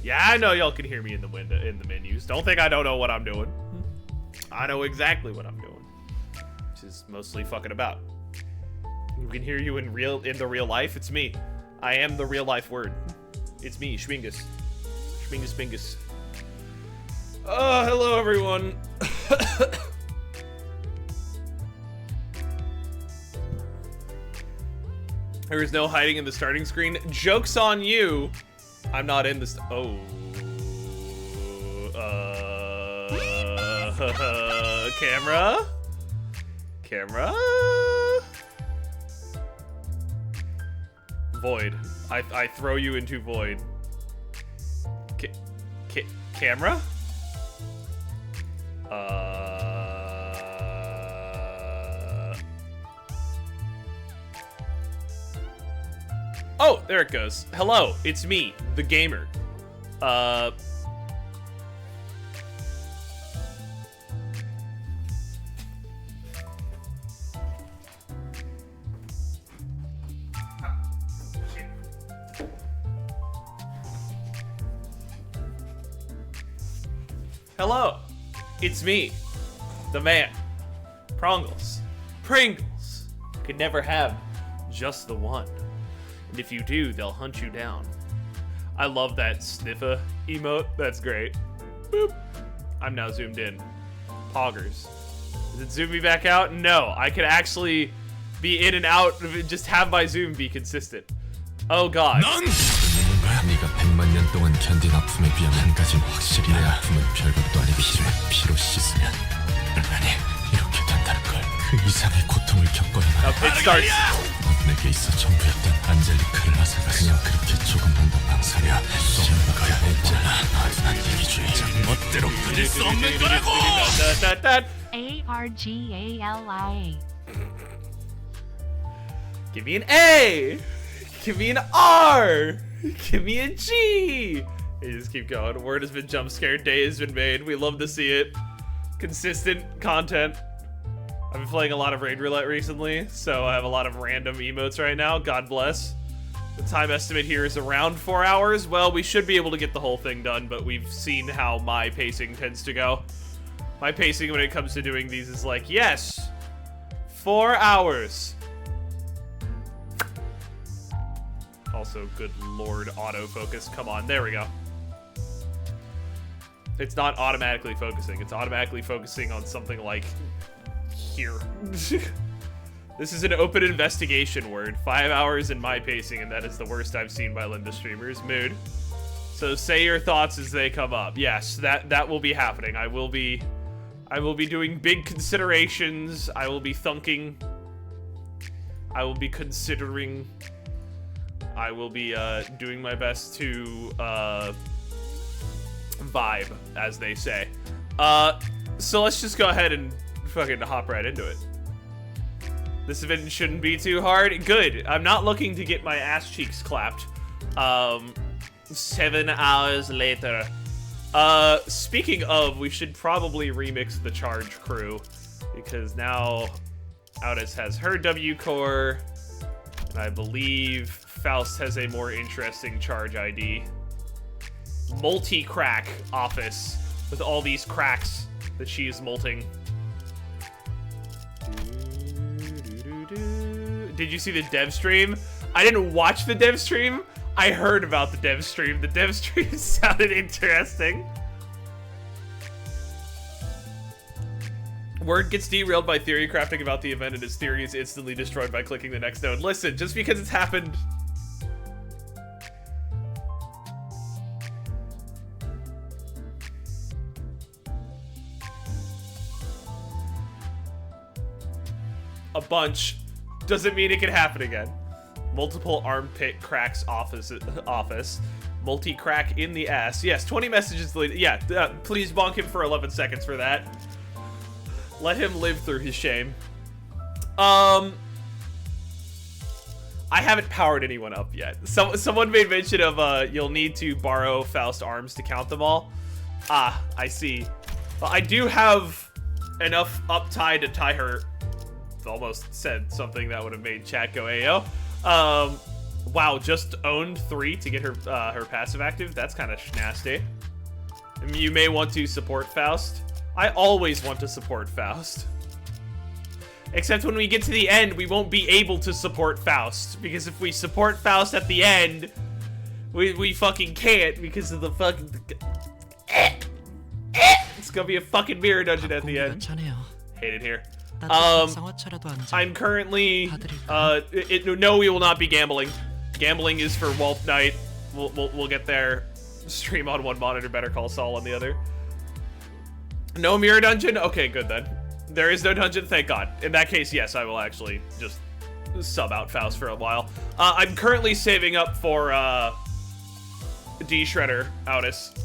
Yeah, I know y'all can hear me in the window, in the menus. Don't think I don't know what I'm doing. I know exactly what I'm doing, which is mostly fucking about. We can hear you in the real life. It's me. I am the real life word. It's me, Schwingus. Schwingus Bingus. Oh, hello everyone. There is no hiding in the starting screen. Joke's on you. I'm not in this. Camera? Camera? Void. I throw you into void. Camera? Oh, there it goes. Hello, it's me, the gamer. Hello, it's me, the man. Prongles. Pringles. Could never have just the one. And if you do, they'll hunt you down. I love that sniffa emote. That's great. Boop. I'm now zoomed in. Poggers. Does it zoom me back out? No, I could actually be in and out, just have my zoom be consistent. Oh god. 네가 100만 년 동안 견딘 아픔에 비하면 한 가지는 확실히 내 아픔은 별것도 아니고 피로 씻으면 아니 이렇게 된다는 걸 그 이상의 고통을 겪어야 넌 내게 있어 전부였던 안젤리카를 앗아가 그냥 그렇게 조금만 더 망설여 전부가 했잖아 난 이기주의 멋대로 부릴 수 없는 거라고 ARGALIA Give me an A! Give me an R! Give me a G! You just keep going. Word has been jump scared. Day has been made. We love to see it. Consistent content. I've been playing a lot of Raid Roulette recently, so I have a lot of random emotes right now. God bless. The time estimate here is around 4 hours. Well, we should be able to get the whole thing done, but we've seen how my pacing tends to go. My pacing when it comes to doing these is like, yes, 4 hours. Also, good lord, autofocus. Come on, there we go. It's not automatically focusing. It's automatically focusing on something like here. This is an open investigation word. 5 hours in my pacing, and that is the worst I've seen by Limbus streamers. Mood. So say your thoughts as they come up. Yes, that will be happening. I will be doing big considerations. I will be thunking. I will be considering. I will be doing my best to vibe, as they say. So let's just go ahead and fucking hop right into it. This event shouldn't be too hard. Good. I'm not looking to get my ass cheeks clapped. 7 hours later. Speaking of, we should probably remix the charge crew, because now Outis has her W core, and I believe Faust has a more interesting charge ID. Multi-crack office with all these cracks that she is molting. Did you see the dev stream? I didn't watch the dev stream. I heard about the dev stream. The dev stream sounded interesting. Word gets derailed by theory crafting about the event and his theory is instantly destroyed by clicking the next node. Listen, just because it's happened... a bunch doesn't mean it can happen again. Multiple armpit cracks office. Multi-crack in the ass. Yes, 20 messages deleted. Yeah, please bonk him for 11 seconds for that. Let him live through his shame. I haven't powered anyone up yet. Someone made mention of you'll need to borrow Faust arms to count them all. Ah, I see. Well, I do have enough uptie to tie her. Almost said something that would have made chat go Ayo. Wow, Wow, just owned 3 to get her her passive active. That's kind of nasty. I mean, you may want to support Faust. I always want to support Faust. Except when we get to the end, we won't be able to support Faust. Because if we support Faust at the end, we fucking can't because of the fucking... It's gonna be a fucking mirror dungeon at the end. Hate it here. I'm currently... no, we will not be gambling. Gambling is for Wolf Knight. We'll get there. Stream on one monitor, Better Call Saul on the other. No mirror dungeon? Okay, good then. There is no dungeon, thank God. In that case, yes, I will actually just sub out Faust for a while. I'm currently saving up for D-Shredder Outis.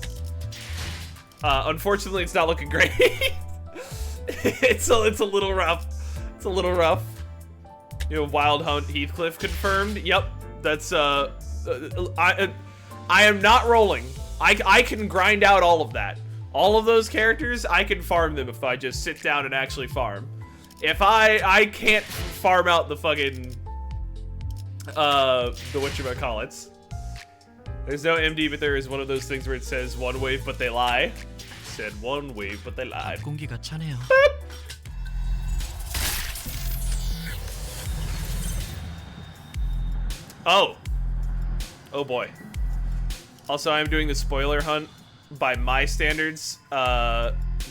Unfortunately, it's not looking great. it's a little rough. It's a little rough. You know, Wild Hunt Heathcliff confirmed. Yep, that's I am not rolling. I can grind out all of that. All of those characters, I can farm them if I just sit down and actually farm. If I can't farm out the fucking the whatchamacallits. There's no MD, but there is one of those things where it says one wave but they lie. It said one wave but they lied. Oh. Oh boy. Also, I'm doing the spoiler hunt by my standards.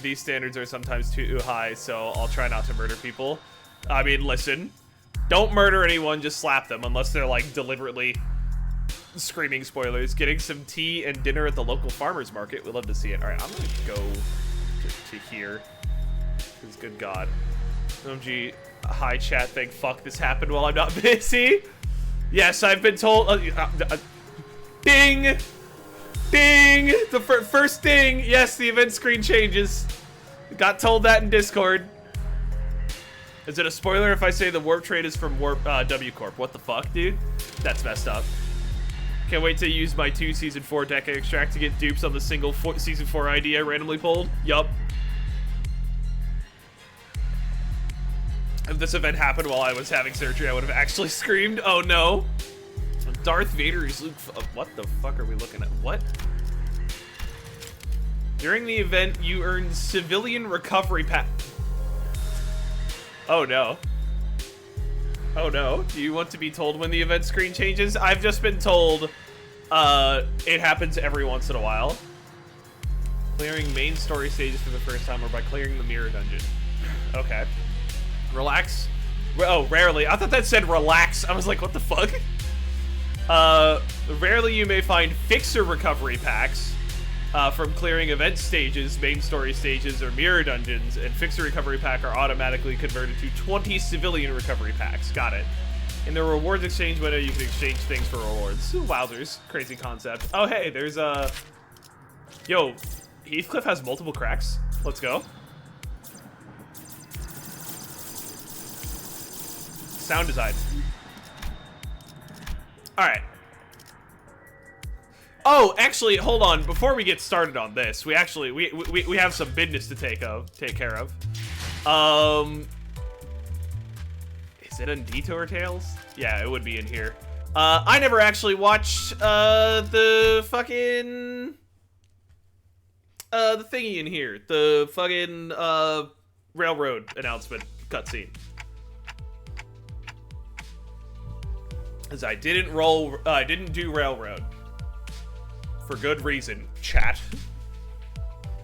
These standards are sometimes too high, so I'll try not to murder people. I mean, listen. Don't murder anyone, just slap them, unless they're, like, deliberately screaming spoilers. Getting some tea and dinner at the local farmer's market. We'd love to see it. Alright, I'm gonna go to here. Because, good God. OMG, hi chat, thank fuck this happened while I'm not busy. Yes, I've been told... ding! Ding! The first ding! Yes, the event screen changes. Got told that in Discord. Is it a spoiler if I say the warp trade is from Warp W Corp? What the fuck, dude? That's messed up. Can't wait to use my 2 Season 4 deck extract to get dupes on the single Season 4 ID I randomly pulled. Yup. If this event happened while I was having surgery, I would have actually screamed. Oh no. Darth Vader is Luke. What the fuck are we looking at? What? During the event, you earn civilian recovery pack. Oh no. Oh no. Do you want to be told when the event screen changes? I've just been told it happens every once in a while. Clearing main story stages for the first time or by clearing the mirror dungeon. Okay. Relax. Oh, rarely. I thought that said relax. I was like, what the fuck? Rarely you may find fixer recovery packs from clearing event stages, main story stages, or mirror dungeons, and fixer recovery pack are automatically converted to 20 civilian recovery packs. Got it. In the rewards exchange window, you can exchange things for rewards. Wowzers. Crazy concept. Oh, hey, there's a... Yo, Heathcliff has multiple cracks. Let's go. Sound design. Alright. Oh, actually, hold on. Before we get started on this, we actually we have some business to take care of. Is it in Detour Tales? Yeah, it would be in here. I never actually watched the fucking the thingy in here. The fucking railroad announcement cutscene. As I didn't do railroad. For good reason, chat.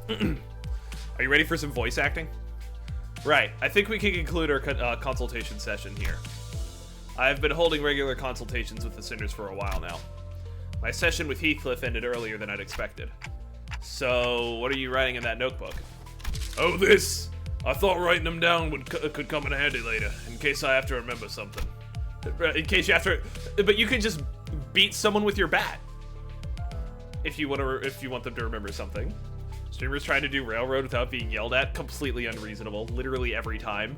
Are you ready for some voice acting? Right, I think we can conclude our consultation session here. I've been holding regular consultations with the Cinders for a while now. My session with Heathcliff ended earlier than I'd expected. So, what are you writing in that notebook? Oh, this! I thought writing them down could come in handy later, in case I have to remember something. In case you have to, but you can just beat someone with your bat if you want them to remember something. Streamers trying to do railroad without being yelled at, completely unreasonable, literally every time.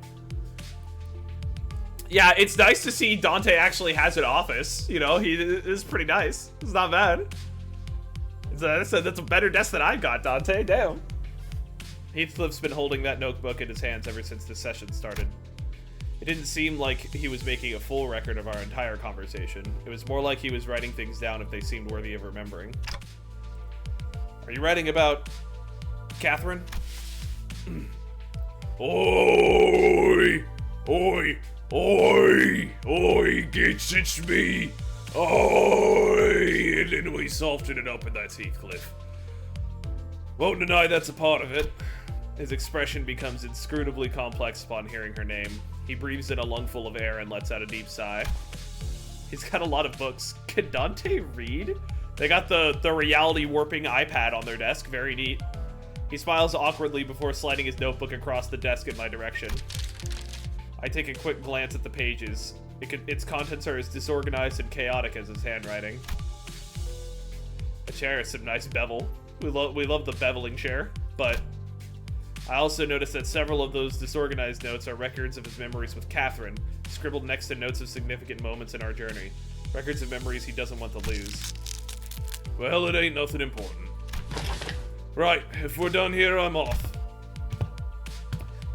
Yeah, it's nice to see Dante actually has an office. You know, he is pretty nice. It's not bad. That's a better desk than I got, Dante. Damn. Heathcliff's been holding that notebook in his hands ever since the session started. It didn't seem like he was making a full record of our entire conversation. It was more like he was writing things down if they seemed worthy of remembering. Are you writing about Catherine? Oi! Oi! Oi! Oi, Gates, it's me! Oi! And then we softened it up, and that's Heathcliff. Won't deny that's a part of it. His expression becomes inscrutably complex upon hearing her name. He breathes in a lungful of air and lets out a deep sigh. He's got a lot of books. Can Dante read? They got the reality warping iPad on their desk. Very neat. He smiles awkwardly before sliding his notebook across the desk in my direction. I take a quick glance at the pages. Its contents are as disorganized and chaotic as his handwriting. A chair has some nice bevel. We love the beveling chair, but I also noticed that several of those disorganized notes are records of his memories with Catherine, scribbled next to notes of significant moments in our journey. Records of memories he doesn't want to lose. Well, it ain't nothing important. Right, if we're done here, I'm off.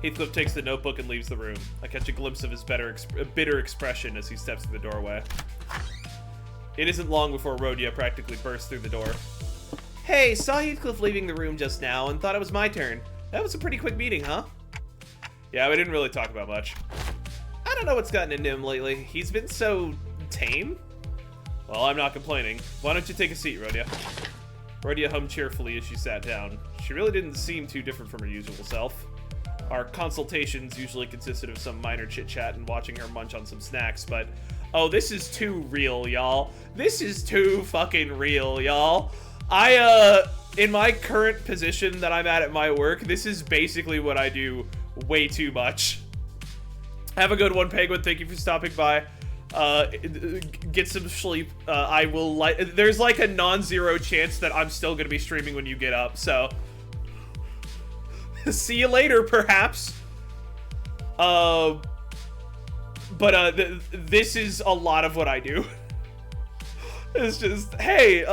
Heathcliff takes the notebook and leaves the room. I catch a glimpse of his bitter expression as he steps through the doorway. It isn't long before Rhodia practically bursts through the door. Hey, saw Heathcliff leaving the room just now and thought it was my turn. That was a pretty quick meeting, huh? Yeah, we didn't really talk about much. I don't know what's gotten into him lately. He's been so tame. Well, I'm not complaining. Why don't you take a seat, Rhodia? Rhodia hummed cheerfully as she sat down. She really didn't seem too different from her usual self. Our consultations usually consisted of some minor chit-chat and watching her munch on some snacks, but... Oh, this is too real, y'all. This is too fucking real, y'all. In my current position that I'm at my work, this is basically what I do way too much. Have a good one, Penguin. Thank you for stopping by. Get some sleep. I will there's like a non-zero chance that I'm still gonna be streaming when you get up, so see you later, perhaps. This is a lot of what I do. It's just, hey,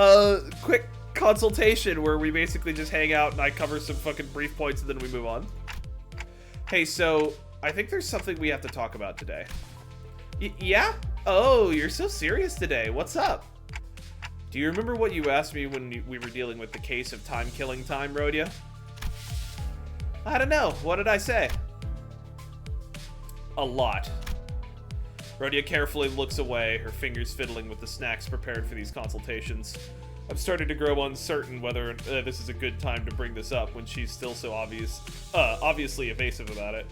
quick consultation where we basically just hang out and I cover some fucking brief points and then we move on. Hey, so I think there's something we have to talk about today. Yeah? Oh, you're so serious today. What's up? Do you remember what you asked me when we were dealing with the case of time-killing time, Rhodia? I don't know. What did I say? A lot. Rhodia carefully looks away, her fingers fiddling with the snacks prepared for these consultations. I'm starting to grow uncertain whether this is a good time to bring this up when she's still so obviously evasive about it.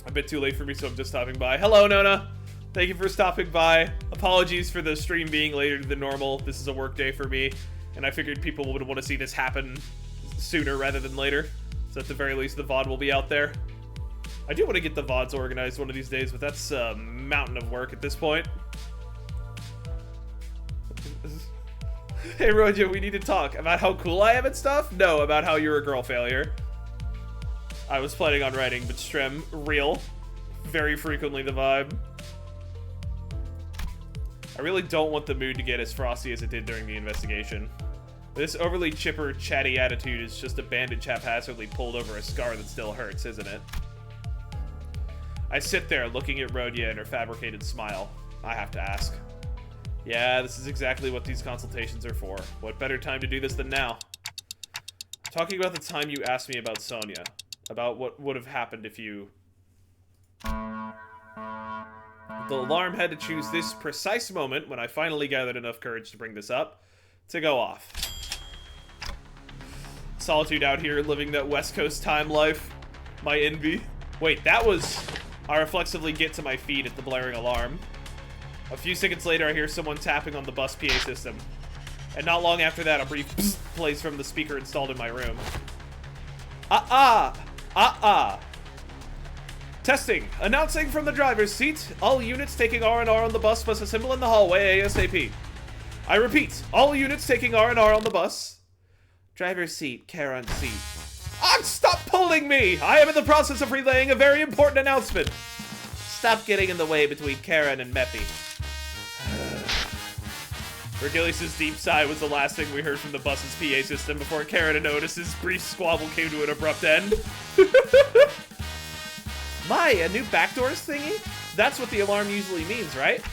A bit too late for me, so I'm just stopping by. Hello, Nona! Thank you for stopping by. Apologies for the stream being later than normal. This is a work day for me, and I figured people would want to see this happen sooner rather than later. So at the very least, the VOD will be out there. I do want to get the VODs organized one of these days, but that's a mountain of work at this point. Hey, Rojo, we need to talk. About how cool I am and stuff? No, about how you're a girl failure. I was planning on writing, but Strem, real. Very frequently the vibe. I really don't want the mood to get as frosty as it did during the investigation. This overly chipper, chatty attitude is just a bandage haphazardly pulled over a scar that still hurts, isn't it? I sit there looking at Rhodia and her fabricated smile. I have to ask. Yeah, this is exactly what these consultations are for. What better time to do this than now? Talking about the time you asked me about Sonia. About what would have happened if you... The alarm had to choose this precise moment, when I finally gathered enough courage to bring this up, to go off. Solitude out here, living that West Coast time life. My envy. Wait, that was... I reflexively get to my feet at the blaring alarm. A few seconds later, I hear someone tapping on the bus PA system. And not long after that, a brief psst plays from the speaker installed in my room. Testing. Announcing from the driver's seat. All units taking R&R on the bus must assemble in the hallway ASAP. I repeat, all units taking R&R on the bus. Driver's seat, Karen seat. Stop pulling me! I am in the process of relaying a very important announcement. Stop getting in the way between Karen and Meppy. Vergilius' deep sigh was the last thing we heard from the bus's PA system before Karen and Otis's brief squabble came to an abrupt end. My, a new backdoors thingy? That's what the alarm usually means, right?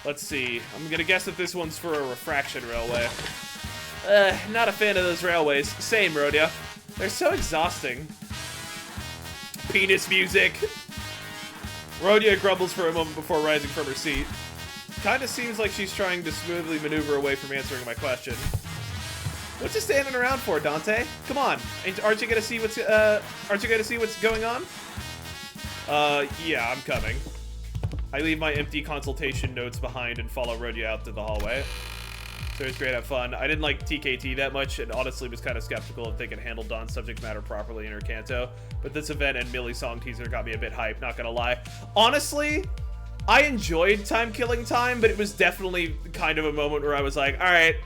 Let's see. I'm gonna guess that this one's for a refraction railway. Not a fan of those railways. Same, Rhodia. They're so exhausting. Penis music. Rhodia grumbles for a moment before rising from her seat. Kinda seems like she's trying to smoothly maneuver away from answering my question. What you standing around for, Dante? Come on. Aren't you gonna see what's going on? Yeah, I'm coming. I leave my empty consultation notes behind and follow Rhodia out to the hallway. So it's great, have fun. I didn't like TKT that much and honestly was kind of skeptical if they could handle Dawn's subject matter properly in her canto. But this event and Millie's song teaser got me a bit hyped, not gonna lie. Honestly, I enjoyed Time Killing Time, but it was definitely kind of a moment where I was like, alright,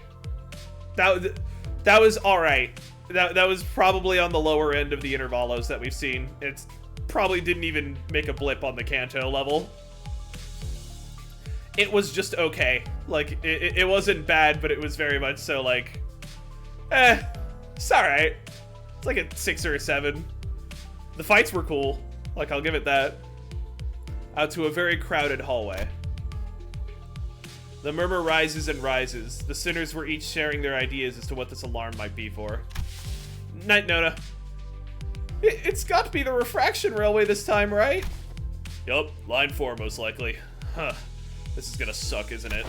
that was alright. That was probably on the lower end of the intervalos that we've seen. It's probably didn't even make a blip on the canto level. It was just okay. Like, it wasn't bad, but it was very much so like, it's alright. It's like a 6 or a 7. The fights were cool. Like, I'll give it that. Out to a very crowded hallway. The murmur rises and rises. The sinners were each sharing their ideas as to what this alarm might be for. Night, Nona. It's got to be the refraction railway this time, right? Yup, line 4 most likely. Huh. This is gonna suck, isn't it?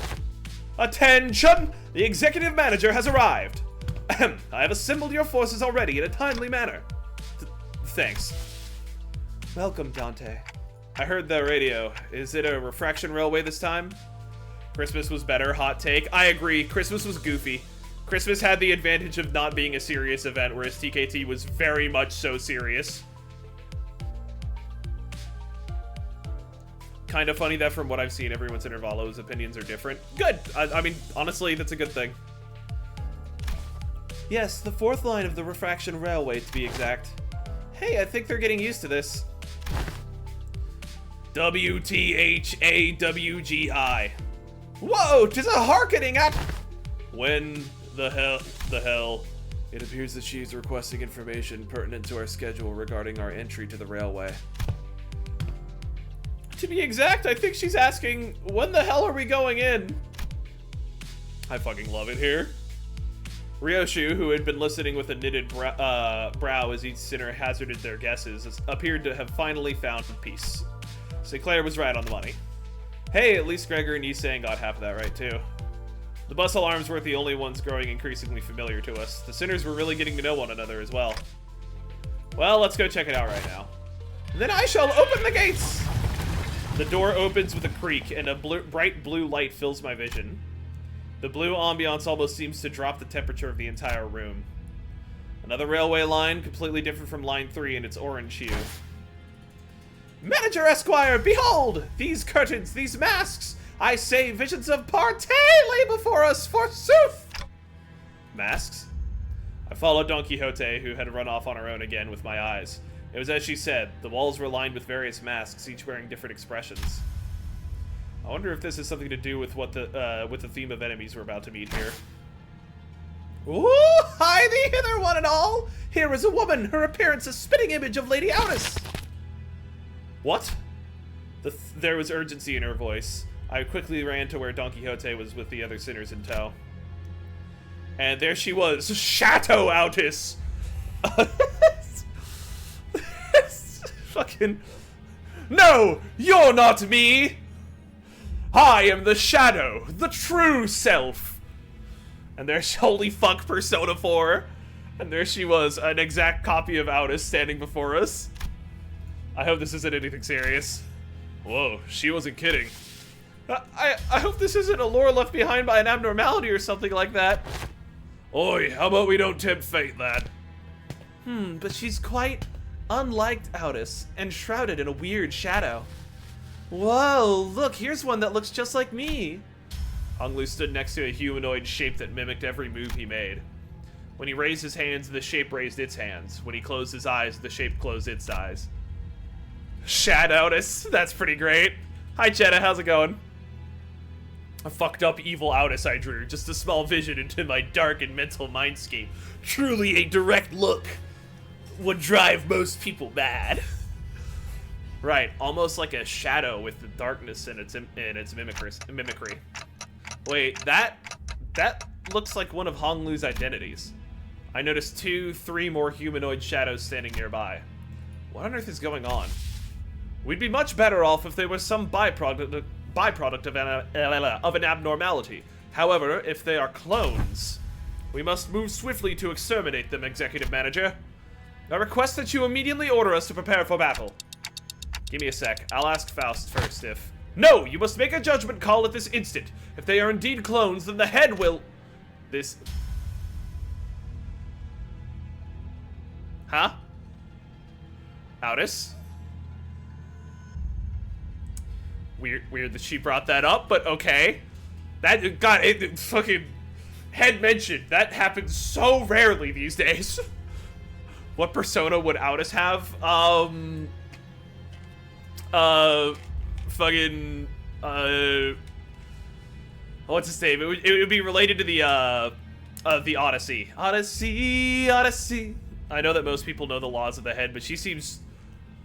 Attention! The executive manager has arrived. Ahem. I have assembled your forces already in a timely manner. Thanks. Welcome, Dante. I heard the radio. Is it a refraction railway this time? Christmas was better, hot take. I agree, Christmas was goofy. Christmas had the advantage of not being a serious event, whereas TKT was very much so serious. Kind of funny that from what I've seen, everyone's intervalos opinions are different. Good! I mean, honestly, that's a good thing. Yes, the 4th line of the refraction railway, to be exact. Hey, I think they're getting used to this. WTHAWGI. Whoa, 'tis a hearkening at... When the hell... It appears that she is requesting information pertinent to our schedule regarding our entry to the railway. To be exact, I think she's asking, when the hell are we going in? I fucking love it here. Ryoshu, who had been listening with a knitted brow as each sinner hazarded their guesses, appeared to have finally found peace. Sinclair was right on the money. Hey, at least Gregor and Yisang got half of that right, too. The bus alarms weren't the only ones growing increasingly familiar to us. The sinners were really getting to know one another as well. Well, let's go check it out right now. Then I shall open the gates! The door opens with a creak, and a bright blue light fills my vision. The blue ambiance almost seems to drop the temperature of the entire room. Another railway line, completely different from line 3 in its orange hue. Manager Esquire, behold! These curtains, these masks! I say visions of party lay before us, forsooth! Masks? I followed Don Quixote, who had run off on her own again with my eyes. It was as she said. The walls were lined with various masks, each wearing different expressions. I wonder if this has something to do with what the theme of enemies we're about to meet here. Ooh, hi thee hither, one and all! Here is a woman, her appearance a spitting image of Lady Aunis. What? There was urgency in her voice. I quickly ran to where Don Quixote was with the other sinners in tow. And there she was, Chateau Autis! Fucking... No! You're not me! I am the Shadow, the true self! And there's holy fuck Persona 4. And there she was, an exact copy of Autis standing before us. I hope this isn't anything serious. Whoa, she wasn't kidding. I hope this isn't a lore left behind by an abnormality or something like that. Oi, how about we don't tempt fate, lad? But she's quite unlike Autis, and shrouded in a weird shadow. Whoa, look, here's one that looks just like me. Honglu stood next to a humanoid shape that mimicked every move he made. When he raised his hands, the shape raised its hands. When he closed his eyes, the shape closed its eyes. Shad Autis, that's pretty great. Hi, Chetta, how's it going? A fucked up evil Autis I drew, just a small vision into my dark and mental mindscape. Truly a direct look would drive most people mad. Right, almost like a shadow with the darkness in its mimicry. Wait, that looks like one of Honglu's identities. I noticed 2-3 more humanoid shadows standing nearby. What on earth is going on? We'd be much better off if there was some byproduct of an abnormality. However, if they are clones, we must move swiftly to exterminate them, Executive Manager. I request that you immediately order us to prepare for battle. Give me a sec. I'll ask Faust first if... No! You must make a judgment call at this instant. If they are indeed clones, then the head will... This... Huh? Outis? Weird that she brought that up, but okay. That... God, it fucking... Head mentioned. That happens so rarely these days. What persona would Outis have? Fucking, what's his name? It would be related to the Odyssey. Odyssey. I know that most people know the laws of the head, but she seems,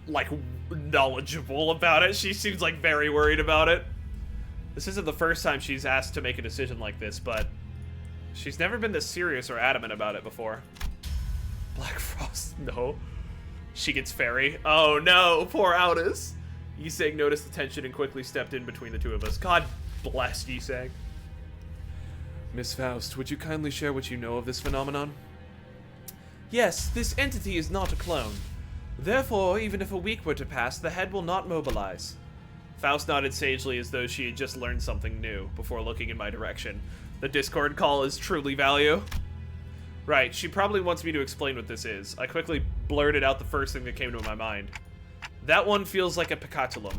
like, knowledgeable about it. She seems, like, very worried about it. This isn't the first time she's asked to make a decision like this, but she's never been this serious or adamant about it before. Black Frost, no. She gets fairy. Oh no, poor Outis. Yisang noticed the tension and quickly stepped in between the two of us. God bless Yisang. Miss Faust, would you kindly share what you know of this phenomenon? Yes, this entity is not a clone. Therefore, even if a week were to pass, the head will not mobilize. Faust nodded sagely as though she had just learned something new before looking in my direction. The Discord call is truly value. Right, she probably wants me to explain what this is. I quickly blurted out the first thing that came to my mind. That one feels like a picatulum.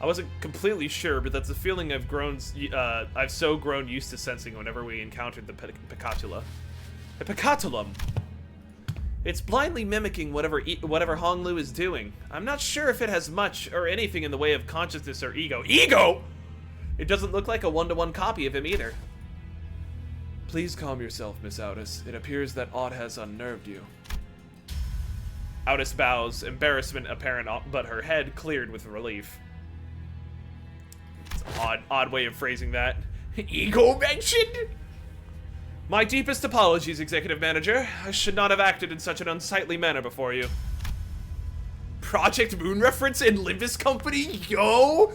I wasn't completely sure, but that's a feeling I've so grown used to sensing whenever we encountered the picatula. A picatulum! It's blindly mimicking whatever Honglu is doing. I'm not sure if it has much or anything in the way of consciousness or ego. Ego?! It doesn't look like a one-to-one copy of him either. Please calm yourself, Miss Outis. It appears that aught has unnerved you. Outis bows, embarrassment apparent, but her head cleared with relief. It's an odd way of phrasing that. Ego mentioned? My deepest apologies, Executive Manager. I should not have acted in such an unsightly manner before you. Project Moon reference in Limbus Company? Yo,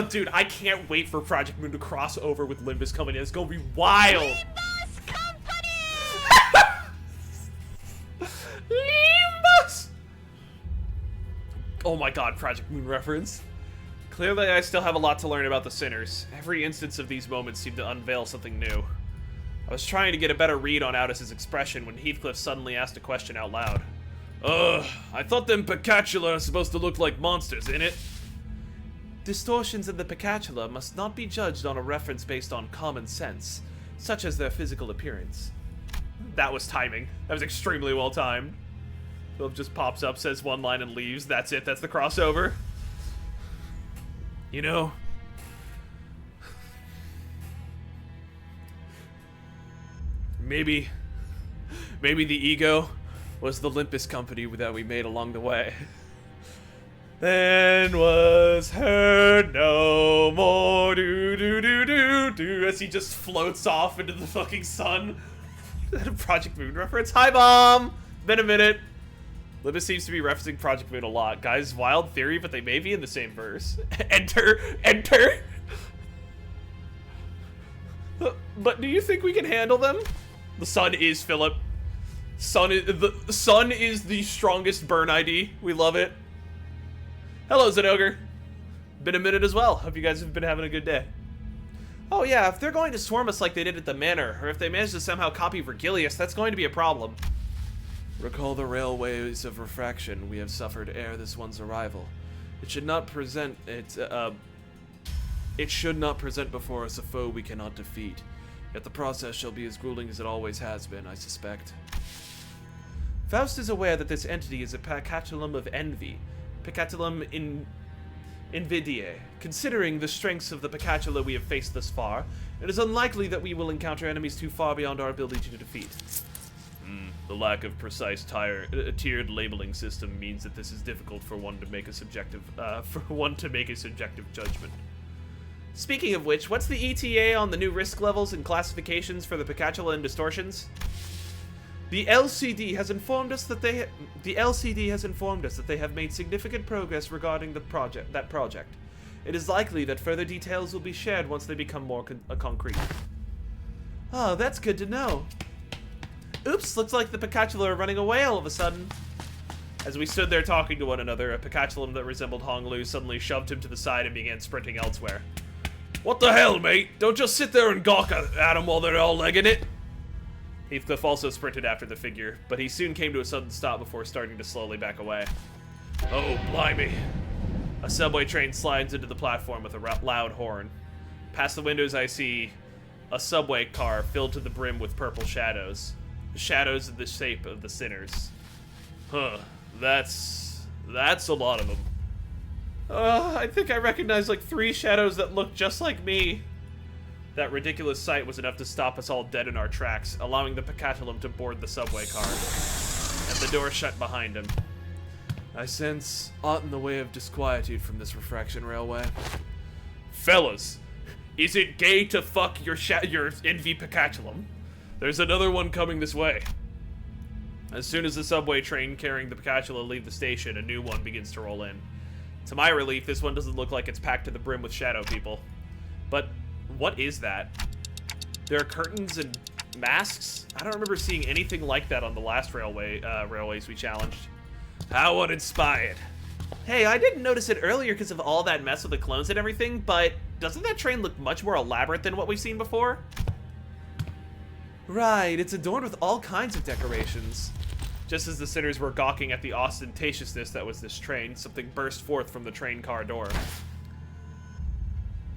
dude, I can't wait for Project Moon to cross over with Limbus Company. It's gonna be wild. Limbus Company! Limbus! Oh my god, Project Moon reference. Clearly, I still have a lot to learn about the Sinners. Every instance of these moments seemed to unveil something new. I was trying to get a better read on Outis' expression when Heathcliff suddenly asked a question out loud. I thought them Picatula are supposed to look like monsters, innit? Distortions in the Picatula must not be judged on a reference based on common sense, such as their physical appearance. That was timing. That was extremely well timed. Philip just pops up, says one line, and leaves. That's it. That's the crossover. You know, maybe the ego was the Limbus Company that we made along the way. Then was heard no more, do, as he just floats off into the fucking sun. Is that a Project Moon reference? Hi, Mom! Been a minute. Limbus seems to be referencing Project Moon a lot. Guys, wild theory, but they may be in the same verse. Enter. But do you think we can handle them? The sun is Philip. The sun is the strongest burn ID. We love it. Hello, Zenogre. Been a minute as well. Hope you guys have been having a good day. Oh yeah, if they're going to swarm us like they did at the manor, or if they manage to somehow copy Virgilius, that's going to be a problem. Recall the railways of refraction we have suffered ere this one's arrival. It should not present before us a foe we cannot defeat. Yet the process shall be as grueling as it always has been, I suspect. Faust is aware that this entity is a picatulum of envy. Picatulum invidiae. Considering the strengths of the picatula we have faced thus far, it is unlikely that we will encounter enemies too far beyond our ability to defeat. The lack of precise tiered labeling system means that this is difficult for one to make a subjective judgment. Speaking of which, what's the ETA on the new risk levels and classifications for the Picatula and distortions? The LCD has informed us that they have made significant progress regarding that project. It is likely that further details will be shared once they become more concrete. Oh, that's good to know. Oops, looks like the Picatula are running away all of a sudden. As we stood there talking to one another, a Picatulum that resembled Honglu suddenly shoved him to the side and began sprinting elsewhere. What the hell, mate? Don't just sit there and gawk at them while they're all legging it. Heathcliff also sprinted after the figure, but he soon came to a sudden stop before starting to slowly back away. Oh, blimey. A subway train slides into the platform with a loud horn. Past the windows I see a subway car filled to the brim with purple shadows. Shadows of the shape of the sinners. Huh, that's a lot of them. I think I recognize like 3 shadows that look just like me. That ridiculous sight was enough to stop us all dead in our tracks, allowing the Picatulum to board the subway car. And the door shut behind him. I sense aught in the way of disquietude from this refraction railway. Fellas, is it gay to fuck your envy Picatulum? There's another one coming this way. As soon as the subway train carrying the Picatula leave the station, a new one begins to roll in. To my relief, this one doesn't look like it's packed to the brim with shadow people. But what is that? There are curtains and masks? I don't remember seeing anything like that on the last railways we challenged. How uninspired. Hey, I didn't notice it earlier because of all that mess with the clones and everything, but doesn't that train look much more elaborate than what we've seen before? Right, it's adorned with all kinds of decorations. Just as the sinners were gawking at the ostentatiousness that was this train, something burst forth from the train car door.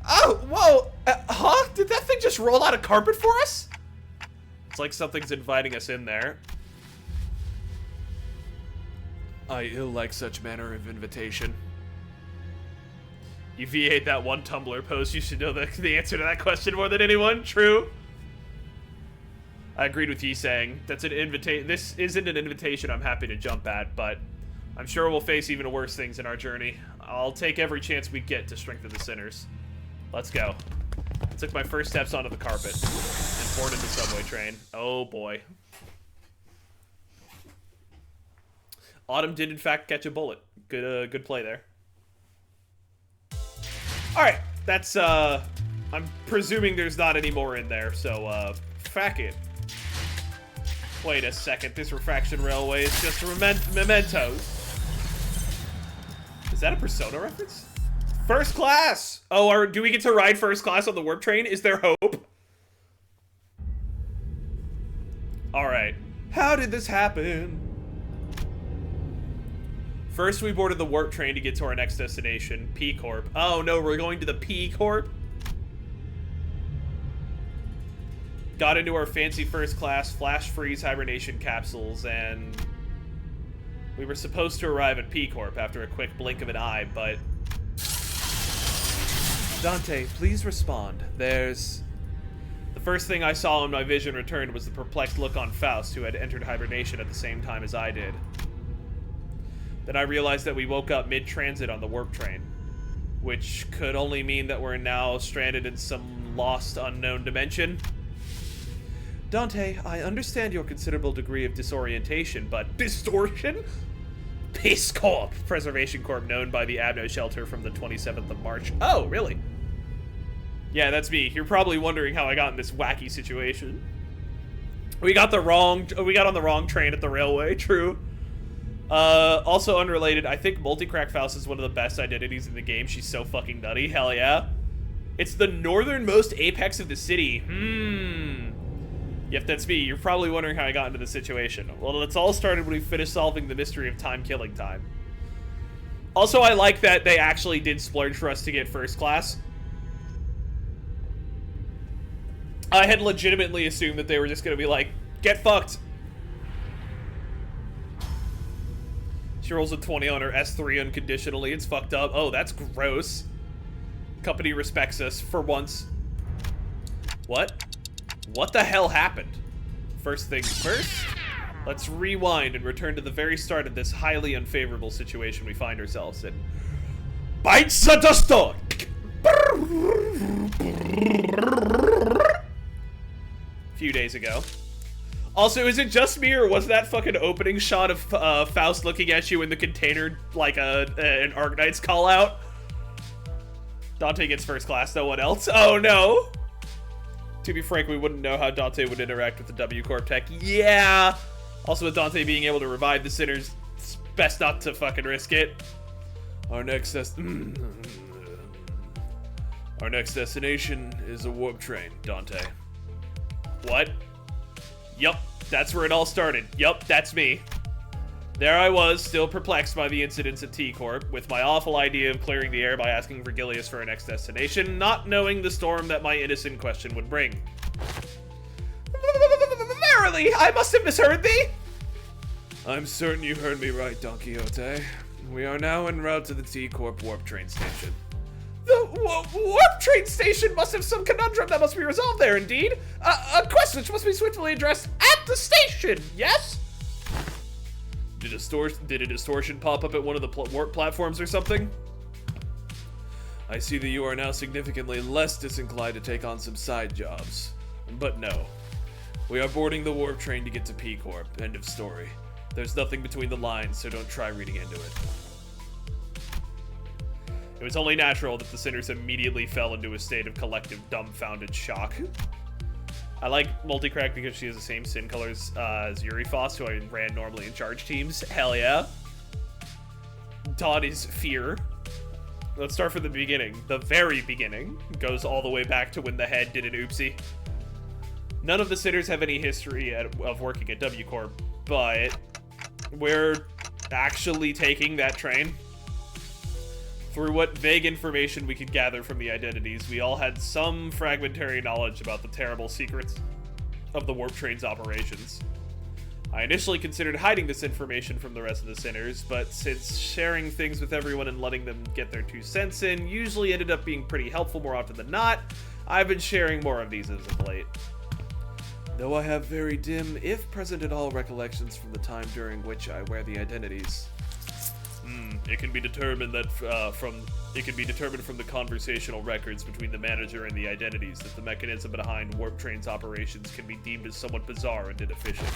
Oh, whoa! Huh? Did that thing just roll out a carpet for us? It's like something's inviting us in there. I ill like such manner of invitation. You VA'd that one Tumblr post, you should know the answer to that question more than anyone. True. I agreed with Yi saying, that's an invitation. This isn't an invitation I'm happy to jump at, but I'm sure we'll face even worse things in our journey. I'll take every chance we get to strengthen the sinners. Let's go. I took my first steps onto the carpet and boarded the subway train. Oh boy. Autumn did in fact catch a bullet. Good play there. Alright, that's I'm presuming there's not any more in there, so fuck it. Wait a second, this refraction railway is just mementos. Is that a Persona reference? First class! Oh, do we get to ride first class on the warp train? Is there hope? Alright. How did this happen? First, we boarded the warp train to get to our next destination, P Corp. Oh no, we're going to the P Corp? Got into our fancy first class flash freeze hibernation capsules, and we were supposed to arrive at P Corp after a quick blink of an eye, but... Dante, please respond. There's... The first thing I saw when my vision returned was the perplexed look on Faust, who had entered hibernation at the same time as I did. Then I realized that we woke up mid-transit on the warp train, which could only mean that we're now stranded in some lost, unknown dimension. Dante, I understand your considerable degree of disorientation, but... Distortion? Peace Corp! Preservation Corp, known by the Abno Shelter from the 27th of March. Oh, really? Yeah, that's me. You're probably wondering how I got in this wacky situation. We got on the wrong train at the railway, true. Also unrelated, I think Multicrack Faust is one of the best identities in the game. She's so fucking nutty, hell yeah. It's the northernmost apex of the city. Yep, that's me. You're probably wondering how I got into this situation. Well, it's all started when we finished solving the mystery of time-killing time. Also, I like that they actually did splurge for us to get first class. I had legitimately assumed that they were just gonna be like, get fucked. She rolls a 20 on her S3 unconditionally. It's fucked up. Oh, that's gross. Company respects us for once. What? What the hell happened? First things first. Let's rewind and return to the very start of this highly unfavorable situation we find ourselves in. Bites at the store! A few days ago. Also, is it just me, or was that fucking opening shot of Faust looking at you in the container like an Arknight's call out? Dante gets first class, no one else. Oh no! To be frank, we wouldn't know how Dante would interact with the W Corp tech. Yeah! Also, with Dante being able to revive the sinners, it's best not to fucking risk it. Our next destination is a warp train, Dante. What? Yup, that's where it all started. Yup, that's me. There I was, still perplexed by the incidents at T-Corp, with my awful idea of clearing the air by asking Vergilius for our next destination, not knowing the storm that my innocent question would bring. Verily, I must have misheard thee! I'm certain you heard me right, Don Quixote. We are now en route to the T-Corp warp train station. The warp train station must have some conundrum that must be resolved there, indeed. A quest which must be swiftly addressed at the station, yes? Did a distortion pop up at one of the warp platforms or something? I see that you are now significantly less disinclined to take on some side jobs. But no. We are boarding the warp train to get to P-Corp. End of story. There's nothing between the lines, so don't try reading into it. It was only natural that the sinners immediately fell into a state of collective dumbfounded shock. I like Multicrack because she has the same skin colors as Yuri Foss, who I ran normally in charge teams. Hell yeah. Donnie's fear. Let's start from the beginning. The very beginning goes all the way back to when the head did an oopsie. None of the sinners have any history of working at W Corp, but we're actually taking that train. Through what vague information we could gather from the identities, we all had some fragmentary knowledge about the terrible secrets of the warp train's operations. I initially considered hiding this information from the rest of the sinners, but since sharing things with everyone and letting them get their 2 cents in usually ended up being pretty helpful more often than not, I've been sharing more of these as of late. Though I have very dim, if present at all, recollections from the time during which I wear the identities. It can be determined from the conversational records between the manager and the identities that the mechanism behind Warp Train's operations can be deemed as somewhat bizarre and inefficient.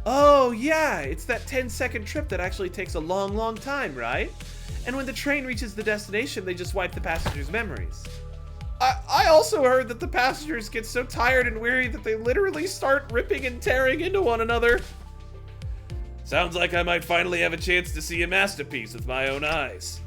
Oh yeah, it's that 10-second trip that actually takes a long, long time, right? And when the train reaches the destination, they just wipe the passengers' memories. I also heard that the passengers get so tired and weary that they literally start ripping and tearing into one another. Sounds like I might finally have a chance to see a masterpiece with my own eyes.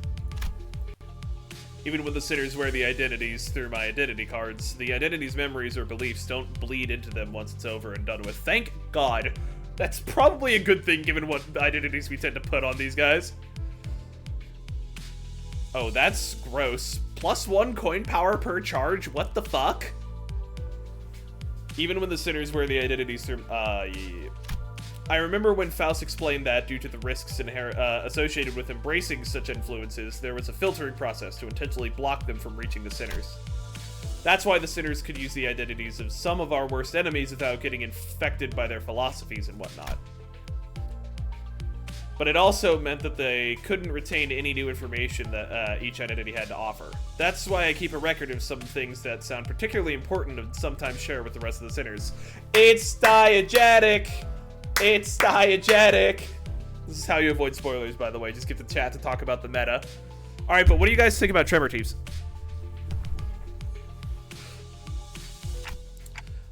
Even when the sinners wear the identities through my identity cards, the identity's memories or beliefs don't bleed into them once it's over and done with. Thank God. That's probably a good thing given what identities we tend to put on these guys. Oh, that's gross. +1 coin power per charge? What the fuck? Even when the sinners wear the identities through... yeah. I remember when Faust explained that, due to the risks associated with embracing such influences, there was a filtering process to intentionally block them from reaching the sinners. That's why the sinners could use the identities of some of our worst enemies without getting infected by their philosophies and whatnot. But it also meant that they couldn't retain any new information that each identity had to offer. That's why I keep a record of some things that sound particularly important and sometimes share with the rest of the sinners. It's diegetic! It's diegetic! This is how you avoid spoilers, by the way. Just get the chat to talk about the meta. Alright, but what do you guys think about Tremor Teams?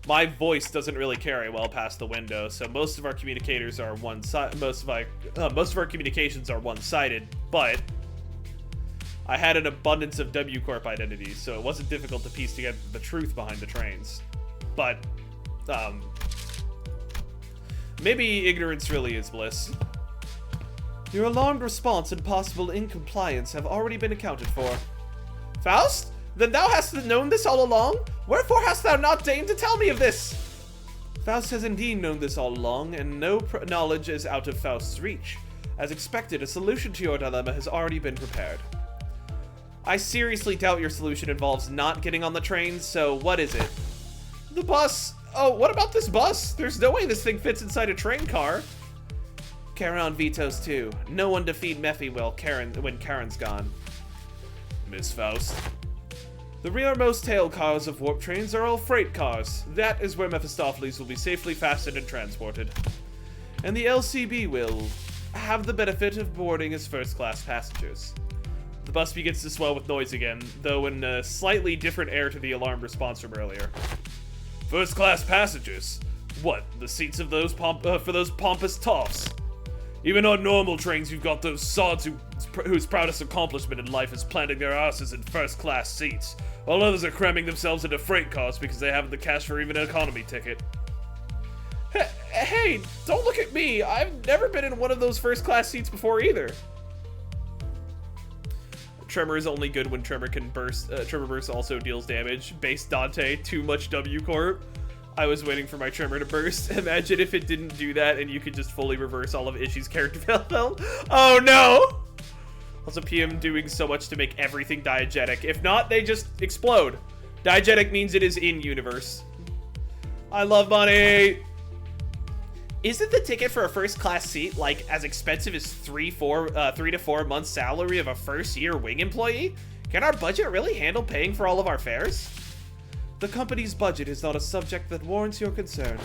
My voice doesn't really carry well past the window, so most of our communicators are most of our communications are one-sided, but I had an abundance of W Corp identities, so it wasn't difficult to piece together the truth behind the trains. But, maybe ignorance really is bliss. Your alarmed response and possible incompliance have already been accounted for. Faust? Then thou hast known this all along? Wherefore hast thou not deigned to tell me of this? Faust has indeed known this all along, and no knowledge is out of Faust's reach. As expected, a solution to your dilemma has already been prepared. I seriously doubt your solution involves not getting on the train, so what is it? The boss Oh, what about this bus? There's no way this thing fits inside a train car. Charon vetoes too. No one defeat Mephi when Charon's gone. Miss Faust. The rearmost tail cars of warp trains are all freight cars. That is where Mephistopheles will be safely fastened and transported. And the LCB will have the benefit of boarding as first-class passengers. The bus begins to swell with noise again, though in a slightly different air to the alarm response from earlier. First-class passengers? What, the seats of those for those pompous toffs? Even on normal trains, you've got those sods whose proudest accomplishment in life is planting their asses in first-class seats, while others are cramming themselves into freight cars because they haven't the cash for even an economy ticket. Hey, don't look at me. I've never been in one of those first-class seats before either. Tremor is only good when Tremor can burst. Tremor burst also deals damage. Base Dante, too much W Corp. I was waiting for my Tremor to burst. Imagine if it didn't do that and you could just fully reverse all of Ishi's character development. Oh no! Also, PM doing so much to make everything diegetic. If not, they just explode. Diegetic means it is in universe. I love money! Isn't the ticket for a first class seat like as expensive as 3 to 4 months salary of a first year wing employee? Can our budget really handle paying for all of our fares? The company's budget is not a subject that warrants your concern.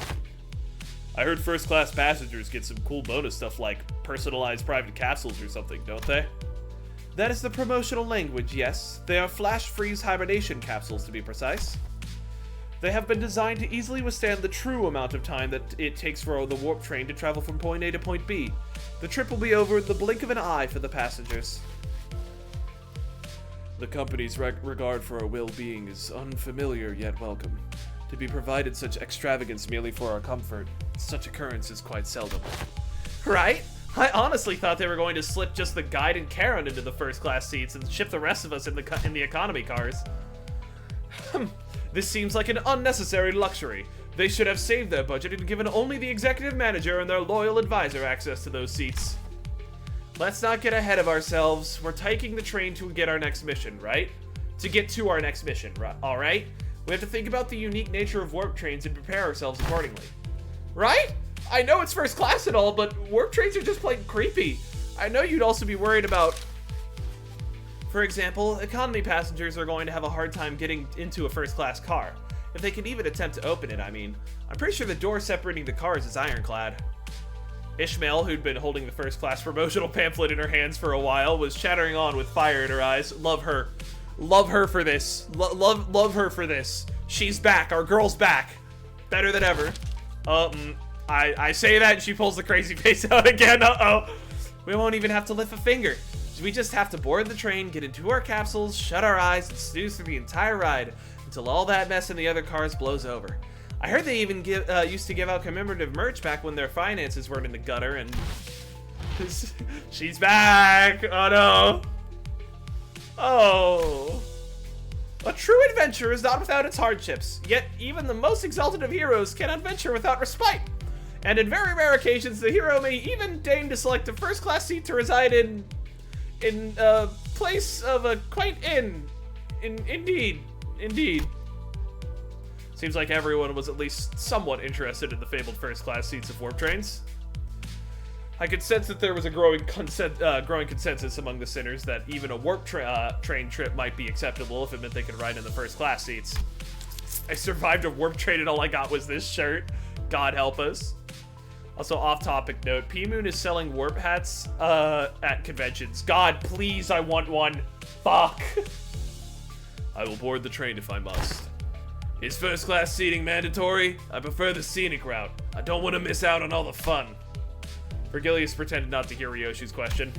I heard first class passengers get some cool bonus stuff like personalized private capsules or something, don't they? That is the promotional language, yes. They are flash freeze hibernation capsules to be precise. They have been designed to easily withstand the true amount of time that it takes for the warp train to travel from point A to point B. The trip will be over in the blink of an eye for the passengers. The company's regard for our well-being is unfamiliar yet welcome. To be provided such extravagance merely for our comfort, such occurrence is quite seldom. Right? I honestly thought they were going to slip just the guide and Charon into the first-class seats and ship the rest of us in the economy cars. This seems like an unnecessary luxury. They should have saved their budget and given only the executive manager and their loyal advisor access to those seats. Let's not get ahead of ourselves. We're taking the train to get our next mission, right? To get to our next mission, alright? We have to think about the unique nature of warp trains and prepare ourselves accordingly. Right? I know it's first class and all, but warp trains are just plain creepy. I know you'd also be worried about... For example, economy passengers are going to have a hard time getting into a first-class car. If they can even attempt to open it, I mean. I'm pretty sure the door separating the cars is ironclad. Ishmael, who'd been holding the first-class promotional pamphlet in her hands for a while, was chattering on with fire in her eyes. Love her. Love her for this. Love her for this. She's back. Our girl's back. Better than ever. I say that and she pulls the crazy face out again. Uh-oh. We won't even have to lift a finger. We just have to board the train, get into our capsules, shut our eyes, and snooze through the entire ride until all that mess in the other cars blows over. I heard they even used to give out commemorative merch back when their finances weren't in the gutter, and... She's back! Oh no! Oh... A true adventure is not without its hardships, yet even the most exalted of heroes cannot venture without respite. And in very rare occasions, the hero may even deign to select a first-class seat to reside in place of a quaint inn. Indeed. Seems like everyone was at least somewhat interested in the fabled first-class seats of warp trains. I could sense that there was a growing consensus among the sinners that even a warp train trip might be acceptable if it meant they could ride in the first-class seats. I survived a warp train and all I got was this shirt. God help us. Also, off-topic note, P-Moon is selling warp hats at conventions. God, please, I want one. Fuck. I will board the train if I must. Is first-class seating mandatory? I prefer the scenic route. I don't want to miss out on all the fun. Vergilius pretended not to hear Ryoshi's question.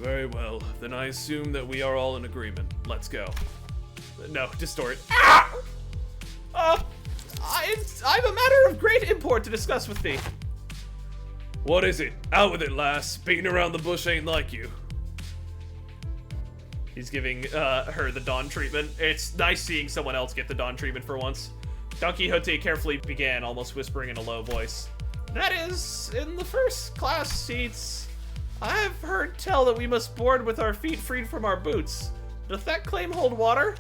Very well, then I assume that we are all in agreement. Let's go. No, distort. Ah! I've a matter of great import to discuss with thee. What is it? Out with it, lass. Beating around the bush ain't like you. He's giving her the Dawn treatment. It's nice seeing someone else get the Dawn treatment for once. Don Quixote carefully began, almost whispering in a low voice. That is, in the first-class seats, I've heard tell that we must board with our feet freed from our boots. Doth that claim hold water?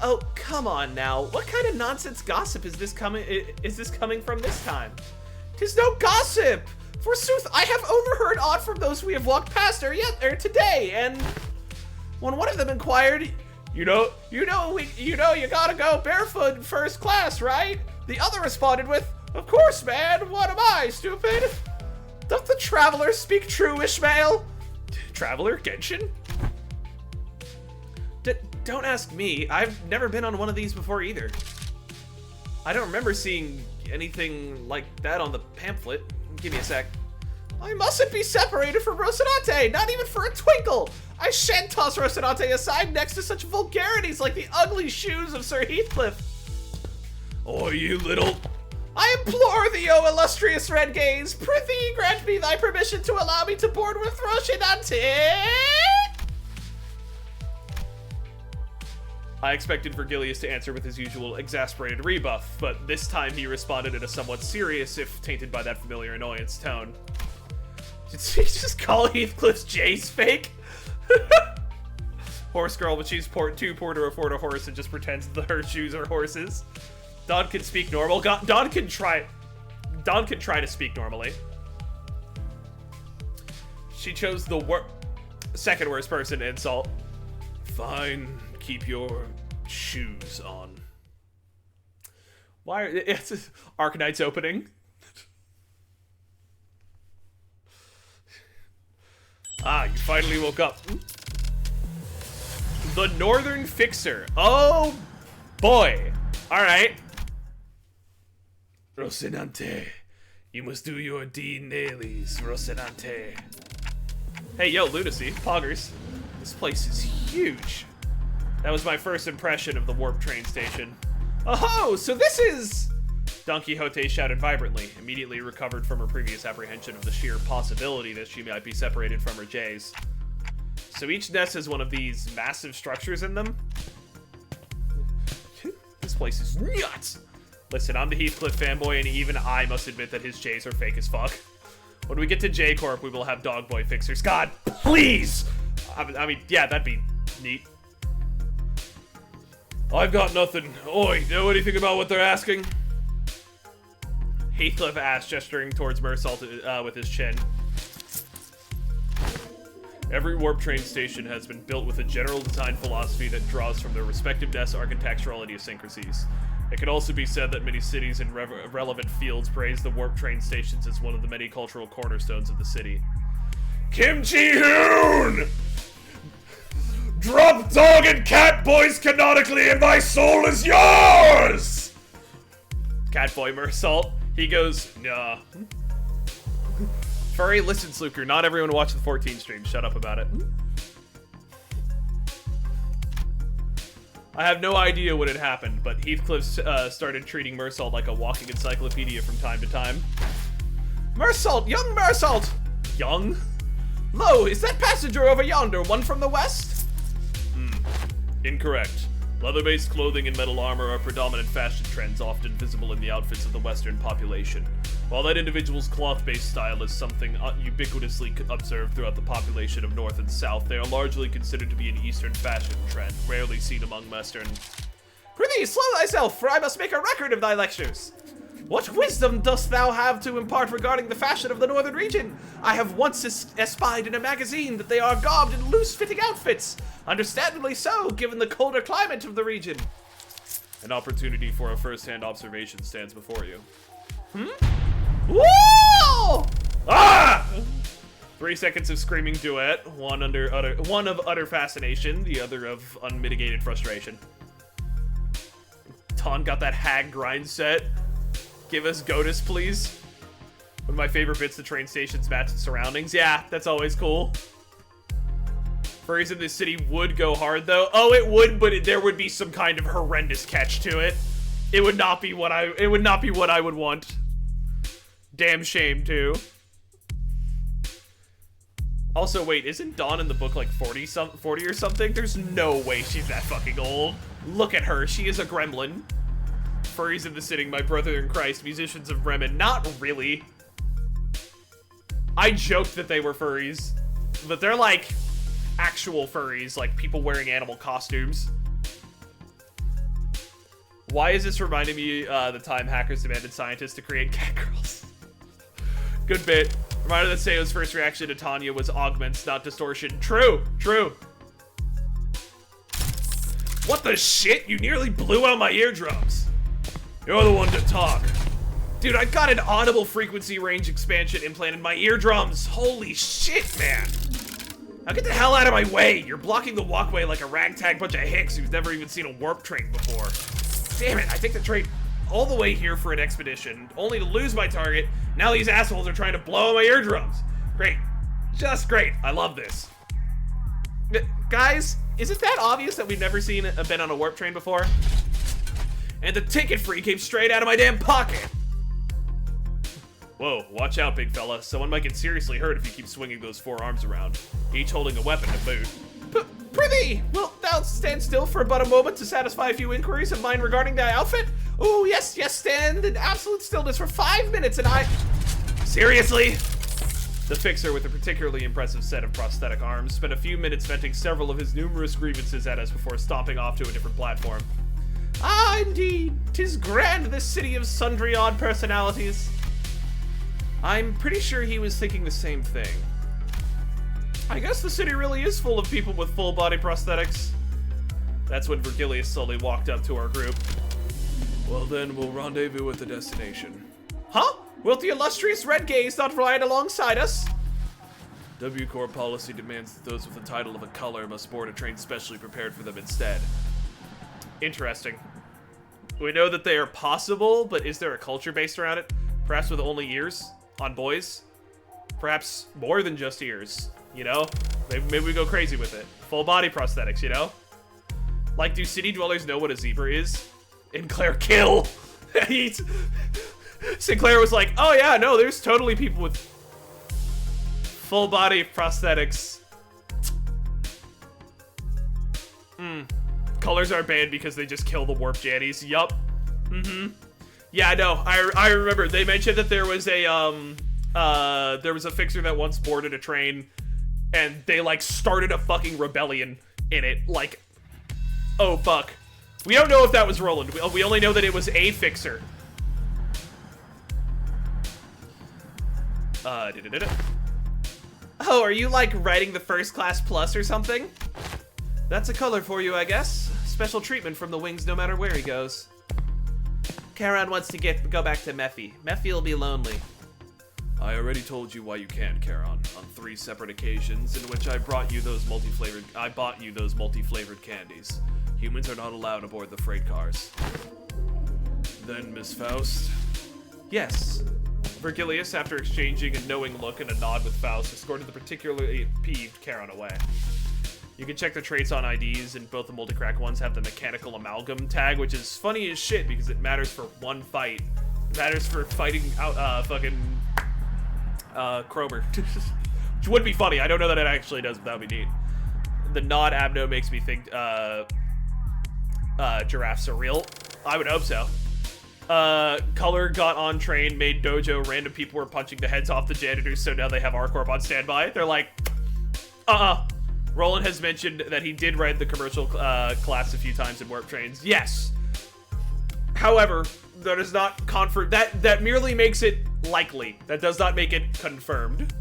Oh, come on now. What kind of nonsense gossip is this coming from this time? 'Tis no gossip! Forsooth, I have overheard aught from those we have walked past today, and when one of them inquired, you gotta go barefoot in first class, right? The other responded with, of course, man, what am I, stupid? Doth the traveler speak true, Ishmael? Traveler? Genshin? Don't ask me. I've never been on one of these before either. I don't remember seeing anything like that on the pamphlet. Give me a sec. I mustn't be separated from Rocinante, not even for a twinkle. I shan't toss Rocinante aside next to such vulgarities like the ugly shoes of Sir Heathcliff. Oh, you little... I implore thee, O illustrious Red Gaze, prithee grant me thy permission to allow me to board with Rocinante. I expected Virgilius to answer with his usual exasperated rebuff, but this time he responded in a somewhat serious, if tainted by that familiar annoyance, tone. Did he just call Heathcliff's J's fake? Horse girl, but she's too poor to afford a horse and just pretends that her shoes are horses. Don can speak normal. Don can try to speak normally. She chose the second worst person to insult. Fine. Keep your shoes on. Why? It's Arcanite's opening. Ah, you finally woke up. The Northern Fixer. Oh, boy. All right. Rocinante, you must do your deed nailies, Rocinante. Hey, yo, Lunacy, Poggers. This place is huge. That was my first impression of the warp train station. Oh, so this is... Don Quixote shouted vibrantly, immediately recovered from her previous apprehension of the sheer possibility that she might be separated from her Jays. So each nest has one of these massive structures in them? This place is nuts! Listen, I'm the Heathcliff fanboy, and even I must admit that his Jays are fake as fuck. When we get to J-Corp, we will have Dogboy fixers. God, please! I mean, yeah, that'd be neat. I've got nothing. Oi, know anything about what they're asking? Heathcliff asked, gesturing towards Mersault with his chin. Every warp train station has been built with a general design philosophy that draws from their respective nest architectural idiosyncrasies. It can also be said that many cities in relevant fields praise the warp train stations as one of the many cultural cornerstones of the city. Kim Ji-hoon! Drop dog and cat boys canonically, and my soul is yours! Catboy Mersault. He goes, nah. Furry, listen, Sluker. Not everyone watched the 14 stream. Shut up about it. I have no idea what had happened, but Heathcliff started treating Mersault like a walking encyclopedia from time to time. Mersault! Young Mersault! Young? Lo, is that passenger over yonder one from the west? Incorrect. Leather-based clothing and metal armor are predominant fashion trends often visible in the outfits of the Western population. While that individual's cloth-based style is something ubiquitously observed throughout the population of North and South, they are largely considered to be an Eastern fashion trend, rarely seen among Western. Prithee, slow thyself, for I must make a record of thy lectures. What wisdom dost thou have to impart regarding the fashion of the Northern region? I have once espied in a magazine that they are garbed in loose-fitting outfits. Understandably so, given the colder climate of the region. An opportunity for a first-hand observation stands before you. Whoa! Ah! 3 seconds of screaming duet, one of utter fascination, the other of unmitigated frustration. Ton got that hag grind set. Give us Godus, please. One of my favorite bits, the train station's match and surroundings. Yeah, that's always cool. Furries in this city would go hard, though. Oh, it would, but there would be some kind of horrendous catch to it. It would not be what I would want. Damn shame, too. Also, wait, isn't Dawn in the book like 40 or something? There's no way she's that fucking old. Look at her, she is a gremlin. Furries in the city, my brother in Christ, musicians of Bremen. Not really. I joked that they were furries, but they're like actual furries, like people wearing animal costumes. Why is this reminding me the time hackers demanded scientists to create cat girls? Good bit. Reminder that Seo's first reaction to Tanya was augments, not distortion. True, true. What the shit? You nearly blew out my eardrums. You're the one to talk. Dude, I got an audible frequency range expansion implanted in my eardrums. Holy shit, man. Now get the hell out of my way. You're blocking the walkway like a ragtag bunch of hicks who's never even seen a warp train before. Damn it, I take the train all the way here for an expedition, only to lose my target. Now these assholes are trying to blow out my eardrums. Great. Just great. I love this. Guys, is it that obvious that we've never been on a warp train before? And the ticket free came straight out of my damn pocket. Whoa, watch out, big fella. Someone might get seriously hurt if you keep swinging those forearms around, each holding a weapon to boot. Prithee, wilt thou stand still for but a moment to satisfy a few inquiries of mine regarding thy outfit? Oh, yes, yes, stand in absolute stillness for 5 minutes and I... Seriously? The fixer, with a particularly impressive set of prosthetic arms, spent a few minutes venting several of his numerous grievances at us before stomping off to a different platform. Ah, indeed. 'Tis grand, this city of sundry odd personalities. I'm pretty sure he was thinking the same thing. I guess the city really is full of people with full-body prosthetics. That's when Virgilius slowly walked up to our group. Well then, we'll rendezvous at the destination. Huh? Wilt the illustrious Red Gaze not ride alongside us? W Corps policy demands that those with the title of a color must board a train specially prepared for them instead. Interesting. We know that they are possible, but is there a culture based around it? Perhaps with only ears on boys? Perhaps more than just ears, you know? Maybe we go crazy with it. Full body prosthetics, you know? Like, do city dwellers know what a zebra is? And Claire kill! Sinclair was like, oh yeah, no, there's totally people with full body prosthetics. Colors are banned because they just kill the warp jannies. Yup. Yeah, no, I remember they mentioned that there was a fixer that once boarded a train and they like started a fucking rebellion in it. Like, oh fuck. We don't know if that was Roland. We only know that it was a fixer. Oh, are you like writing the first class plus or something? That's a color for you, I guess. Special treatment from the wings no matter where he goes. Charon wants to go back to Mephi. Mephi will be lonely. I already told you why you can't, Charon, on 3 separate occasions in which I bought you those multi-flavored candies. Humans are not allowed aboard the freight cars. Then, Miss Faust? Yes. Virgilius, after exchanging a knowing look and a nod with Faust, escorted the particularly peeved Charon away. You can check the traits on IDs, and both the multi-crack ones have the mechanical amalgam tag, which is funny as shit because it matters for one fight. It matters for fighting out Cromer. Which would be funny. I don't know that it actually does, but that would be neat. The nod abno makes me think giraffes are real. I would hope so. Color got on train, made dojo, random people were punching the heads off the janitors, so now they have R-Corp on standby. They're like, Roland has mentioned that he did ride the commercial class a few times in warp trains. Yes. However, that is not confirmed. That merely makes it likely. That does not make it confirmed.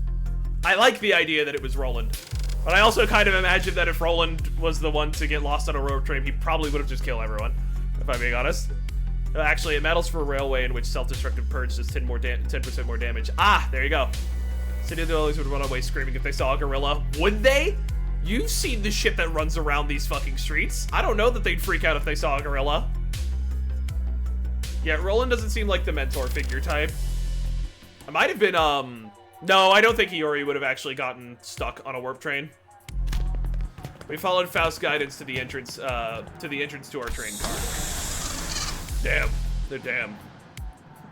I like the idea that it was Roland. But I also kind of imagine that if Roland was the one to get lost on a warp train, he probably would have just killed everyone, if I'm being honest. Actually, it medals for a railway in which self-destructive purge does 10% more damage. Ah, there you go. City dwellers would run away screaming if they saw a gorilla. Would they? You've seen the shit that runs around these fucking streets. I don't know that they'd freak out if they saw a gorilla. Yeah, Roland doesn't seem like the mentor figure type. I might have been, no, I don't think Iori would have actually gotten stuck on a warp train. We followed Faust's guidance to the entrance to our train car. Damn. They're damn.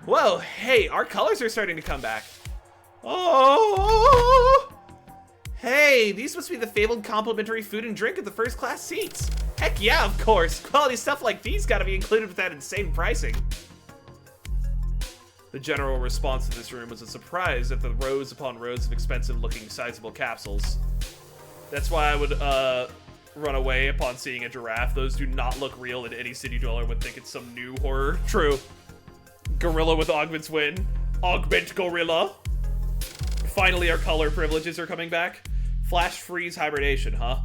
Whoa, hey, our colors are starting to come back. Oh! Hey, these must be the fabled complimentary food and drink at the first class seats. Heck yeah, of course. Quality stuff like these gotta be included with that insane pricing. The general response to this room was a surprise at the rows upon rows of expensive-looking sizable capsules. That's why I would, run away upon seeing a giraffe. Those do not look real, and any city dweller would think it's some new horror. True. Gorilla with augments win. Augment gorilla. Finally, our color privileges are coming back. Flash freeze hibernation, huh?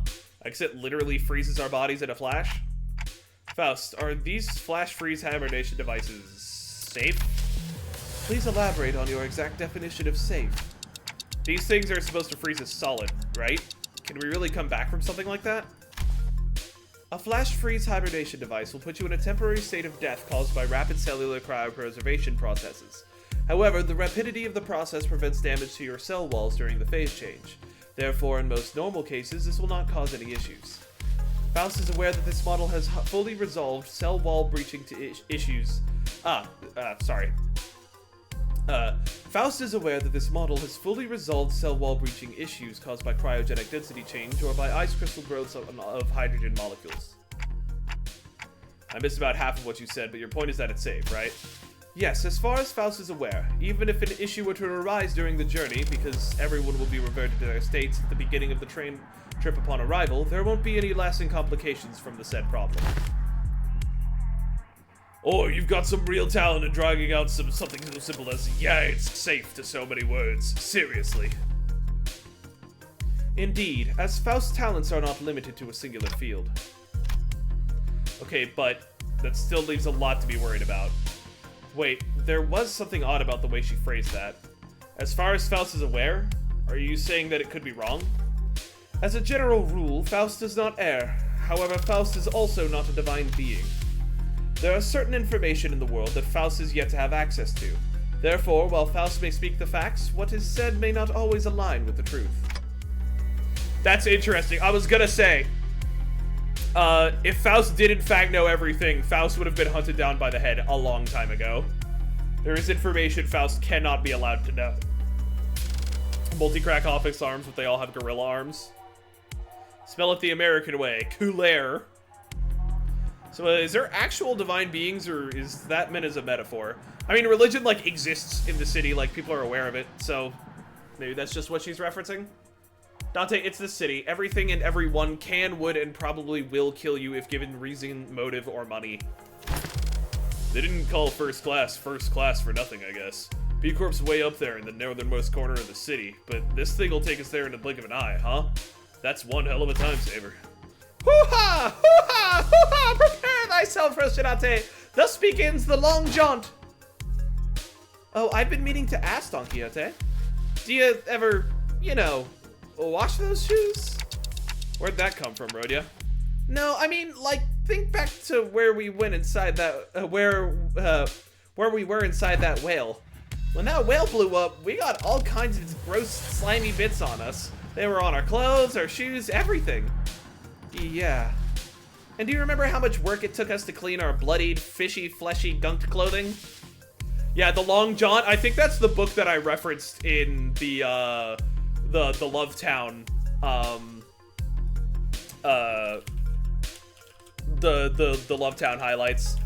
I guess it literally freezes our bodies in a flash. Faust, are these flash freeze hibernation devices safe? Please elaborate on your exact definition of safe. These things are supposed to freeze us solid, right? Can we really come back from something like that? A flash freeze hibernation device will put you in a temporary state of death caused by rapid cellular cryopreservation processes. However, the rapidity of the process prevents damage to your cell walls during the phase change. Therefore, in most normal cases, this will not cause any issues. Faust is aware that this model has fully resolved cell wall breaching issues. Faust is aware that this model has fully resolved cell wall breaching issues caused by cryogenic density change or by ice crystal growths of hydrogen molecules. I missed about half of what you said, but your point is that it's safe, right? Yes, as far as Faust is aware, even if an issue were to arise during the journey, because everyone will be reverted to their states at the beginning of the train trip upon arrival, there won't be any lasting complications from the said problem. Or you've got some real talent in dragging out something so simple as, yeah, it's safe to so many words. Seriously. Indeed, as Faust's talents are not limited to a singular field. Okay, but that still leaves a lot to be worried about. Wait, there was something odd about the way she phrased that. As far as Faust is aware, are you saying that it could be wrong? As a general rule, Faust does not err. However, Faust is also not a divine being. There is certain information in the world that Faust is yet to have access to. Therefore, while Faust may speak the facts, what is said may not always align with the truth. That's interesting. I was gonna say, if Faust did in fact know everything, Faust would have been hunted down by the head a long time ago. There is information Faust cannot be allowed to know. Multi-crack optics arms, but they all have gorilla arms. Spell it the American way. Coulaire. So is there actual divine beings, or is that meant as a metaphor? I mean, religion, like, exists in the city, like, people are aware of it, so maybe that's just what she's referencing? Dante, it's the city. Everything and everyone can, would, and probably will kill you if given reason, motive, or money. They didn't call first class for nothing, I guess. B Corp's way up there in the northernmost corner of the city, but this thing will take us there in the blink of an eye, huh? That's one hell of a time saver. Hoo-ha! Hoo-ha! Hoo-ha! Prepare thyself, Rocinante! Thus begins the long jaunt! Oh, I've been meaning to ask, Don Quixote. Do you ever, you know, wash those shoes? Where'd that come from, Rhodia? No, I mean, like, think back to where we went inside that, where we were inside that whale. When that whale blew up, we got all kinds of gross, slimy bits on us. They were on our clothes, our shoes, everything. Yeah. And do you remember how much work it took us to clean our bloodied, fishy, fleshy, gunked clothing? Yeah, The Long Jaunt. I think that's the book that I referenced in the Love Town, the Love Town highlights,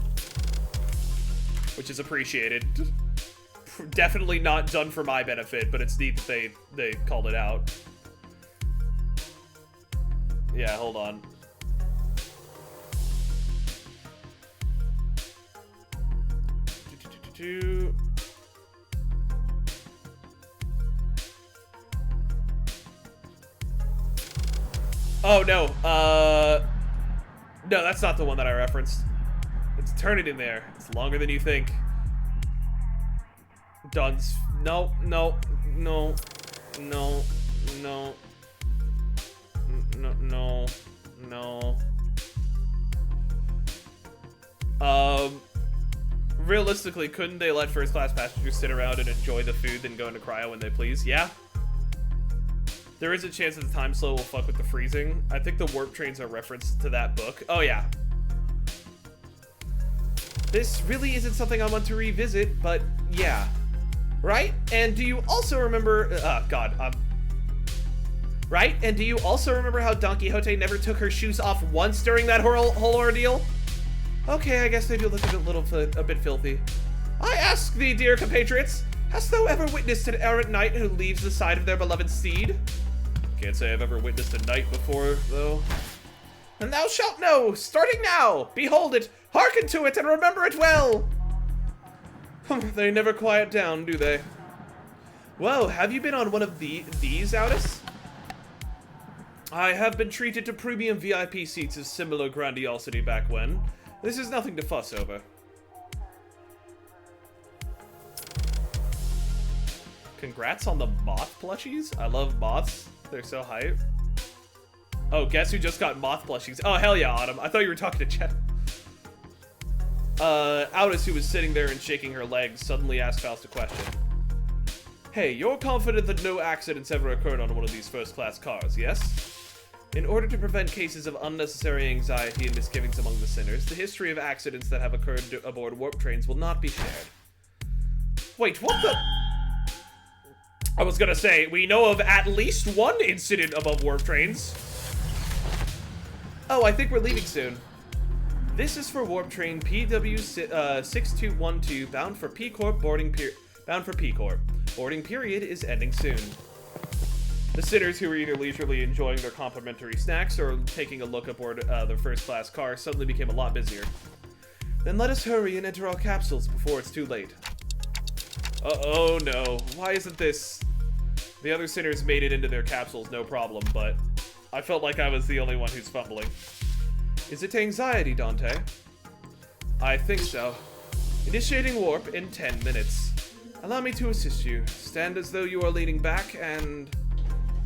which is appreciated. Definitely not done for my benefit, but it's neat that they called it out. Yeah, hold on. Oh, no. No, that's not the one that I referenced. It's Turn It In There. It's longer than you think. Duns. No, no, no, no, no. No, no, no. Realistically, couldn't they let first class passengers sit around and enjoy the food then go into cryo when they please? Yeah. There is a chance that the time slow will fuck with the freezing. I think the warp trains are referenced to that book. Oh, yeah. This really isn't something I want to revisit, but yeah. Right? And do you also remember... Right? And do you also remember how Don Quixote never took her shoes off once during that whole ordeal? Okay, I guess they do look a bit filthy. I ask thee, dear compatriots, hast thou ever witnessed an errant knight who leaves the side of their beloved steed? Can't say I've ever witnessed a knight before, though. And thou shalt know, starting now. Behold it, hearken to it, and remember it well. They never quiet down, do they? Whoa, have you been on one of these, Aldous? I have been treated to premium VIP seats of similar grandiosity back when. This is nothing to fuss over. Congrats on the moth plushies. I love moths. They're so hype. Oh, guess who just got moth plushies? Oh, hell yeah, Autumn. I thought you were talking to Chet. Aldous, who was sitting there and shaking her legs, suddenly asked Faust a question. Hey, you're confident that no accidents ever occurred on one of these first-class cars, yes? In order to prevent cases of unnecessary anxiety and misgivings among the sinners, the history of accidents that have occurred aboard warp trains will not be shared. Wait, what the... I was gonna say, we know of at least one incident above warp trains. Oh, I think we're leaving soon. This is for warp train PW6212 bound for P Corp boarding Boarding period is ending soon. The sinners who were either leisurely enjoying their complimentary snacks or taking a look aboard the first-class car suddenly became a lot busier. Then let us hurry and enter our capsules before it's too late. Oh no, why isn't this... The other sinners made it into their capsules, no problem, but I felt like I was the only one who's fumbling. Is it anxiety, Dante? I think so. Initiating warp in 10 minutes. Allow me to assist you. Stand as though you are leaning back and...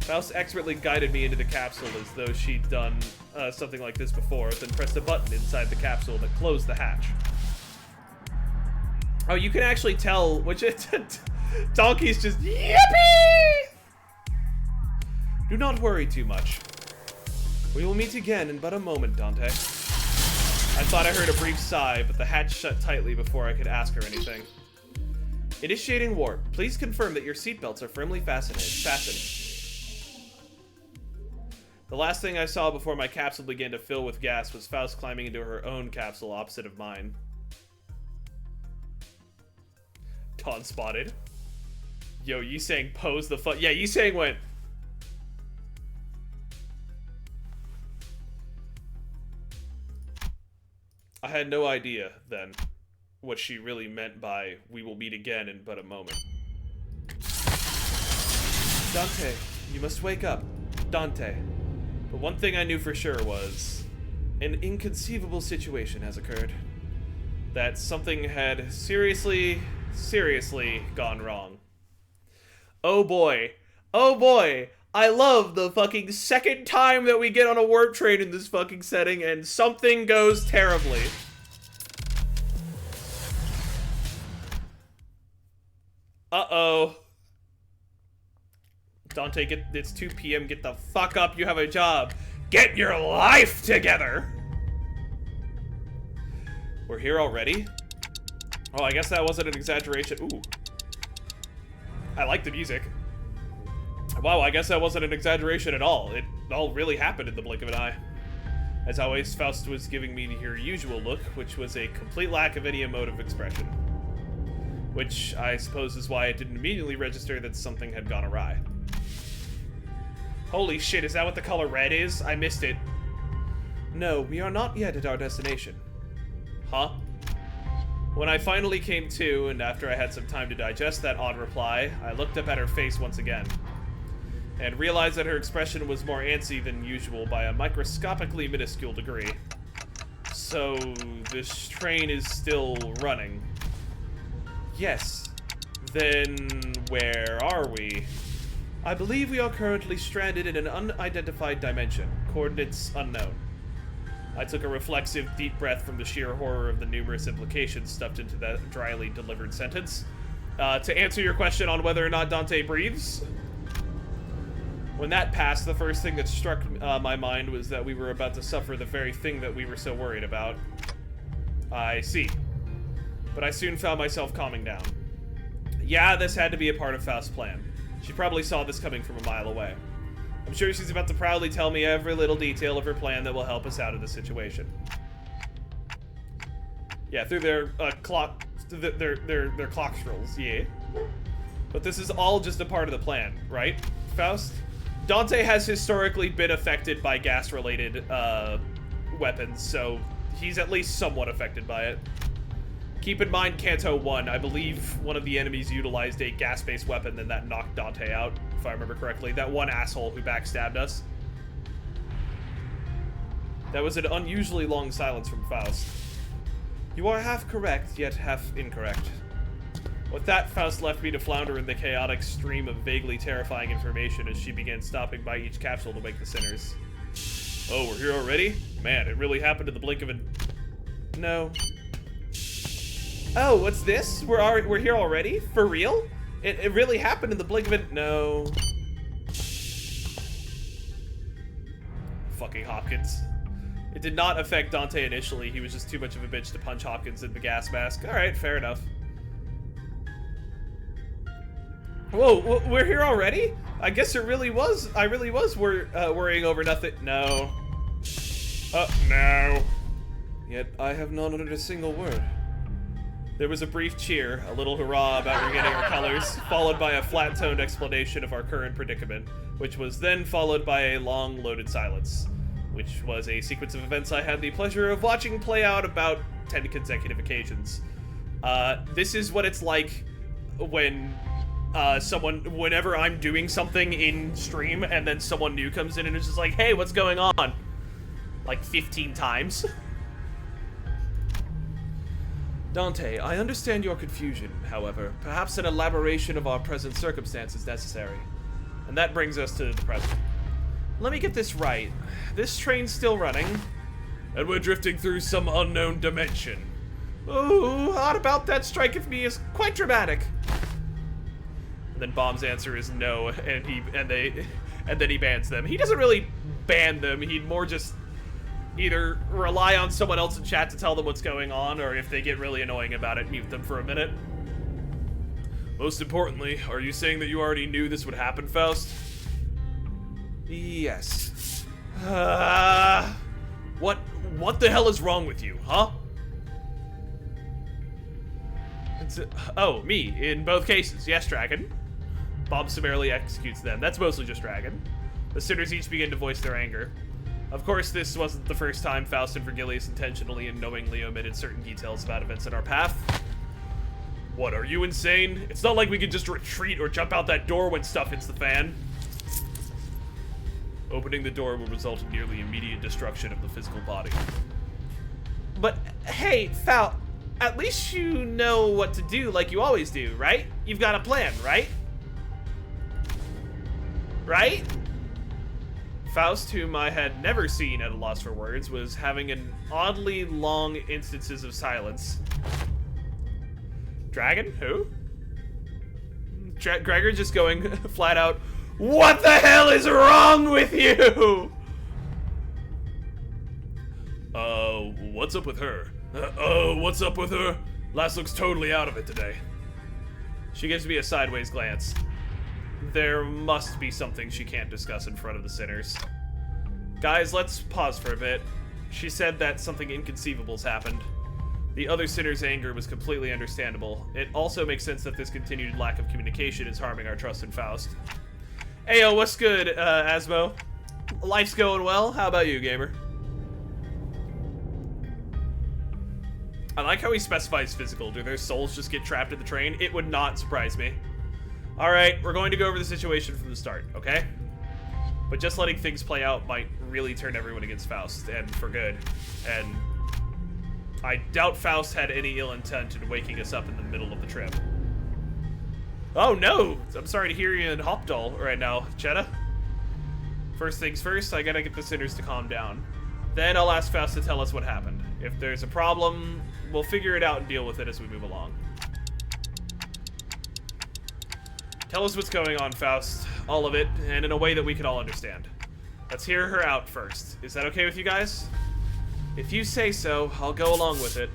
Faust expertly guided me into the capsule as though she'd done something like this before, then pressed a button inside the capsule that closed the hatch. Oh, you can actually tell which... Donkey's just... Yippee! Do not worry too much. We will meet again in but a moment, Dante. I thought I heard a brief sigh, but the hatch shut tightly before I could ask her anything. Initiating warp. Please confirm that your seatbelts are firmly fastened. The last thing I saw before my capsule began to fill with gas was Faust climbing into her own capsule opposite of mine. Dawn spotted. Yo, you saying pose the fuck? Yeah, you saying went. I had no idea, then, what she really meant by, we will meet again in but a moment. Dante, you must wake up. Dante. But one thing I knew for sure was, an inconceivable situation has occurred. That something had seriously gone wrong. Oh boy. Oh boy. I love the fucking second time that we get on a warp train in this fucking setting and something goes terribly. Uh-oh. Dante, it's 2 p.m. Get the fuck up. You have a job. Get your life together. We're here already? Oh, I guess that wasn't an exaggeration. Ooh. I like the music. Wow, I guess that wasn't an exaggeration at all. It all really happened in the blink of an eye. As always, Faust was giving me her usual look, which was a complete lack of any emotive expression. Which I suppose is why it didn't immediately register that something had gone awry. Holy shit, is that what the color red is? I missed it. No, we are not yet at our destination. Huh? When I finally came to, and after I had some time to digest that odd reply, I looked up at her face once again, and realized that her expression was more antsy than usual by a microscopically minuscule degree. So, this train is still running. Yes. Then, where are we? I believe we are currently stranded in an unidentified dimension. Coordinates unknown. I took a reflexive, deep breath from the sheer horror of the numerous implications stuffed into that dryly delivered sentence. To answer your question on whether or not Dante breathes, when that passed, the first thing that struck my mind was that we were about to suffer the very thing that we were so worried about. I see. But I soon found myself calming down. Yeah, this had to be a part of Faust's plan. She probably saw this coming from a mile away. I'm sure she's about to proudly tell me every little detail of her plan that will help us out of the situation. Yeah, through their clock scrolls, yeah. But this is all just a part of the plan, right, Faust? Dante has historically been affected by gas-related weapons, so he's at least somewhat affected by it. Keep in mind, Kanto 1, I believe one of the enemies utilized a gas-based weapon, then that knocked Dante out, if I remember correctly. That one asshole who backstabbed us. That was an unusually long silence from Faust. You are half correct, yet half incorrect. With that, Faust left me to flounder in the chaotic stream of vaguely terrifying information as she began stopping by each capsule to wake the sinners. Oh, we're here already? Man, it really happened in the blink of an... No. Oh, what's this? We're here already? For real? It really happened in the blink of an... No. Fucking Hopkins. It did not affect Dante initially. He was just too much of a bitch to punch Hopkins in the gas mask. Alright, fair enough. Whoa, we're here already? I guess it really was. I really was worrying over nothing. No. No. Yet I have not uttered a single word. There was a brief cheer, a little hurrah about regaining our colors, followed by a flat-toned explanation of our current predicament, which was then followed by a long, loaded silence, which was a sequence of events I had the pleasure of watching play out about 10 consecutive occasions. This is what it's like when whenever I'm doing something in stream and then someone new comes in and is just like, hey, what's going on? Like 15 times. Dante, I understand your confusion, however. Perhaps an elaboration of our present circumstance is necessary. And that brings us to the present. Let me get this right. This train's still running, and we're drifting through some unknown dimension. Ooh, odd about that strike of me is quite dramatic. And then Bomb's answer is no, and then he bans them. He doesn't really ban them, he'd more just either rely on someone else in chat to tell them what's going on, or if they get really annoying about it, mute them for a minute. Most importantly, are you saying that you already knew this would happen, Faust? Yes. What the hell is wrong with you, huh? Oh, me, in both cases. Yes, Dragon. Bob summarily executes them. That's mostly just Dragon. The sinners each begin to voice their anger. Of course, this wasn't the first time Faust and Vergilius intentionally and knowingly omitted certain details about events in our path. What, are you insane? It's not like we can just retreat or jump out that door when stuff hits the fan. Opening the door will result in nearly immediate destruction of the physical body. But, hey, Faust, at least you know what to do like you always do, right? You've got a plan, right? Right? Faust, whom I had never seen at a loss for words, was having an oddly long instances of silence. Dragon? Who? Gregor just going flat out, what the hell is wrong with you? What's up with her? What's up with her? Lass looks totally out of it today. She gives me a sideways glance. There must be something she can't discuss in front of the sinners. Guys, let's pause for a bit. She said that something inconceivable's happened. The other sinner's anger was completely understandable. It also makes sense that this continued lack of communication is harming our trust in Faust. Ayo, what's good, Asmo? Life's going well. How about you, gamer? I like how he specifies physical. Do their souls just get trapped in the train? It would not surprise me. Alright, we're going to go over the situation from the start, okay? But just letting things play out might really turn everyone against Faust, and for good. And I doubt Faust had any ill intent in waking us up in the middle of the trip. Oh no! I'm sorry to hear you in Hopdall right now, Chetta. First things first, I gotta get the sinners to calm down. Then I'll ask Faust to tell us what happened. If there's a problem, we'll figure it out and deal with it as we move along. Tell us what's going on, Faust. All of it, and in a way that we can all understand. Let's hear her out first. Is that okay with you guys? If you say so, I'll go along with it.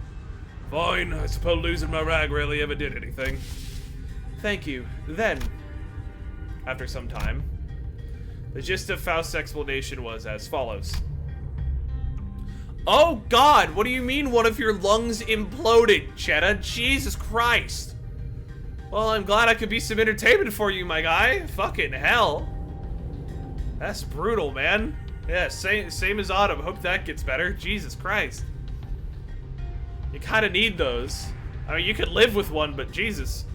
Fine, I suppose losing my rag rarely ever did anything. Thank you. Then, after some time, the gist of Faust's explanation was as follows. Oh god, what do you mean one of your lungs imploded, Chetta? Jesus Christ. Well, I'm glad I could be some entertainment for you, my guy. Fucking hell. That's brutal, man. Yeah, same as Autumn. Hope that gets better. Jesus Christ. You kind of need those. I mean, you could live with one, but Jesus.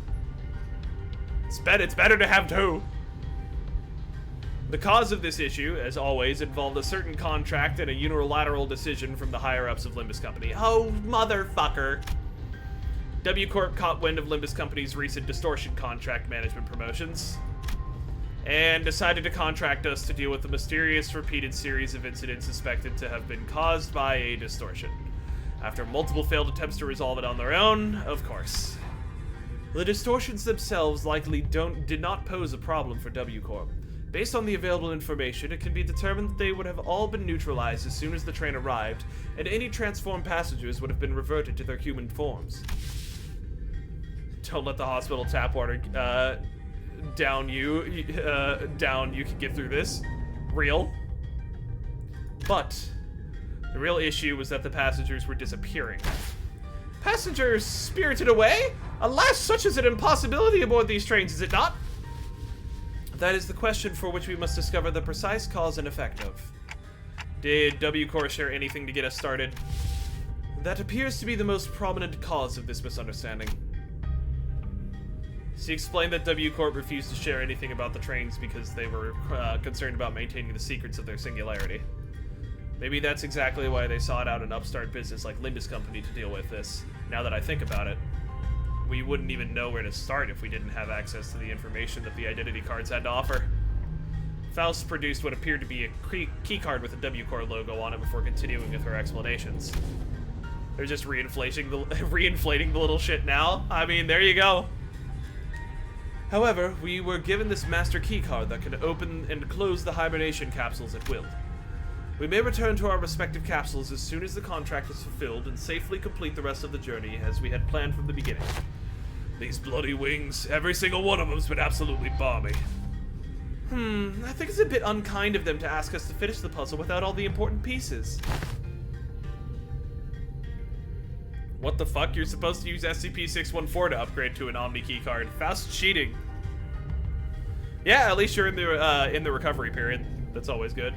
It's better to have two. The cause of this issue, as always, involved a certain contract and a unilateral decision from the higher-ups of Limbus Company. Oh, motherfucker. W Corp caught wind of Limbus Company's recent distortion contract management promotions and decided to contract us to deal with the mysterious repeated series of incidents suspected to have been caused by a distortion. After multiple failed attempts to resolve it on their own, of course. The distortions themselves likely did not pose a problem for W Corp. Based on the available information, it can be determined that they would have all been neutralized as soon as the train arrived, and any transformed passengers would have been reverted to their human forms. Don't let the hospital tap water down you. You can get through this. Real. But the real issue was that the passengers were disappearing. Passengers spirited away? Alas, such is an impossibility aboard these trains, is it not? That is the question for which we must discover the precise cause and effect of. Did W Corp share anything to get us started? That appears to be the most prominent cause of this misunderstanding. She explained that W Corp refused to share anything about the trains because they were concerned about maintaining the secrets of their singularity. Maybe that's exactly why they sought out an upstart business like Limbus Company to deal with this. Now that I think about it, we wouldn't even know where to start if we didn't have access to the information that the identity cards had to offer. Faust produced what appeared to be a keycard with a W Corp logo on it before continuing with her explanations. They're just reinflating the little shit now. I mean, there you go. However, we were given this master keycard that can open and close the hibernation capsules at will. We may return to our respective capsules as soon as the contract is fulfilled and safely complete the rest of the journey as we had planned from the beginning. These bloody wings, every single one of them's been absolutely balmy. I think it's a bit unkind of them to ask us to finish the puzzle without all the important pieces. What the fuck? You're supposed to use SCP-614 to upgrade to an Omni keycard. Faust cheating. Yeah, at least you're in the recovery period. That's always good.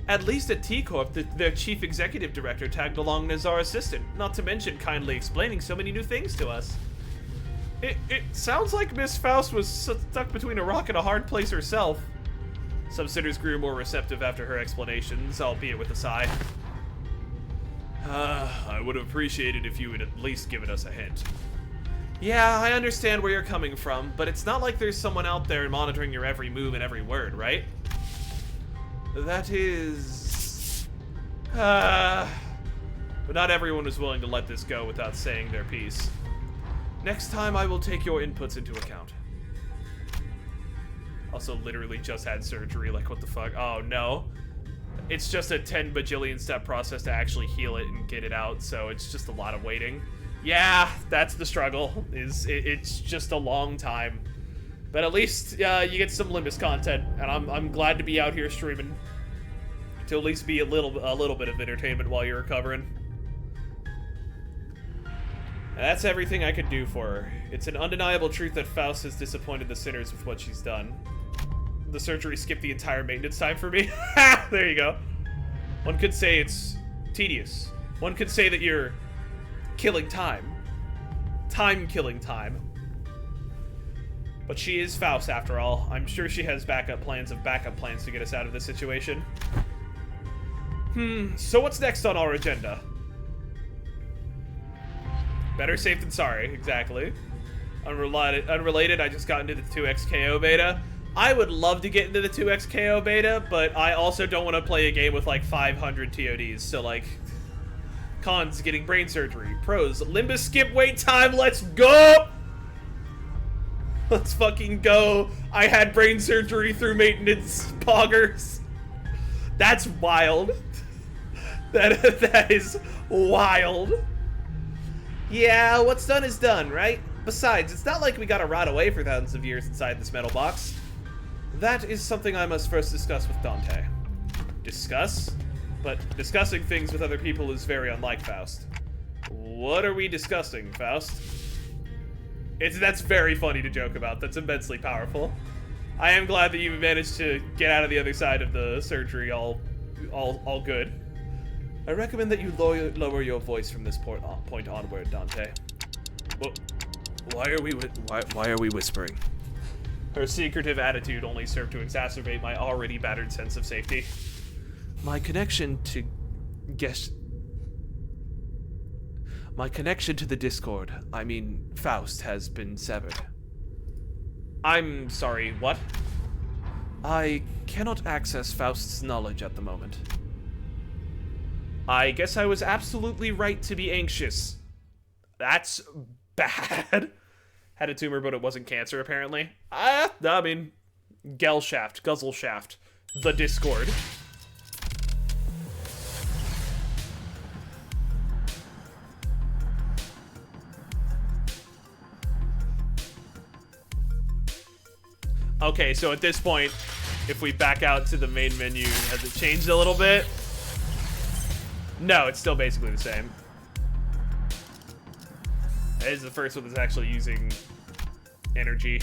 At least at T-Corp, their chief executive director tagged along as our assistant, not to mention kindly explaining so many new things to us. It sounds like Miss Faust was stuck between a rock and a hard place herself. Some sitters grew more receptive after her explanations, albeit with a sigh. I would have appreciated if you had at least given us a hint. Yeah, I understand where you're coming from, but it's not like there's someone out there monitoring your every move and every word, right? That is... But not everyone is willing to let this go without saying their piece. Next time, I will take your inputs into account. Also, literally just had surgery, like, what the fuck? Oh, no. It's just a 10 bajillion step process to actually heal it and get it out, so it's just a lot of waiting. Yeah, that's the struggle. It's just a long time. But at least you get some Limbus content, and I'm glad to be out here streaming to at least be a little bit of entertainment while you're recovering. And that's everything I could do for her. It's an undeniable truth that Faust has disappointed the sinners with what she's done. The surgery skipped the entire maintenance time for me. There you go. One could say it's tedious. One could say that you're killing time. Killing time. But she is Faust, after all. I'm sure she has backup plans to get us out of this situation. So what's next on our agenda? Better safe than sorry, exactly. Unrelated, I just got into the 2XKO beta. I would love to get into the 2XKO beta, but I also don't want to play a game with like 500 TODs, so like... Cons, getting brain surgery. Pros, Limbus skip wait time, let's go! Let's fucking go. I had brain surgery through maintenance, poggers. That's wild. That is wild. Yeah, what's done is done, right? Besides, it's not like we gotta rot away for thousands of years inside this metal box. That is something I must first discuss with Dante. Discuss? But discussing things with other people is very unlike Faust. What are we discussing, Faust? That's very funny to joke about. That's immensely powerful. I am glad that you managed to get out of the other side of the surgery all good. I recommend that you lower your voice from this point onward, Dante. Well, why are we whispering? Her secretive attitude only served to exacerbate my already battered sense of safety. My connection to the Discord, I mean Faust, has been severed. I'm sorry, what? I cannot access Faust's knowledge at the moment. I guess I was absolutely right to be anxious. That's bad. Had a tumor, but it wasn't cancer, apparently. I mean, Guzzle Shaft, the Discord. Okay, so at this point, if we back out to the main menu, has it changed a little bit? No, it's still basically the same. It is the first one that's actually using energy.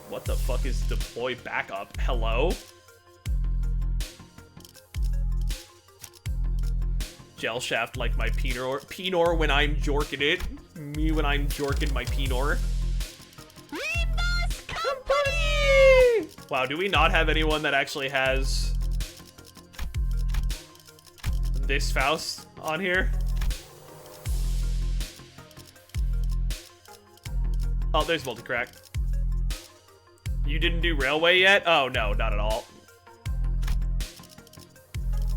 What the fuck is deploy backup? Hello? Gel shaft like my Pinor when I'm jorking it. Me when I'm jorking my Pinor. Limbus Company! Wow, do we not have anyone that actually has this Faust on here? Oh, there's multi-crack. You didn't do railway yet? Oh, no, not at all.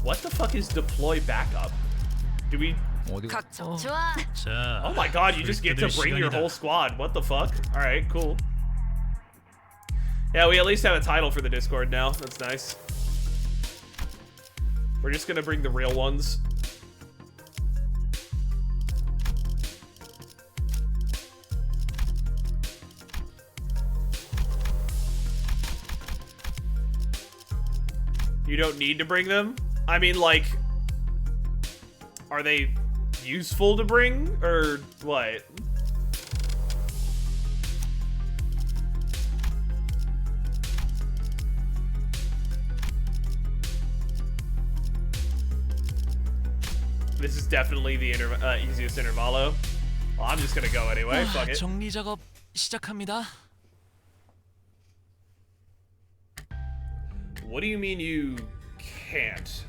What the fuck is deploy backup? Do we... 좋아. Oh my god, you just get to bring your whole squad. What the fuck? Alright, cool. Yeah, we at least have a title for the Discord now. That's nice. We're just gonna bring the real ones. You don't need to bring them? I mean, like, are they useful to bring, or what? This is definitely the easiest intervallo. Well, I'm just gonna go anyway. Fuck it. 정리 작업 시작합니다. What do you mean you can't?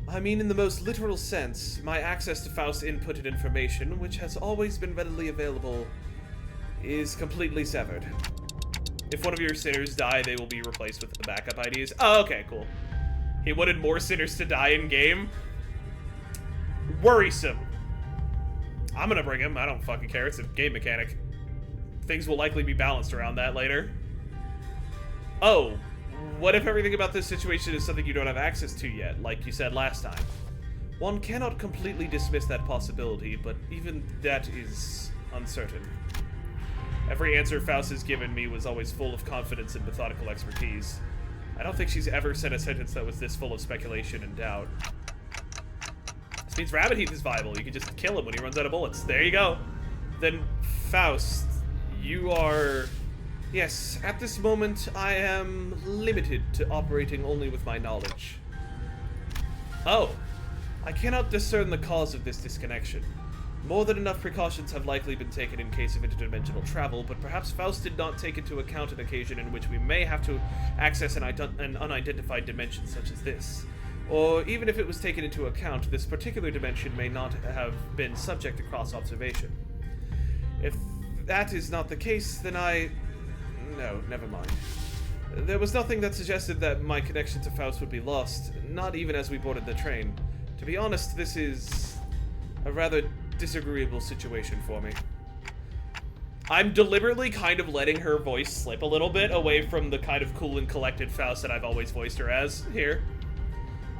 I mean, in the most literal sense, my access to Faust's inputted information, which has always been readily available, is completely severed. If one of your sinners die, they will be replaced with the backup IDs. Oh, okay, cool. He wanted more sinners to die in game? Worrisome. I'm gonna bring him. I don't fucking care. It's a game mechanic. Things will likely be balanced around that later. Oh, what if everything about this situation is something you don't have access to yet, like you said last time? One cannot completely dismiss that possibility, but even that is uncertain. Every answer Faust has given me was always full of confidence and methodical expertise. I don't think she's ever said a sentence that was this full of speculation and doubt. This means Rabbit Heath is viable. You can just kill him when he runs out of bullets. There you go. Then, Faust, you are... Yes, at this moment, I am limited to operating only with my knowledge. Oh, I cannot discern the cause of this disconnection. More than enough precautions have likely been taken in case of interdimensional travel, but perhaps Faust did not take into account an occasion in which we may have to access an unidentified dimension such as this. Or even if it was taken into account, this particular dimension may not have been subject to cross-observation. If that is not the case, then No, never mind. There was nothing that suggested that my connection to Faust would be lost, not even as we boarded the train. To be honest, this is a rather disagreeable situation for me. I'm deliberately kind of letting her voice slip a little bit away from the kind of cool and collected Faust that I've always voiced her as here.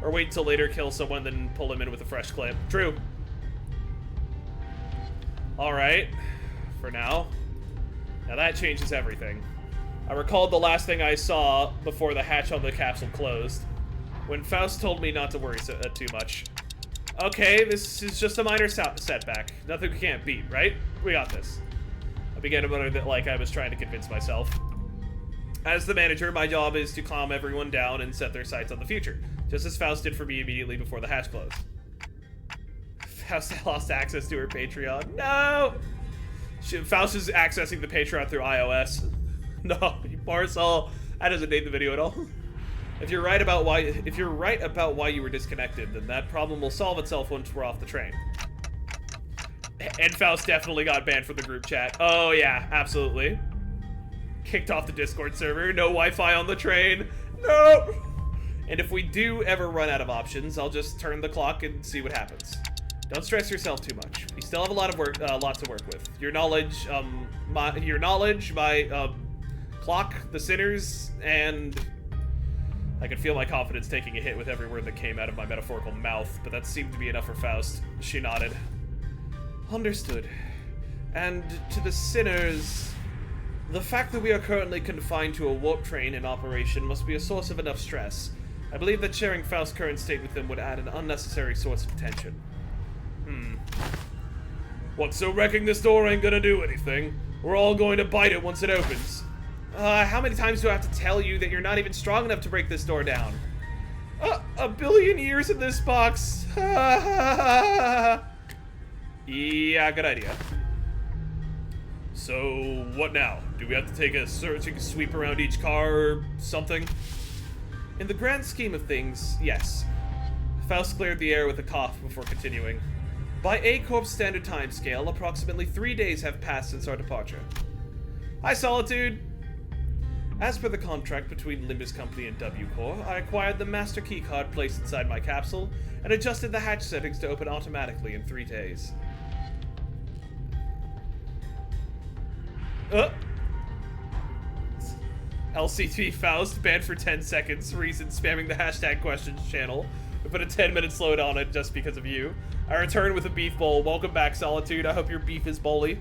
Or wait till later, kill someone, then pull him in with a fresh clip. True. Alright. For now. Now that changes everything. I recalled the last thing I saw before the hatch on the capsule closed, when Faust told me not to worry too much. Okay, this is just a minor setback. Nothing we can't beat, right? We got this. I began to mutter that like I was trying to convince myself. As the manager, my job is to calm everyone down and set their sights on the future, just as Faust did for me immediately before the hatch closed. Faust lost access to her Patreon. No! Faust is accessing the Patreon through iOS. No, you parcel. That doesn't date the video at all. If you're right about why you were disconnected, then that problem will solve itself once we're off the train. And Faust definitely got banned from the group chat. Oh yeah, absolutely. Kicked off the Discord server. No Wi-Fi on the train. No. And if we do ever run out of options, I'll just turn the clock and see what happens. Don't stress yourself too much. We still have a lot to work with. Your knowledge, my clock, the sinners, and I could feel my confidence taking a hit with every word that came out of my metaphorical mouth, but that seemed to be enough for Faust. She nodded. Understood. And to the sinners, the fact that we are currently confined to a warp train in operation must be a source of enough stress. I believe that sharing Faust's current state with them would add an unnecessary source of tension. What, so wrecking this door ain't gonna do anything? We're all going to bite it once it opens. How many times do I have to tell you that you're not even strong enough to break this door down? A billion years in this box. Yeah, good idea. So, what now? Do we have to take a searching sweep around each car or something? In the grand scheme of things, yes. Faust cleared the air with a cough before continuing. By A-Corp's standard timescale, approximately 3 days have passed since our departure. Hi, Solitude! As per the contract between Limbus Company and WROOOOOOONG, I acquired the master keycard placed inside my capsule and adjusted the hatch settings to open automatically in 3 days. LCT Faust banned for 10 seconds, reason spamming the hashtag questions channel. We put a 10-minute slowdown on it just because of you. I return with a beef bowl. Welcome back, Solitude. I hope your beef is bowly.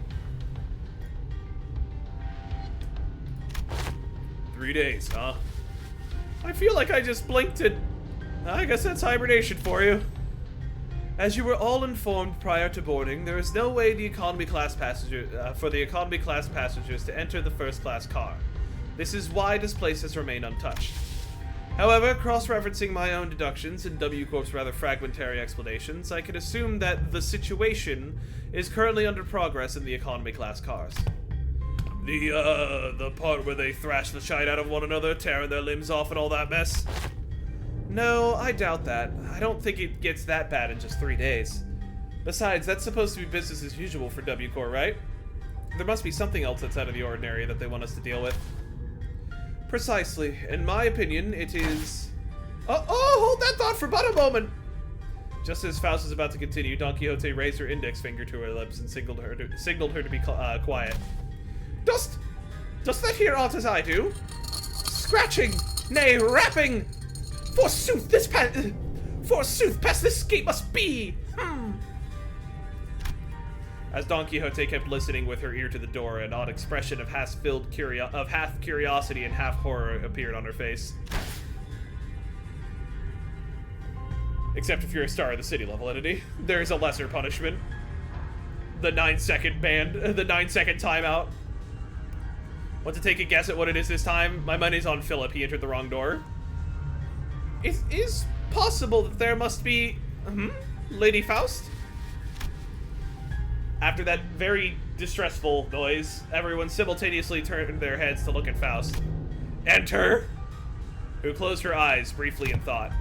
3 days, huh? I feel like I just blinked it. I guess that's hibernation for you. As you were all informed prior to boarding, there is no way for the economy class passengers to enter the first class car. This is why this place has remained untouched. However, cross-referencing my own deductions and W-Corp's rather fragmentary explanations, I can assume that the situation is currently under progress in the economy class cars. The part where they thrash the shite out of one another, tearing their limbs off and all that mess? No, I doubt that. I don't think it gets that bad in just 3 days. Besides, that's supposed to be business as usual for W-Corp, right? There must be something else that's out of the ordinary that they want us to deal with. Precisely. In my opinion, it is... Oh, hold that thought for but a moment! Just as Faust was about to continue, Don Quixote raised her index finger to her lips and signaled her to be quiet. Dost that hear aught as I do? Scratching, nay, rapping! Forsooth, past this gate must be! As Don Quixote kept listening with her ear to the door, an odd expression of half curiosity and half horror appeared on her face. Except if you're a star of the city level entity, there's a lesser punishment. The 9-second ban, the 9-second timeout. Want to take a guess at what it is this time? My money's on Philip, he entered the wrong door. It is possible that there must be... Lady Faust? After that very distressful noise, everyone simultaneously turned their heads to look at Faust. Enter! Who closed her eyes briefly in thought.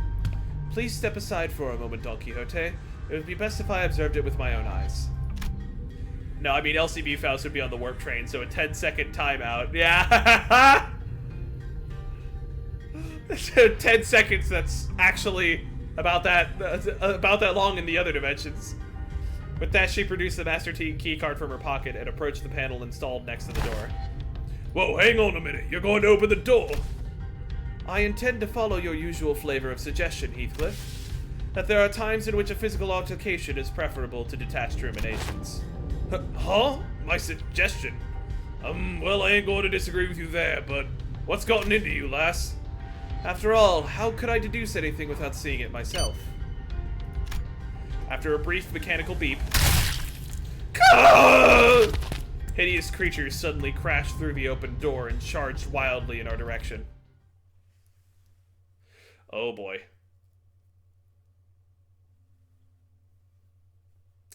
Please step aside for a moment, Don Quixote. It would be best if I observed it with my own eyes. No, I mean, LCB Faust would be on the warp train, so a 10-second timeout. Yeah! 10 seconds, that's actually about that long in the other dimensions. With that, she produced the master key card from her pocket and approached the panel installed next to the door. Whoa, hang on a minute. You're going to open the door? I intend to follow your usual flavor of suggestion, Heathcliff. That there are times in which a physical altercation is preferable to detached ruminations. Huh? My suggestion? Well, I ain't going to disagree with you there, but what's gotten into you, lass? After all, how could I deduce anything without seeing it myself? After a brief mechanical beep, hideous creatures suddenly crashed through the open door and charged wildly in our direction. Oh boy.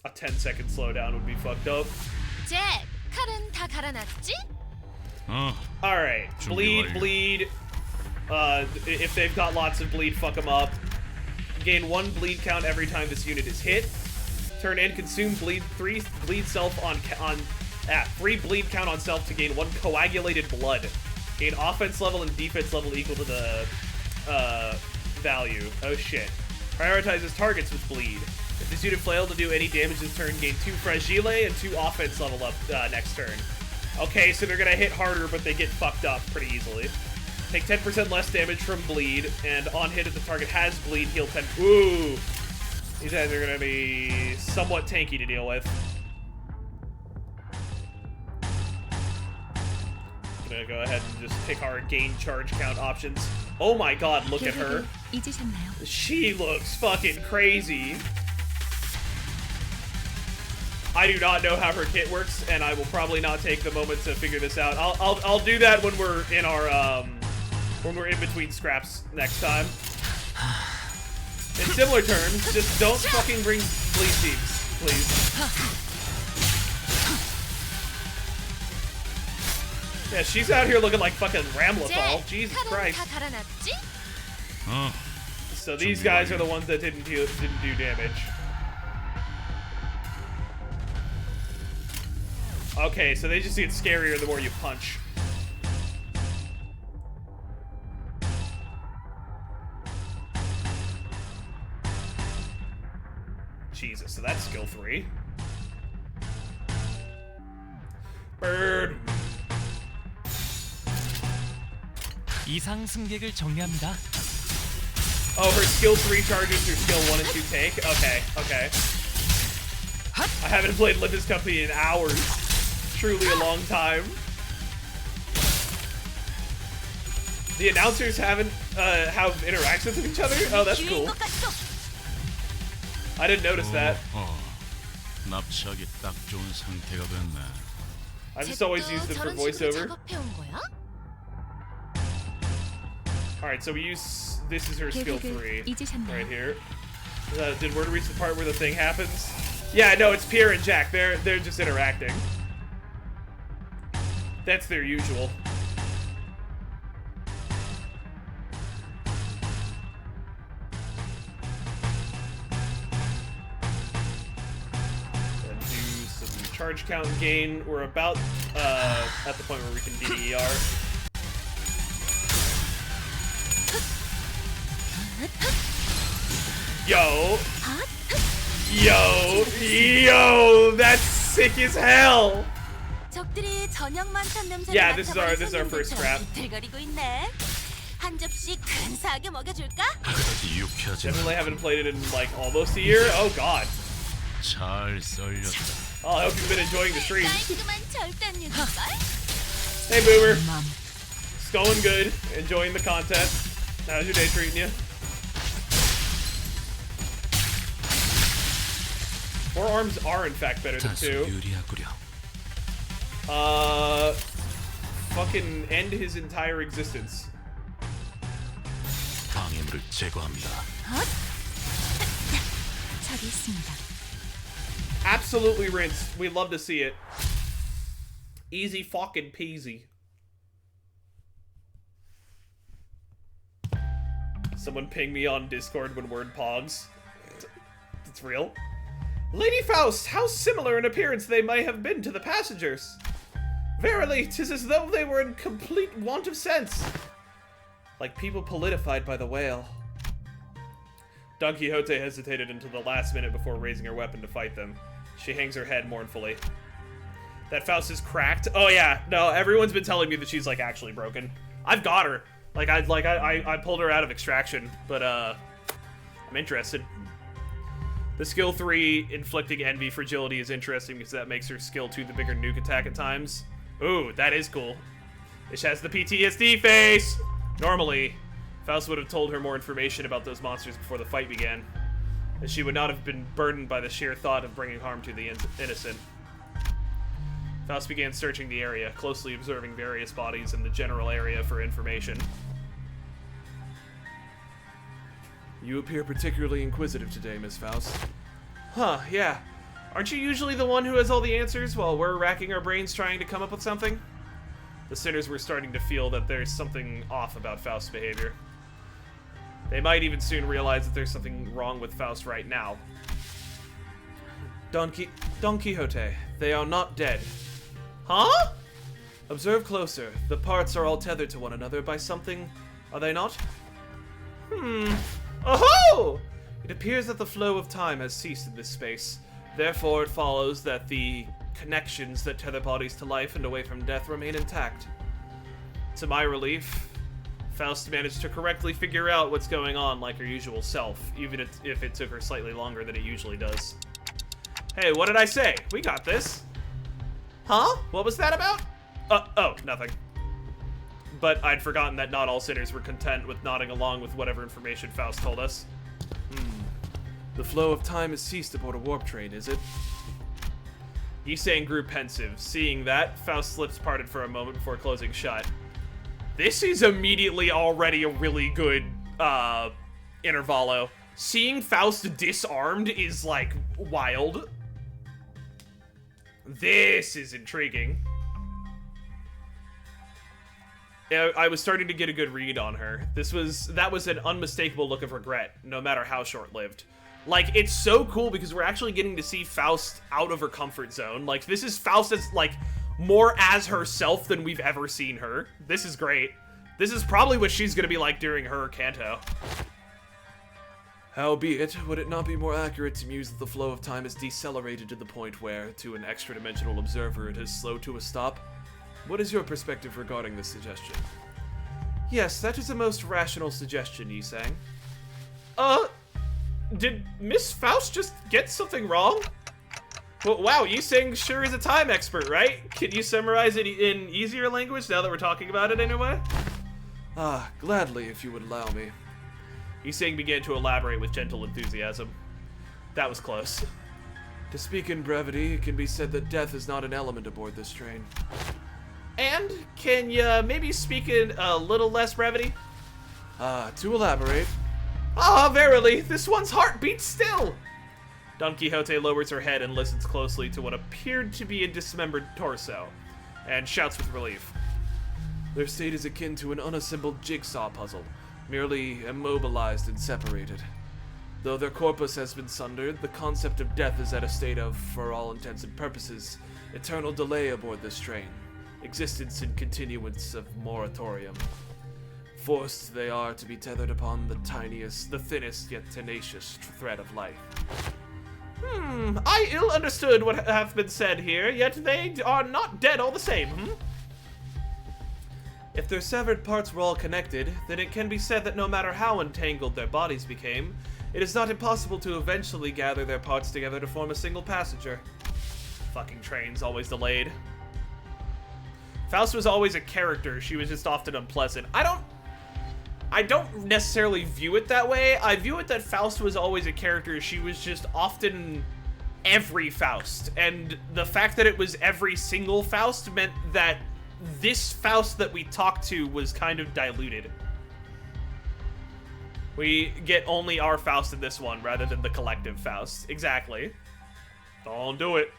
A 10-second slowdown would be fucked up. 잭, 칼은 다 갈아놨지? Alright, bleed. If they've got lots of bleed, fuck them up. Gain 1 bleed count every time this unit is hit. Turn and consume bleed 3 bleed self on 3 bleed count on self to gain 1 coagulated blood. Gain offense level and defense level equal to the value. Oh shit. Prioritizes targets with bleed. If this unit failed to do any damage this turn, gain 2 fragile and 2 offense level up next turn. Okay, so they're gonna hit harder, but they get fucked up pretty easily. Take 10% less damage from bleed, and on hit if the target has bleed, heal 10. Ooh! These guys are gonna be somewhat tanky to deal with. I'm gonna go ahead and just pick our gain charge count options. Oh my god, look at her. She looks fucking crazy. I do not know how her kit works, and I will probably not take the moment to figure this out. I'll do that when we're in our when we're in between scraps next time. In similar terms, just don't fucking bring bleed teams, please. Yeah, she's out here looking like fucking Ramlethal. Jesus Christ. So these guys are the ones that didn't do damage. Okay, so they just get scarier the more you punch. Jesus, so that's skill 3. Bird. 이상 승객을 정리합니다. Oh, her skill 3 charges her skill 1 and 2 take? Okay, okay. I haven't played Limbus Company in hours. Truly a long time. The announcers haven't have interactions with each other? Oh, that's cool. I didn't notice that. 납치하기 딱 좋은 상태가 됐네. I've just always used them for voiceover. Alright, so we use... This is her skill 3. Right here. Did word reach the part where the thing happens? Yeah, no, it's Pierre and Jack. They're just interacting. That's their usual. And do some charge count gain. We're about at the point where we can DDER. Yo! Yo! Yo! That's sick as hell! Yeah, this is our first scrap. Definitely haven't played it in like almost a year. Oh god. Oh, I hope you've been enjoying the stream. Hey Boomer. It's going good. Enjoying the content. How's your day treating you? Forearms are in fact better than 2. Fucking end his entire existence. 방해물을 제거합니다. Absolutely rinse. We love to see it. Easy fucking peasy. Someone ping me on Discord when word pogs. It's real. Lady Faust, how similar in appearance they may have been to the passengers. Verily, 'tis as though they were in complete want of sense. Like people politified by the whale. Don Quixote hesitated until the last minute before raising her weapon to fight them. She hangs her head mournfully. That Faust is cracked? Oh yeah, no, everyone's been telling me that she's like actually broken. I've got her. I pulled her out of extraction, but I'm interested. The skill 3, inflicting envy fragility, is interesting because that makes her skill 2 the bigger nuke attack at times. Ooh, that is cool. It has the PTSD face! Normally, Faust would have told her more information about those monsters before the fight began. as she would not have been burdened by the sheer thought of bringing harm to the innocent. Faust began searching the area, closely observing various bodies in the general area for information. You appear particularly inquisitive today, Miss Faust. Huh, yeah. Aren't you usually the one who has all the answers while we're racking our brains trying to come up with something? The sinners were starting to feel that there's something off about Faust's behavior. They might even soon realize that there's something wrong with Faust right now. Don Quixote, they are not dead. Huh? Observe closer. The parts are all tethered to one another by something, are they not? Oh-ho! It appears that the flow of time has ceased in this space. Therefore, it follows that the connections that tether bodies to life and away from death remain intact. To my relief, Faust managed to correctly figure out what's going on like her usual self, even if it took her slightly longer than it usually does. Hey, what did I say? We got this. Huh? What was that about? Oh, nothing. But I'd forgotten that not all sinners were content with nodding along with whatever information Faust told us. The flow of time has ceased aboard a warp train, is it? Yisang grew pensive. Seeing that, Faust's lips parted for a moment before closing shut. This is immediately already a really good, intervallo. Seeing Faust disarmed is, like, wild. This is intriguing. I was starting to get a good read on her. That was an unmistakable look of regret, no matter how short-lived. Like, it's so cool because we're actually getting to see Faust out of her comfort zone. Like, this is Faust as, like, more as herself than we've ever seen her. This is great. This is probably what she's gonna be like during her canto. Howbeit, would it not be more accurate to muse that the flow of time has decelerated to the point where, to an extra-dimensional observer, it is slow to a stop? What is your perspective regarding this suggestion? Yes, that is a most rational suggestion, Yisang. Did Miss Faust just get something wrong? Well, wow, Yisang sure is a time expert, right? Can you summarize it in easier language now that we're talking about it anyway? Gladly, if you would allow me. Yisang began to elaborate with gentle enthusiasm. That was close. To speak in brevity, it can be said that death is not an element aboard this train. And can you maybe speak in a little less brevity? To elaborate. Verily, this one's heart beats still! Don Quixote lowers her head and listens closely to what appeared to be a dismembered torso, and shouts with relief. Their state is akin to an unassembled jigsaw puzzle, merely immobilized and separated. Though their corpus has been sundered, the concept of death is at a state of, for all intents and purposes, eternal delay aboard this train. Existence and continuance of moratorium. Forced they are to be tethered upon the thinnest yet tenacious thread of life. I ill understood what hath been said here, yet they are not dead all the same, If their severed parts were all connected, then it can be said that no matter how entangled their bodies became, it is not impossible to eventually gather their parts together to form a single passenger. Fucking train's always delayed. Faust was always a character, she was just often unpleasant. I don't necessarily view it that way. I view it that Faust was always a character, she was just often every Faust. And the fact that it was every single Faust meant that this Faust that we talked to was kind of diluted. We get only our Faust in this one rather than the collective Faust. Exactly. Don't do it.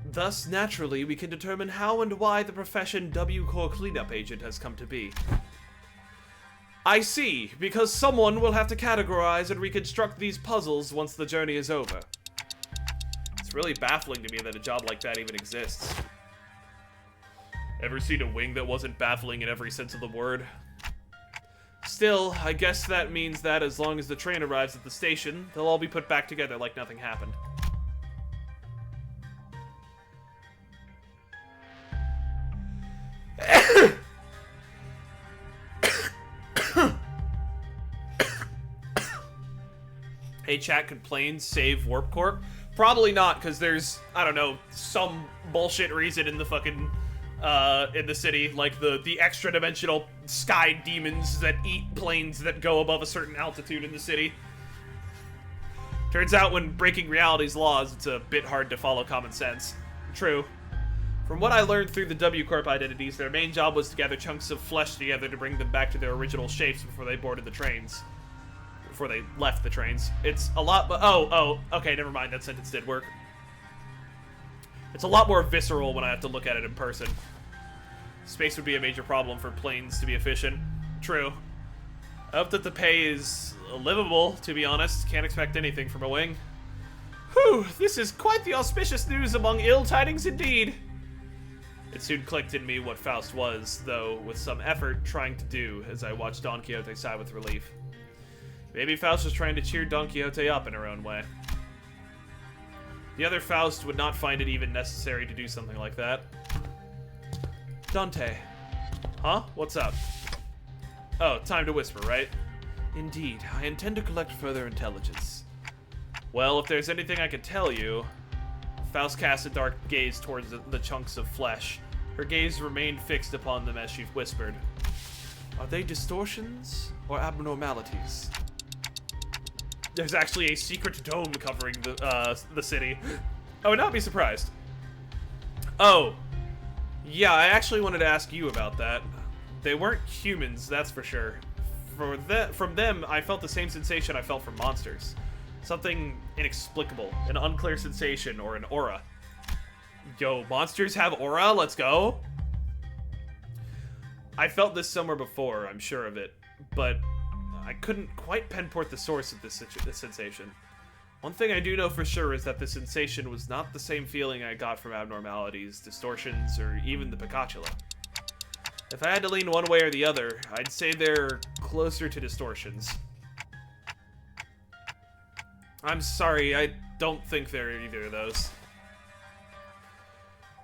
Thus, naturally, we can determine how and why the profession W-Corps cleanup agent has come to be. I see, because someone will have to categorize and reconstruct these puzzles once the journey is over. It's really baffling to me that a job like that even exists. Ever seen a wing that wasn't baffling in every sense of the word? Still, I guess that means that as long as the train arrives at the station, they'll all be put back together like nothing happened. Hey, chat, could planes save Warp Corp? Probably not, because there's, I don't know, some bullshit reason in the fucking in the city, like the extra-dimensional sky demons that eat planes that go above a certain altitude in the city. Turns out when breaking reality's laws, it's a bit hard to follow common sense. True. From what I learned through the W Corp identities, their main job was to gather chunks of flesh together to bring them back to their original shapes before they boarded the trains. Before they left the trains. It's a lot... okay, never mind, that sentence did work. It's a lot more visceral when I have to look at it in person. Space would be a major problem for planes to be efficient. True. I hope that the pay is livable, to be honest. Can't expect anything from a wing. Whew, this is quite the auspicious news among ill tidings indeed. It soon clicked in me what Faust was, though with some effort trying to do, as I watched Don Quixote sigh with relief. Maybe Faust was trying to cheer Don Quixote up in her own way. The other Faust would not find it even necessary to do something like that. Dante. Huh? What's up? Oh, time to whisper, right? Indeed, I intend to collect further intelligence. Well, if there's anything I can tell you... Faust cast a dark gaze towards the chunks of flesh. Her gaze remained fixed upon them as she whispered. Are they distortions or abnormalities? There's actually a secret dome covering the city. I would not be surprised. Oh. Yeah, I actually wanted to ask you about that. They weren't humans, that's for sure. From them, I felt the same sensation I felt from monsters. Something inexplicable, an unclear sensation, or an aura. Yo, monsters have aura? Let's go. I felt this somewhere before, I'm sure of it, but I couldn't quite pinpoint the source of this sensation. One thing I do know for sure is that the sensation was not the same feeling I got from abnormalities, distortions, or even the Picatula. If I had to lean one way or the other, I'd say they're closer to distortions. I'm sorry, I don't think they're either of those.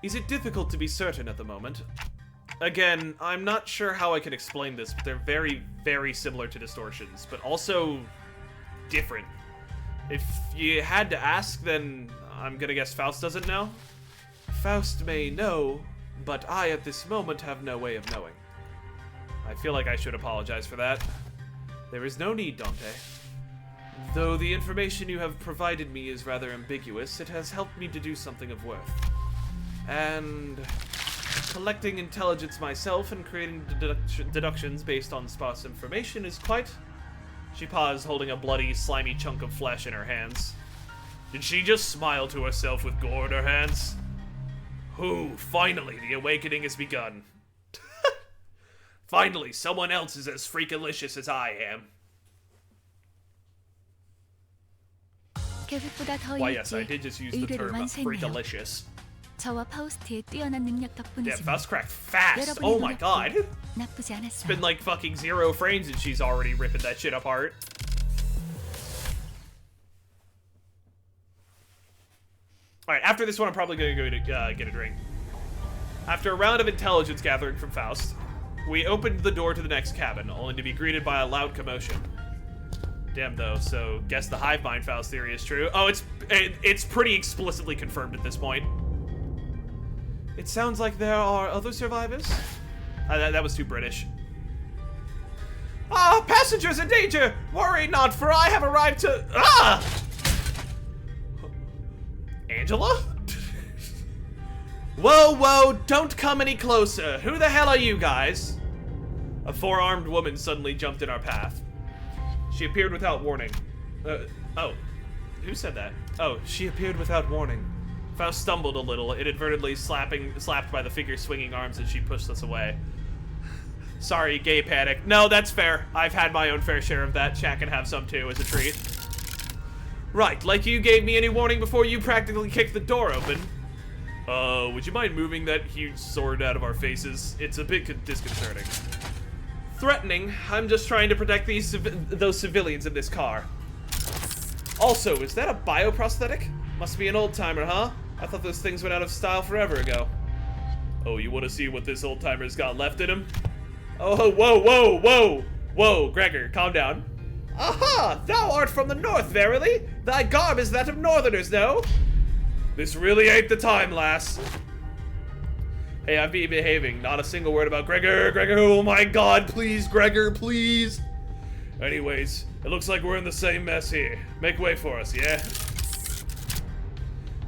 Is it difficult to be certain at the moment? Again, I'm not sure how I can explain this, but they're very, very similar to distortions, but also different. If you had to ask, then I'm gonna guess Faust doesn't know? Faust may know, but I at this moment have no way of knowing. I feel like I should apologize for that. There is no need, Dante. Though the information you have provided me is rather ambiguous, it has helped me to do something of worth. And collecting intelligence myself and creating deductions based on sparse information is quite... She paused, holding a bloody, slimy chunk of flesh in her hands. Did she just smile to herself with gore in her hands? Ooh, finally, the awakening has begun. Finally, someone else is as freakalicious as I am. 계획보다 더 Why, yes, I 일찍 did just use the 의뢰를 term 완수했네요. freakalicious. 저와 파우스트의 뛰어난 능력 Damn, 덕분이지만 Faust cracked fast. 여러분의 Oh my 노력도 god. 나쁘지 It's 않았어요. been like fucking 0 frames and she's already ripping that shit apart. Alright, after this one, I'm probably gonna go to get a drink. After a round of intelligence gathering from Faust, we opened the door to the next cabin, only to be greeted by a loud commotion. Damn, though, so guess the hive mind Faust theory is true. Oh, it's pretty explicitly confirmed at this point. It sounds like there are other survivors? That was too British. Ah, passengers in danger! Worry not, for I have arrived to... Ah! Angela? Whoa, whoa, don't come any closer. Who the hell are you guys? A four-armed woman suddenly jumped in our path. She appeared without warning. Oh. Who said that? Oh, she appeared without warning. Faust stumbled a little, inadvertently slapped by the figure's swinging arms as she pushed us away. Sorry, gay panic. No, that's fair. I've had my own fair share of that. Shaq can have some too, as a treat. Right, like you gave me any warning before you practically kicked the door open. Would you mind moving that huge sword out of our faces? It's a bit disconcerting. Threatening? I'm just trying to protect those civilians in this car. Also, is that a bioprosthetic? Must be an old-timer, huh? I thought those things went out of style forever ago. Oh, you want to see what this old-timer's got left in him? Oh, whoa, whoa, whoa! Whoa, Gregor, calm down. Aha! Thou art from the north, verily? Thy garb is that of northerners, no? This really ain't the time, lass. Hey, I've been behaving. Not a single word about Gregor. Gregor, oh my god, please, Gregor, please. Anyways, it looks like we're in the same mess here. Make way for us, yeah?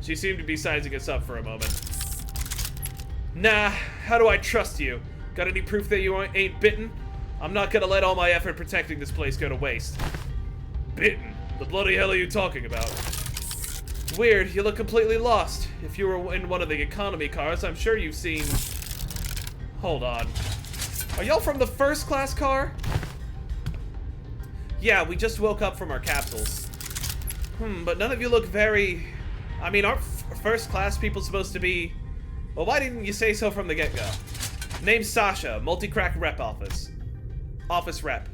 She seemed to be sizing us up for a moment. Nah, how do I trust you? Got any proof that you ain't bitten? I'm not gonna let all my effort protecting this place go to waste. Bitten? The bloody hell are you talking about? Weird, you look completely lost. If you were in one of the economy cars, I'm sure you've seen... Hold on. Are y'all from the first class car? Yeah, we just woke up from our capsules. But none of you look very... I mean, aren't first class people supposed to be... Well, why didn't you say so from the get-go? Name's Sasha, multi-crack rep office. Office rep.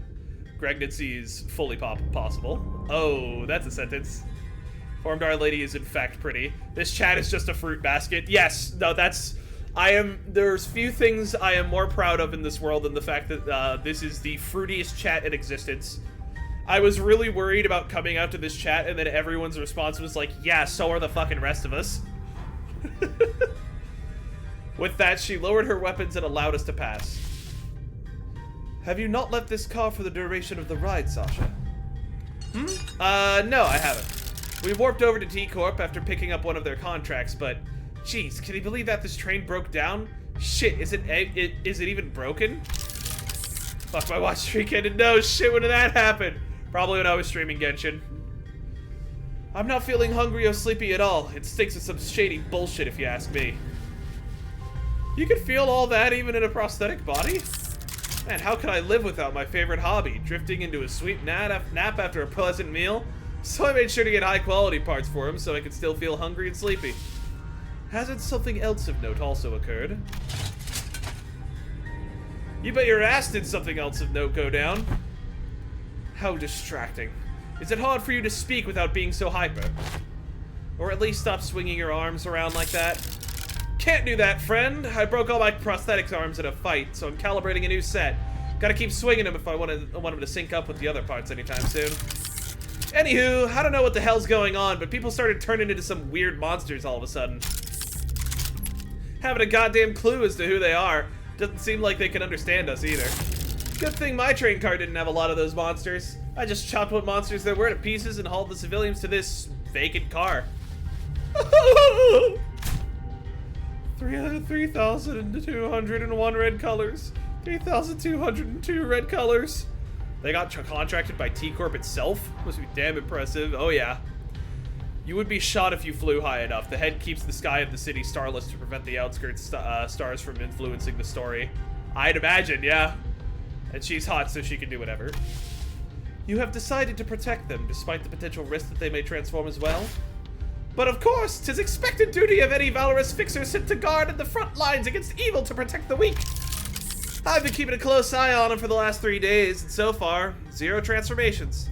Pregnancy is fully possible. Oh, that's a sentence. Formed Our Lady is in fact pretty. This chat is just a fruit basket. Yes, no, that's... There's few things I am more proud of in this world than the fact that this is the fruitiest chat in existence. I was really worried about coming out to this chat and then everyone's response was like, yeah, so are the fucking rest of us. With that, she lowered her weapons and allowed us to pass. Have you not left this car for the duration of the ride, Sasha? No, I haven't. We warped over to T-Corp after picking up one of their contracts, but... Jeez, can you believe that this train broke down? Shit, is it even broken? Fuck, my watch streak ended. No, shit, when did that happen? Probably when I was streaming Genshin. I'm not feeling hungry or sleepy at all. It stinks of some shady bullshit if you ask me. You can feel all that even in a prosthetic body? Man, how can I live without my favorite hobby, drifting into a sweet nap after a pleasant meal? So I made sure to get high quality parts for him so I could still feel hungry and sleepy. Hasn't something else of note also occurred? You bet your ass did something else of note go down. How distracting. Is it hard for you to speak without being so hyper? Or at least stop swinging your arms around like that? Can't do that, friend. I broke all my prosthetics arms in a fight, so I'm calibrating a new set. Gotta keep swinging them if I want them to sync up with the other parts anytime soon. Anywho, I don't know what the hell's going on, but people started turning into some weird monsters all of a sudden. Haven't a goddamn clue as to who they are. Doesn't seem like they can understand us either. Good thing my train car didn't have a lot of those monsters. I just chopped what monsters there were to pieces and hauled the civilians to this vacant car. 3,201 red colors. 3,202 red colors. They got contracted by T-Corp itself? Must be damn impressive. Oh yeah. You would be shot if you flew high enough. The head keeps the sky of the city starless to prevent the outskirts stars from influencing the story. I'd imagine, yeah. And she's hot, so she can do whatever. You have decided to protect them, despite the potential risk that they may transform as well? But of course, 'tis expected duty of any valorous fixer sent to guard at the front lines against evil to protect the weak. I've been keeping a close eye on them for the last 3 days, and so far, 0 transformations.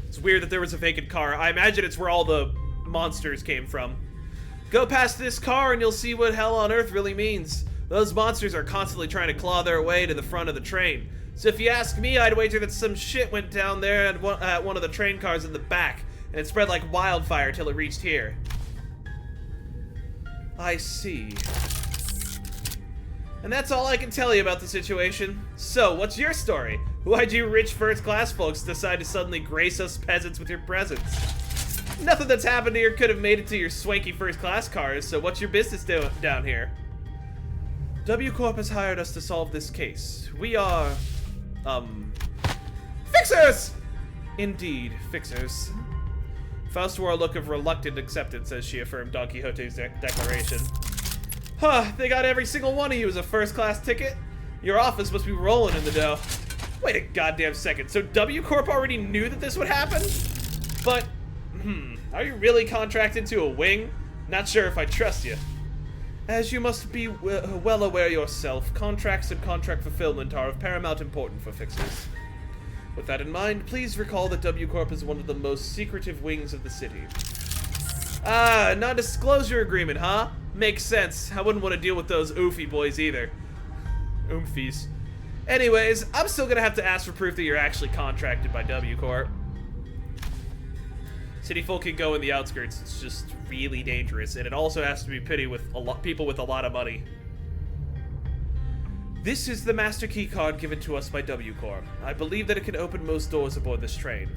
It's weird that there was a vacant car. I imagine it's where all the monsters came from. Go past this car and you'll see what hell on earth really means. Those monsters are constantly trying to claw their way to the front of the train. So if you ask me, I'd wager that some shit went down there at one of the train cars in the back, and it spread like wildfire till it reached here. I see. And that's all I can tell you about the situation. So, what's your story? Why'd you rich first-class folks decide to suddenly grace us peasants with your presence? Nothing that's happened here could have made it to your swanky first-class cars, so what's your business down here? W Corp has hired us to solve this case. We are, fixers! Indeed, fixers. Faust wore a look of reluctant acceptance as she affirmed Don Quixote's declaration. Huh, they got every single one of you as a first-class ticket? Your office must be rolling in the dough. Wait a goddamn second, so W Corp already knew that this would happen? But, are you really contracted to a wing? Not sure if I trust you. As you must be well aware yourself, contracts and contract fulfillment are of paramount importance for fixers. With that in mind, please recall that W Corp is one of the most secretive wings of the city. Ah, non-disclosure agreement, huh? Makes sense. I wouldn't want to deal with those oofy boys either. Oomfies. Anyways, I'm still gonna have to ask for proof that you're actually contracted by W Corp. City folk can go in the outskirts. It's just really dangerous, and it also has to be people with a lot of money. This is the master key card given to us by W Corp. I believe that it can open most doors aboard this train.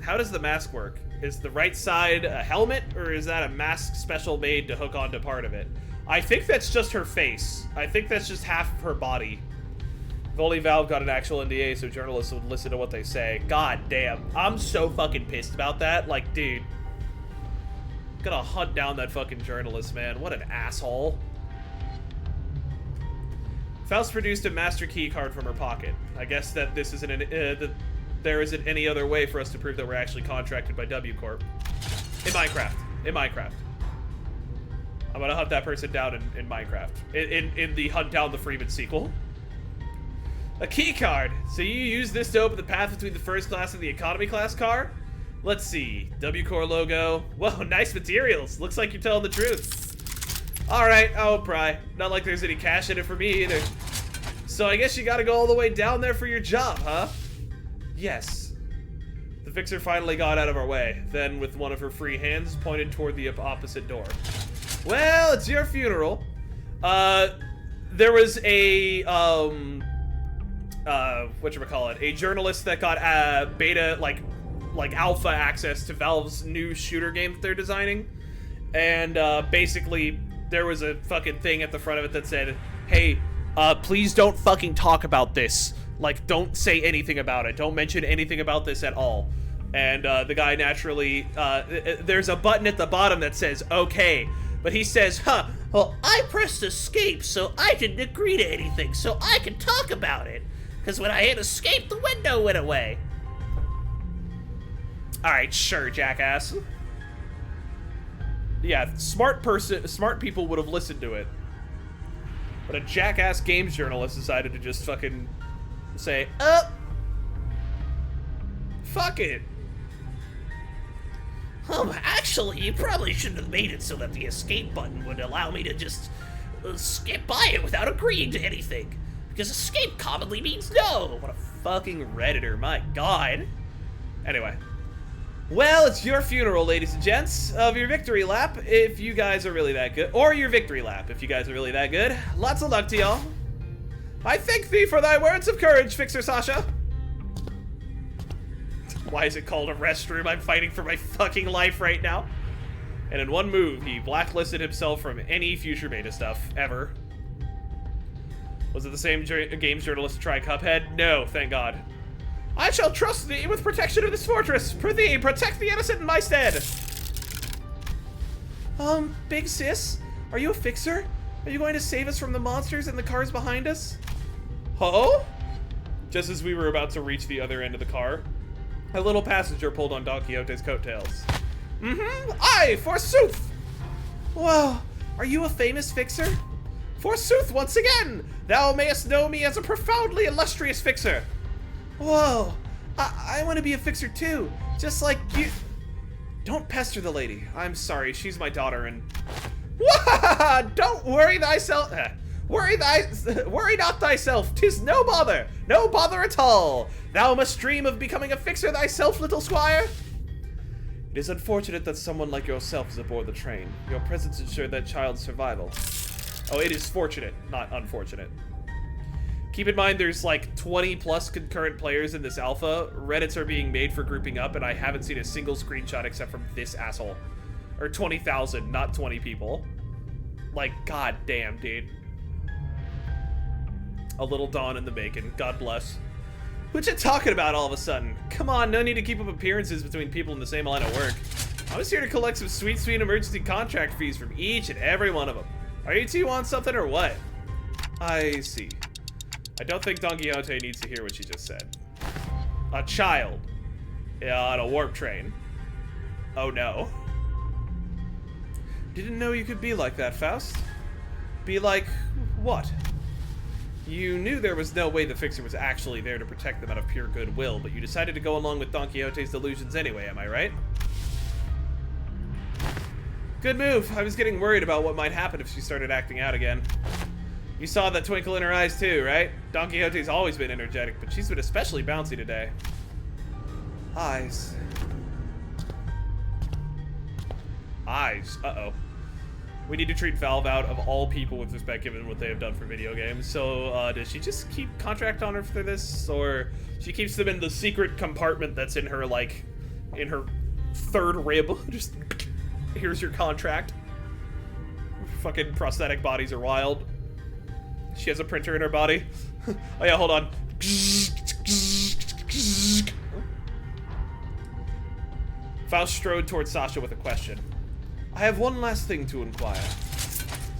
How does the mask work? Is the right side a helmet, or is that a mask special made to hook onto part of it? I think that's just her face. I think that's just half of her body. If only Valve got an actual NDA so journalists would listen to what they say. God damn. I'm so fucking pissed about that. Like, dude. Gotta hunt down that fucking journalist, man. What an asshole. Faust produced a master key card from her pocket. I guess that this isn't that there isn't any other way for us to prove that we're actually contracted by W Corp. In Minecraft. In Minecraft. I'm gonna hunt that person down in Minecraft. In the Hunt Down the Freeman sequel. A key card. So you use this to open the path between the first class and the economy class car? Let's see. W Corp logo. Whoa, nice materials. Looks like you're telling the truth. Alright, I won't pry. Not like there's any cash in it for me either. So I guess you gotta go all the way down there for your job, huh? Yes. The fixer finally got out of our way, then with one of her free hands pointed toward the opposite door. Well, it's your funeral. There was a, whatchamacallit, a journalist that got, beta, like alpha access to Valve's new shooter game that they're designing. And, basically, there was a fucking thing at the front of it that said, hey, please don't fucking talk about this. Like, don't say anything about it. Don't mention anything about this at all. And, the guy naturally, there's a button at the bottom that says, okay. But he says, well, I pressed escape, so I didn't agree to anything, so I can talk about it. Because when I hit escape, the window went away. Alright, sure, jackass. Yeah, smart people would have listened to it. But a jackass games journalist decided to just fucking say, fuck it. Actually, you probably shouldn't have made it so that the escape button would allow me to just skip by it without agreeing to anything. Because escape commonly means no. What a fucking Redditor, my god. Anyway. Well, it's your funeral, ladies and gents, of your victory lap, if you guys are really that good. Or your victory lap, if you guys are really that good. Lots of luck to y'all. I thank thee for thy words of courage, Fixer Sasha. Why is it called a restroom? I'm fighting for my fucking life right now. And in one move, he blacklisted himself from any future beta stuff, ever. Was it the same games journalist to try Cuphead? No, thank God. I shall trust thee with protection of this fortress. Prithee, protect the innocent in my stead. Big sis, are you a fixer? Are you going to save us from the monsters and the cars behind us? Huh? Just as we were about to reach the other end of the car, a little passenger pulled on Don Quixote's coattails. Aye, forsooth! Whoa, are you a famous fixer? Forsooth, once again! Thou mayest know me as a profoundly illustrious fixer. Whoa, I want to be a fixer too, just like you. Don't pester the lady. I'm sorry, she's my daughter and... Don't worry thyself. Worry not thyself. 'Tis no bother at all. Thou must dream of becoming a fixer thyself, little squire. It is unfortunate that someone like yourself is aboard the train. Your presence ensured that child's survival. Oh, it is fortunate, not unfortunate. Keep in mind there's like 20 plus concurrent players in this alpha. Reddits are being made for grouping up, and I haven't seen a single screenshot except from this asshole. Or 20,000, not 20 people. Like, god damn, dude. A little dawn in the bacon, God bless. What you talking about all of a sudden? Come on, no need to keep up appearances between people in the same line of work. I was here to collect some sweet emergency contract fees from each and every one of them. Are you two on something or what? I see. I don't think Don Quixote needs to hear what she just said. A child. On a warp train. Oh no. Didn't know you could be like that, Faust. Be like, what? You knew there was no way the Fixer was actually there to protect them out of pure goodwill, but you decided to go along with Don Quixote's delusions anyway, am I right? Good move. I was getting worried about what might happen if she started acting out again. You saw that twinkle in her eyes too, right? Don Quixote's always been energetic, but she's been especially bouncy today. Eyes. Eyes. Uh-oh. We need to treat Valve out of all people with respect given what they have done for video games. So, does she just keep contract on her for this? Or she keeps them in the secret compartment that's in her, like, in her third rib? Just, here's your contract. Fucking prosthetic bodies are wild. She has a printer in her body. Oh yeah, hold on. Faust strode towards Sasha with a question. I have one last thing to inquire.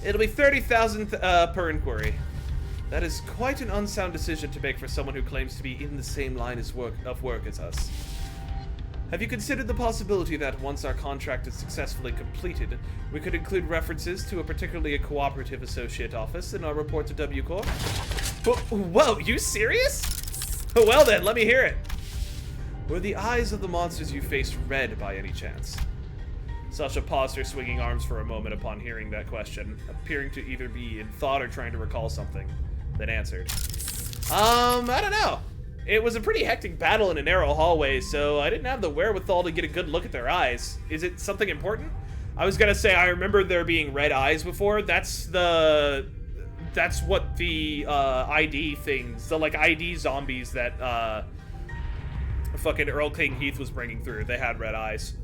It'll be 30,000 per inquiry. That is quite an unsound decision to make for someone who claims to be in the same line of work as us. Have you considered the possibility that once our contract is successfully completed, we could include references to a particularly cooperative associate office in our report to W Corp? Whoa, you serious? Well then, let me hear it. Were the eyes of the monsters you faced red by any chance? Sasha paused her swinging arms for a moment upon hearing that question, appearing to either be in thought or trying to recall something, then answered. I don't know. It was a pretty hectic battle in a narrow hallway, so I didn't have the wherewithal to get a good look at their eyes. Is it something important? I was gonna say I remember there being red eyes before. That's what the ID things, the like ID zombies that fucking Earl King Heath was bringing through. They had red eyes.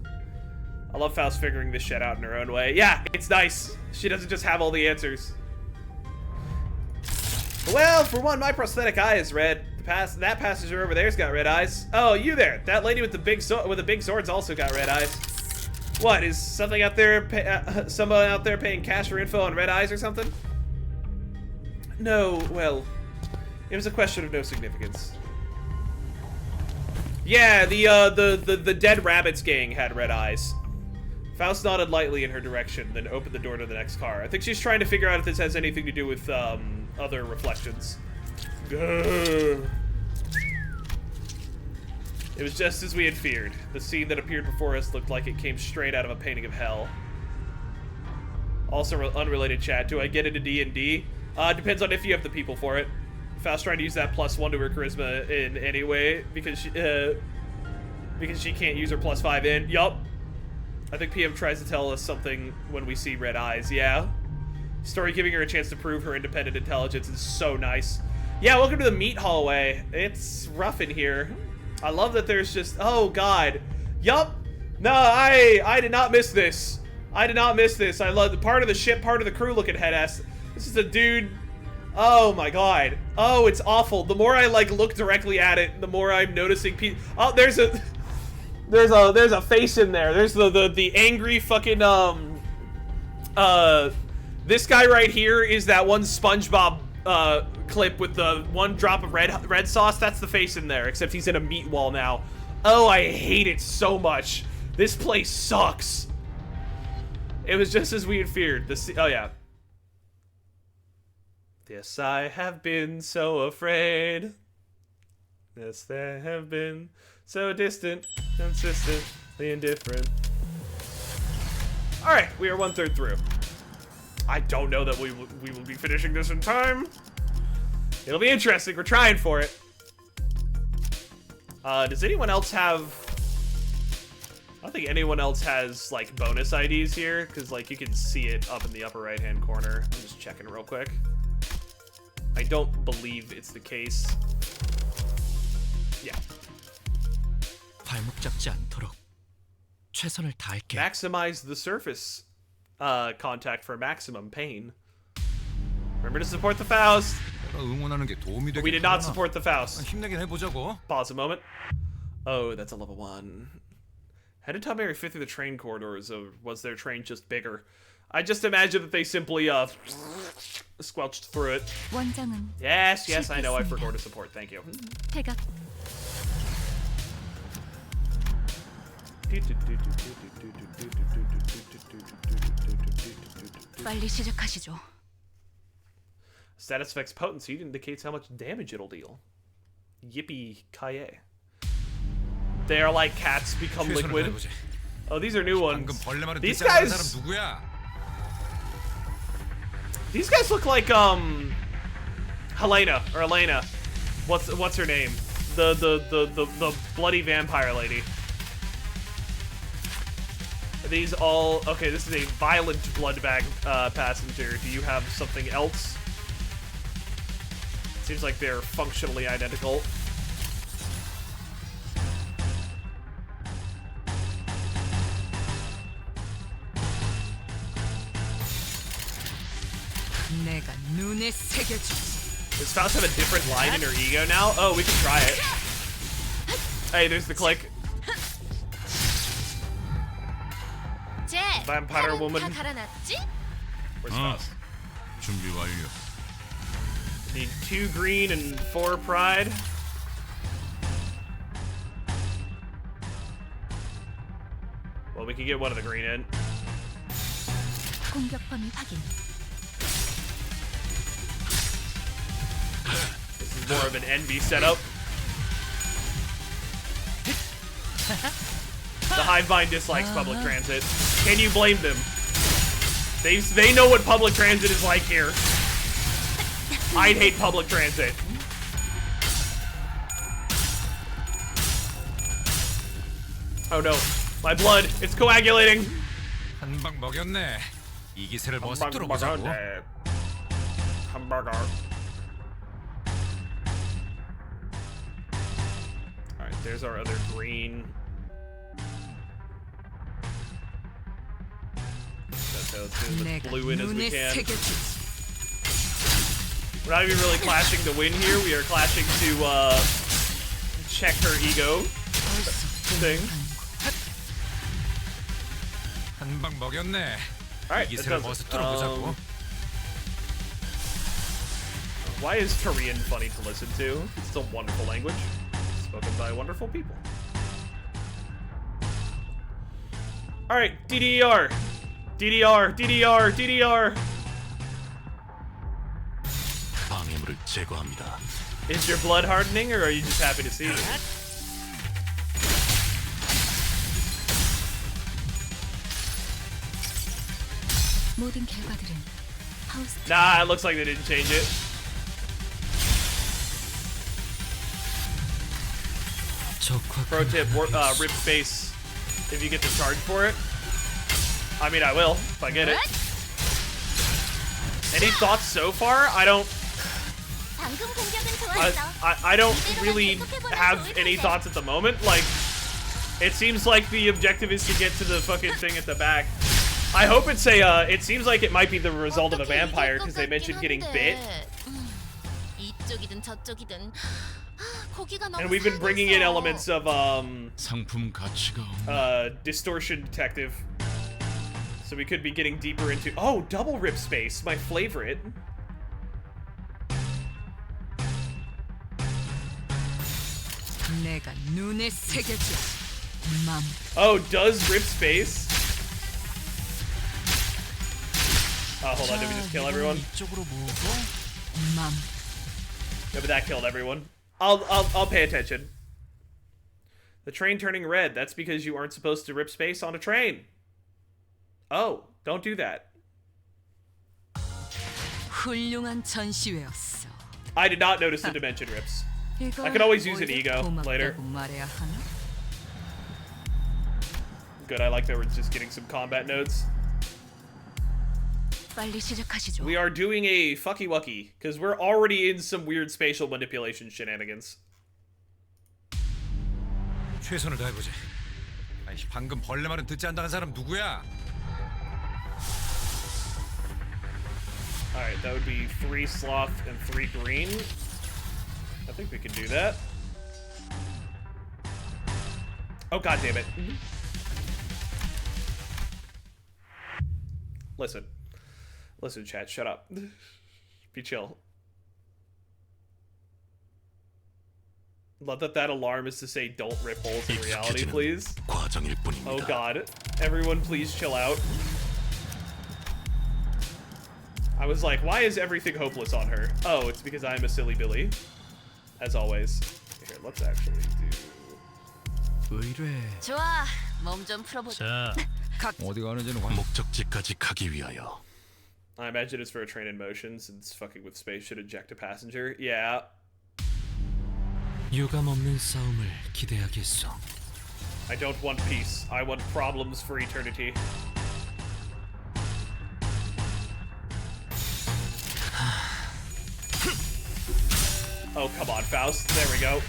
I love Faust figuring this shit out in her own way. Yeah, it's nice. She doesn't just have all the answers. Well, for one, my prosthetic eye is red. That passenger over there's got red eyes. Oh, you there? That lady with the big sword's also got red eyes. What is something out there? Someone out there paying cash for info on red eyes or something? No, well, it was a question of no significance. Yeah, the Dead Rabbits gang had red eyes. Faust nodded lightly in her direction, then opened the door to the next car. I think she's trying to figure out if this has anything to do with other reflections. It was just as we had feared. The scene that appeared before us looked like it came straight out of a painting of hell. Also, unrelated chat, do I get into D&D? Depends on if you have the people for it. Faust trying to use that +1 to her charisma in any way because she can't use her +5 in. Yup. I think PM tries to tell us something when we see red eyes. Yeah. Story giving her a chance to prove her independent intelligence is so nice. Yeah, welcome to the meat hallway. It's rough in here. I love that there's just, oh god. Yup. No, I did not miss this. I did not miss this. I love the part of the ship, part of the crew looking head ass. This is a dude. Oh my god. Oh, it's awful. The more I like look directly at it, the more I'm noticing people. Oh, there's a face in there. There's the angry fucking this guy right here is that one SpongeBob clip with the one drop of red sauce. That's the face in there, except he's in a meat wall now. Oh, I hate it so much. This place sucks. It was just as we had feared. Oh yeah. Yes, I have been so afraid. Yes, they have been so distant, consistently indifferent. Alright, we are 1/3 through. I don't know that we will be finishing this in time. It'll be interesting, we're trying for it. Does anyone else have... I don't think anyone else has, like, bonus IDs here, because, like, you can see it up in the upper right-hand corner. I'm just checking real quick. I don't believe it's the case. Yeah. 발목 잡지 않도록 최선을 다할게. Maximize the surface contact for maximum pain. Remember to support the Faust. 응원하는 게 도움이 되겠구나. We did not support the Faust. 힘내긴 해보자고. Pause a moment. Oh, that's a level 1. How did Tom Mary fit through the train corridors, or was their train just bigger? I just imagine that they simply squelched through it. 원장은 Yes, I know. I forgot to support. Thank you. 태각 빨리 시작하시죠. Status effects potency indicates how much damage it'll deal. Yippee-ki-yay. They are like cats become liquid. Oh, these are new ones. These guys look like Helena or Elena. What's her name? The bloody vampire lady. Are these all... Okay, this is a violent blood bag passenger. Do you have something else? Seems like they're functionally identical. Does Faust have a different line in her ego now? Oh, we can try it. Hey, there's the click. 젯, Vampire 칼은 woman. 다 갈아놨지? Where's Faust? 준비 완료. Need 2 green and 4 pride. Well, we can get one of the green in. 공격 범위 확인. This is more of an envy setup. The hive mind dislikes public transit. Can you blame them? They know what public transit is like here. I'd hate public transit. Oh no, my blood, it's coagulating. 한 방 먹였네. 이 기세를 벗어 뚫어보자고. Hamburger. Alright, there's our other green. Let's do as much blue in as we can. We're not even really clashing to win here. We are clashing to check her ego thing. 한 방 먹였네. Alright, 이 that 기세를 does 벗어 it. 뚫어보자고. Why is Korean funny to listen to? It's a wonderful language, spoken by wonderful people. Alright, DDR. DDR, DDR, DDR. 방해물을 제거합니다. Is your blood hardening, or are you just happy to see it? 모든 결과들은 파우스트. Nah, it looks like they didn't change it. Pro tip, rip space if you get the charge for it. I mean, I will, if I get it. Any thoughts so far? I don't really have any thoughts at the moment. Like, it seems like the objective is to get to the fucking thing at the back. I hope it's a, it seems like it might be the result of a vampire, because they mentioned getting bit. 이쪽이든 저쪽이든 고기가 너무 And we've been bringing in elements of, 상품 가치가 없네. distortion detective. So we could be getting deeper into, oh, double rip space, my favorite. 내가 눈에 새겨줘. 맘. Oh, does rip space? Oh, hold on, did we just kill everyone? 맘. No, but that killed everyone. I'll pay attention. The train turning red, that's because you aren't supposed to rip space on a train. Oh, don't do that. 훌륭한 전시회였어. I did not notice the dimension rips. I could always use an ego later. Good, I like that we're just getting some combat notes. 빨리 시작하시죠. We are doing a fucky wucky, because we're already in some weird spatial manipulation shenanigans. 최선을 다해보지. 아니, 방금 벌레 말은 듣지 않는다는 사람 누구야? Alright, that would be 3 sloth and 3 green. I think we can do that. Oh, god damn it. Listen. Listen, chat, shut up. Be chill. Love that that alarm is to say don't rip holes in reality, please. 과정일 뿐입니다. Oh god. Everyone please chill out. I was like, why is everything hopeless on her? Oh, it's because I'm a silly Billy. As always. Here, let's actually do... 의뢰. 좋아, 몸 좀 풀어보자. 자, 어디 가는지는 목적지까지 가기 위하여. I imagine it's for a train in motion, since fucking with space should eject a passenger. Yeah. 유감 없는 싸움을 기대하겠어. I don't want peace. I want problems for eternity. Oh, come on, Faust. There we go.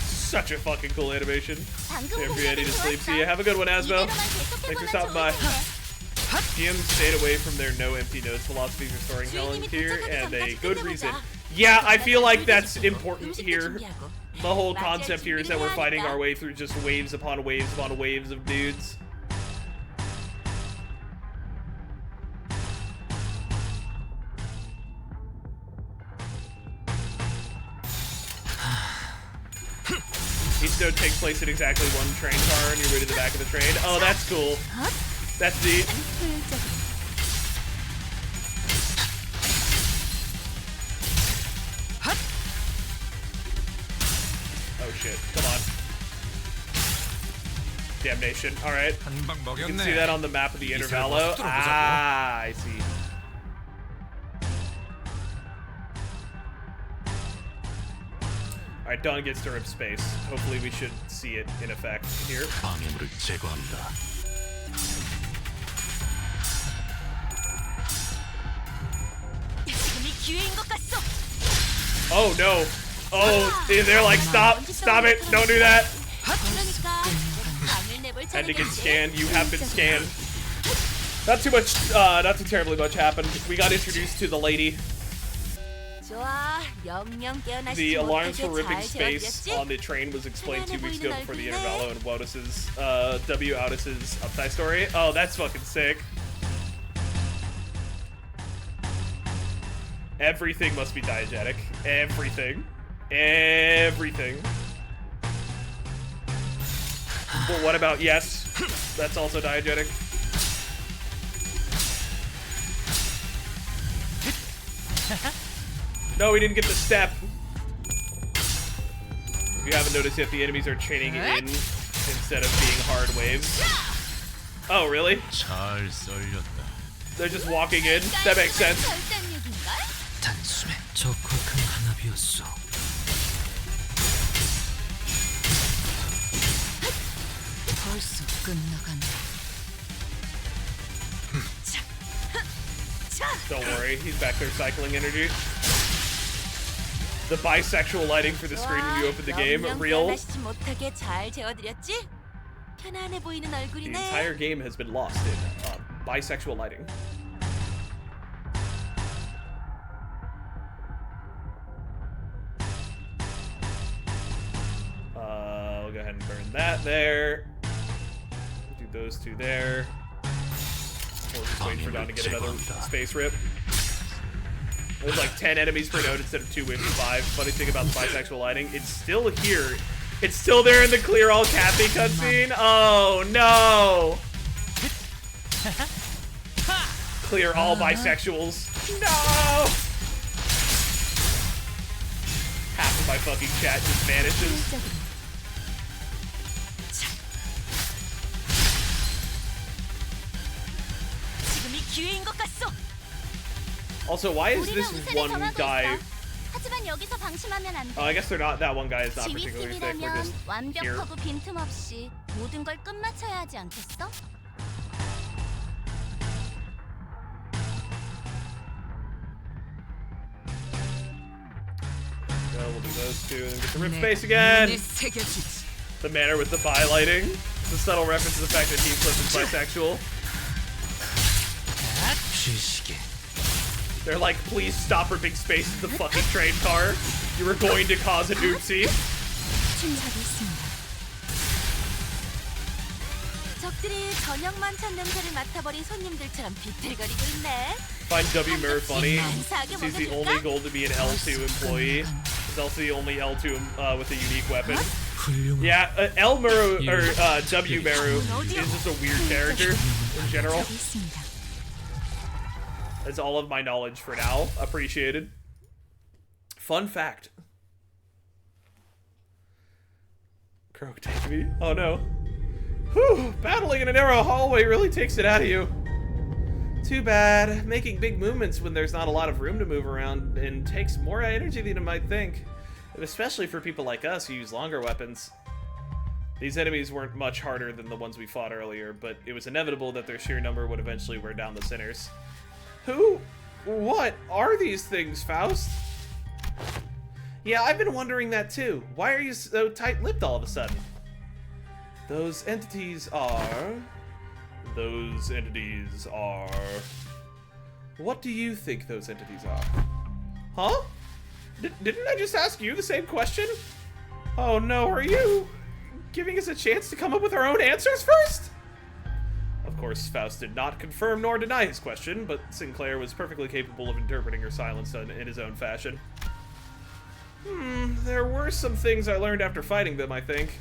Such a fucking cool animation. If you're ready to sleep, see you. Have a good one, Asmo. Thanks for stopping by. GM stayed away from their no empty notes philosophy for storing Helen here, and a good reason. Yeah, I feel like that's important here. The whole concept here is that we're fighting our way through just waves upon waves upon waves of dudes. Each note takes place in exactly one train car, and you're way to the back of the train. Oh, that's cool. That's neat. Oh shit, come on. Damnation, alright. You can see that on the map of the Intervallo. Ah, I see. Alright, Dawn gets to rip space. Hopefully we should see it in effect here. 방해물을 제거합니다. Oh no. Oh, they're like, stop it, don't do that. Had to get scanned, you have been scanned. Not too much, not too terribly much happened. We got introduced to the lady. The alarms for ripping space on the train was explained 2 weeks ago before the Intervallo and WROOOOOOOONG's, WROOOOOOOOONG's upside story. Oh, that's fucking sick. Everything must be diegetic. Everything. Everything. But what about yes? That's also diegetic. No, we didn't get the step. If you haven't noticed yet, the enemies are chaining in instead of being hard waves. Oh, really? 잘 썰렸다. They're just walking in? That makes sense. 단숨에 적확한 한압이었어. 벌써 끝나간다. Don't worry, he's back there cycling energy. The bisexual lighting for the screen when you open the game, real. The entire game has been lost in bisexual lighting. We'll go ahead and burn that there. Do those two there. We'll just wait for Dawn to get another space rip. There's like 10 enemies per node instead of 2 waves of 5. Funny thing about the bisexual lighting, it's still here. It's still there in the clear all Kathy cutscene. Oh no! Clear all bisexuals. No! Half of my fucking chat just vanishes. Also, why is this one guy... Oh, I guess they're not. That one guy is not particularly thick. We're just here. We'll do those two and then get to rip space again. The manner with the bi lighting. The subtle reference to the fact that Heathcliff is bisexual. They're like, please stop ripping space in the fucking train car. You were going to cause an oopsie. Find W. Murr funny. He's the only goal to be an L2 employee. He's also the only L2 with a unique weapon. Yeah, L. Murr, or W. Murr is just a weird character in general. That's all of my knowledge for now. Appreciated. Fun fact. Crow, take me. Oh no. Whew, battling in a narrow hallway really takes it out of you. Too bad. Making big movements when there's not a lot of room to move around and takes more energy than you might think. And especially for people like us who use longer weapons. These enemies weren't much harder than the ones we fought earlier, but it was inevitable that their sheer number would eventually wear down the sinners. What are these things, Faust? Yeah, I've been wondering that too. Why are you so tight-lipped all of a sudden? Those entities are... What do you think those entities are? Huh? Didn't I just ask you the same question? Oh no, are you giving us a chance to come up with our own answers first? Of course, Faust did not confirm nor deny his question, but Sinclair was perfectly capable of interpreting her silence in his own fashion. There were some things I learned after fighting them, I think.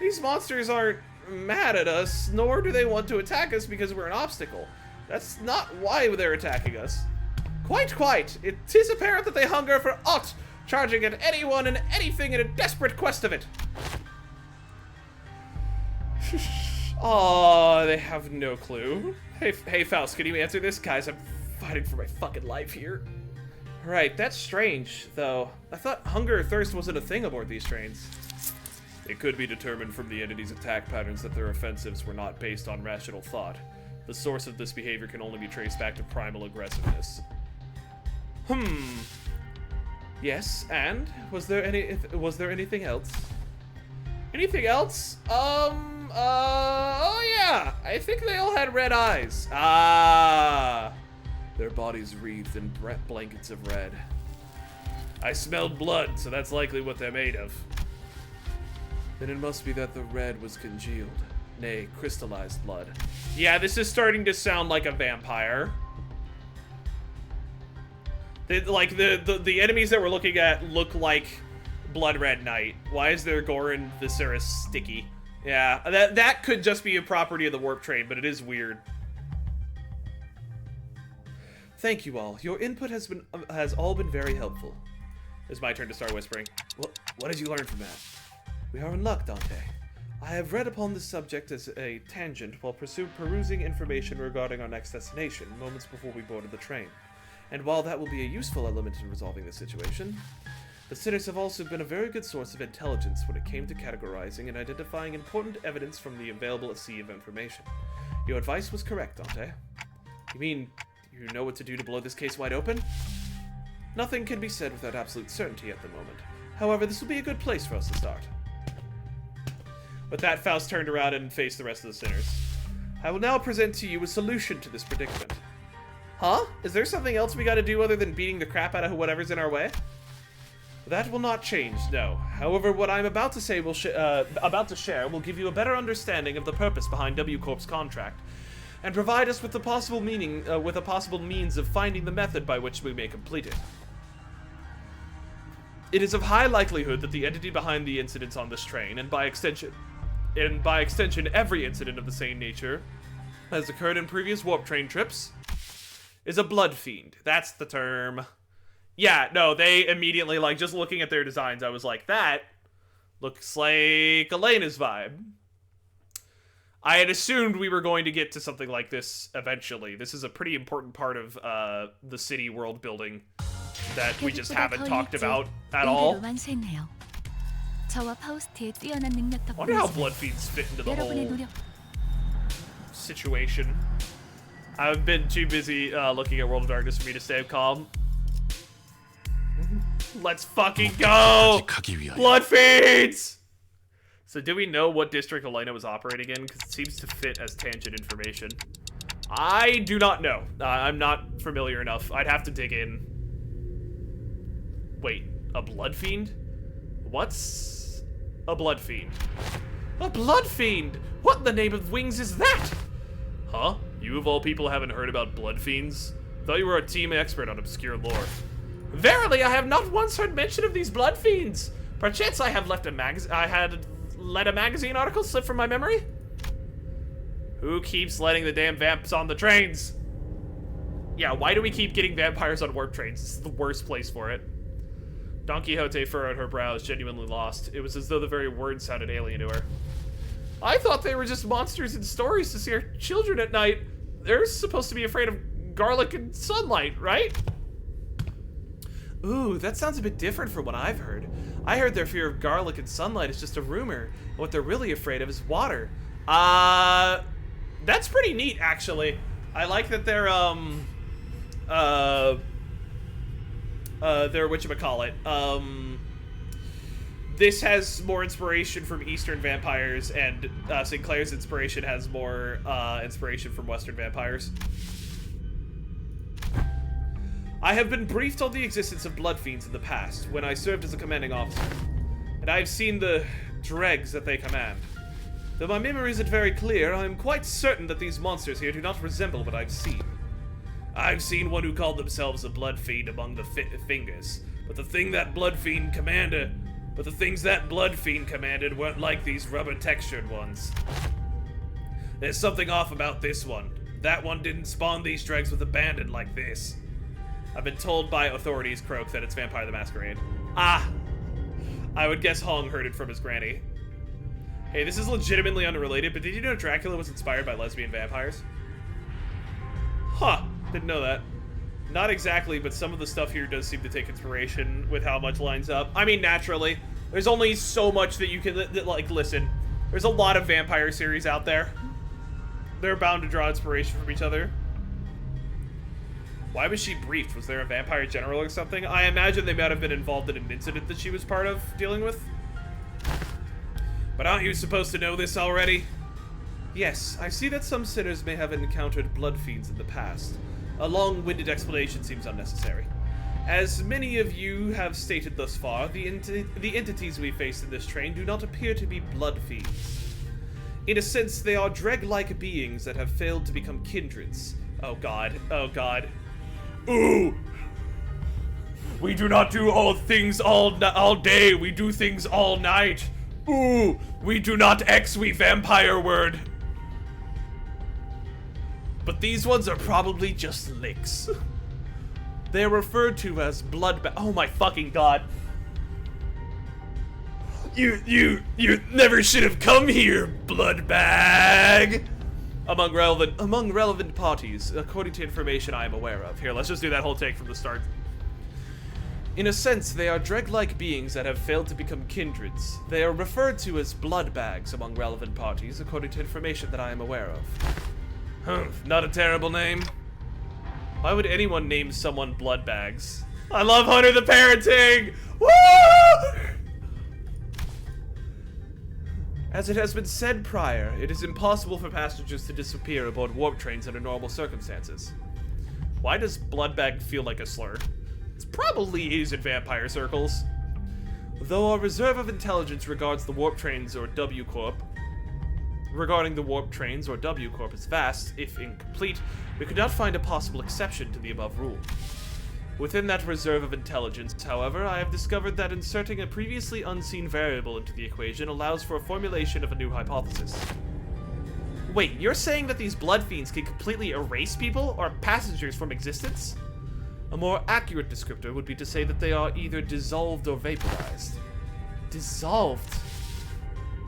These monsters aren't mad at us, nor do they want to attack us because we're an obstacle. That's not why they're attacking us. Quite. It is apparent that they hunger for aught, charging at anyone and anything in a desperate quest of it. Aw, they have no clue. Hey, Faust, can you answer this? Guys, I'm fighting for my fucking life here. Right, that's strange, though. I thought hunger or thirst wasn't a thing aboard these trains. It could be determined from the entity's attack patterns that their offensives were not based on rational thought. The source of this behavior can only be traced back to primal aggressiveness. Yes, and? Was there anything else? Anything else? Oh yeah! I think they all had red eyes. Ah! Their bodies wreathed in blankets of red. I smelled blood, so that's likely what they're made of. Then it must be that the red was congealed, nay, crystallized blood. Yeah, this is starting to sound like a vampire. The enemies that we're looking at look like Blood Red Knight. Why is their gore and viscera sticky? Yeah, that could just be a property of the warp train, but it is weird. Thank you all. Your input has all been very helpful. It's my turn to start whispering. What did you learn from that? We are in luck, Dante. I have read upon this subject as a tangent while perusing information regarding our next destination, moments before we boarded the train. And while that will be a useful element in resolving the situation, the sinners have also been a very good source of intelligence when it came to categorizing and identifying important evidence from the available sea of information. Your advice was correct, Dante. You mean you know what to do to blow this case wide open? Nothing can be said without absolute certainty at the moment. However, this will be a good place for us to start. With that, Faust turned around and faced the rest of the sinners. I will now present to you a solution to this predicament. Huh? Is there something else we gotta do other than beating the crap out of whatever's in our way? That will not change, no. However, what I'm about to say about to share will give you a better understanding of the purpose behind W Corp's contract, and provide us with the possible means of finding the method by which we may complete it. It is of high likelihood that the entity behind the incidents on this train, and by extension every incident of the same nature, has occurred in previous warp train trips, is a blood fiend. That's the term. Yeah, no, they immediately, like, just looking at their designs, I was like, that looks like Elena's vibe. I had assumed we were going to get to something like this eventually. This is a pretty important part of the city world building that we just haven't talked about at all. I wonder how blood fiends fit into the whole situation. I've been too busy looking at World of Darkness for me to stay calm. Let's fucking go! Blood fiends! So do we know what district Elena was operating in? Because it seems to fit as tangent information. I do not know. I'm not familiar enough. I'd have to dig in. Wait, a blood fiend? What's a blood fiend? A blood fiend? What in the name of wings is that? Huh? You of all people haven't heard about blood fiends? Thought you were a team expert on obscure lore. Verily, I have not once heard mention of these blood fiends. Perchance I have let a magazine article slip from my memory? Who keeps letting the damn vamps on the trains? Yeah, why do we keep getting vampires on warp trains? This is the worst place for it. Don Quixote furrowed her brows, genuinely lost. It was as though the very words sounded alien to her. I thought they were just monsters in stories to scare children at night. They're supposed to be afraid of garlic and sunlight, right? Ooh, that sounds a bit different from what I've heard. I heard their fear of garlic and sunlight is just a rumor. And what they're really afraid of is water. That's pretty neat, actually. I like that they're whatchamacallit, this has more inspiration from Eastern vampires, and Sinclair's inspiration has more inspiration from Western vampires. I have been briefed on the existence of blood fiends in the past, when I served as a commanding officer, and I have seen the dregs that they command. Though my memory isn't very clear, I am quite certain that these monsters here do not resemble what I've seen. I've seen one who called themselves a blood fiend among the fingers, but the things that blood fiend commanded weren't like these rubber-textured ones. There's something off about this one. That one didn't spawn these dregs with abandon like this. I've been told by authorities, Croak, that it's Vampire the Masquerade. Ah! I would guess Hong heard it from his granny. Hey, this is legitimately unrelated, but did you know Dracula was inspired by lesbian vampires? Huh, didn't know that. Not exactly, but some of the stuff here does seem to take inspiration with how much lines up. I mean, naturally. There's only so much that you can, like, listen. There's a lot of vampire series out there. They're bound to draw inspiration from each other. Why was she briefed? Was there a vampire general or something? I imagine they might have been involved in an incident that she was part of dealing with. But aren't you supposed to know this already? Yes, I see that some sinners may have encountered blood fiends in the past. A long-winded explanation seems unnecessary. As many of you have stated thus far, the entities we face in this train do not appear to be blood fiends. In a sense, they are dreg-like beings that have failed to become kindreds. Oh god, oh god. Ooh! We do not do all things all day, we do things all night. Ooh! We do not X, we vampire word. But these ones are probably just licks. They are referred to as oh my fucking god. You never should have come here, blood bag. Among relevant parties, according to information I am aware of. Here, let's just do that whole take from the start. In a sense, they are dreg-like beings that have failed to become kindreds. They are referred to as blood bags among relevant parties, according to information that I am aware of. Not a terrible name. Why would anyone name someone blood bags? I love Hunter the parenting! Woo! As it has been said prior, it is impossible for passengers to disappear aboard warp trains under normal circumstances. Why does bloodbag feel like a slur? It probably is in vampire circles. Though our reserve of intelligence regarding the warp trains or W Corp is vast, if incomplete, we could not find a possible exception to the above rule. Within that reserve of intelligence, however, I have discovered that inserting a previously unseen variable into the equation allows for a formulation of a new hypothesis. Wait, you're saying that these blood fiends can completely erase people or passengers from existence? A more accurate descriptor would be to say that they are either dissolved or vaporized. Dissolved?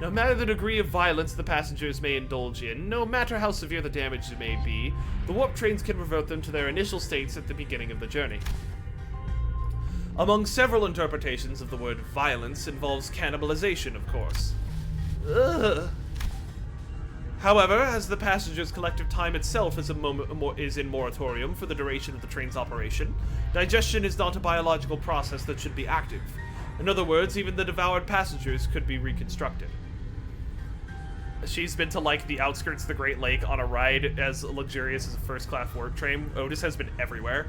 No matter the degree of violence the passengers may indulge in, no matter how severe the damage may be, the warp trains can revert them to their initial states at the beginning of the journey. Among several interpretations of the word violence involves cannibalization, of course. Ugh. However, as the passengers' collective time itself is in moratorium for the duration of the train's operation, digestion is not a biological process that should be active. In other words, even the devoured passengers could be reconstructed. She's been to, like, the outskirts of the Great Lake on a ride as luxurious as a first-class warp train. Otis has been everywhere.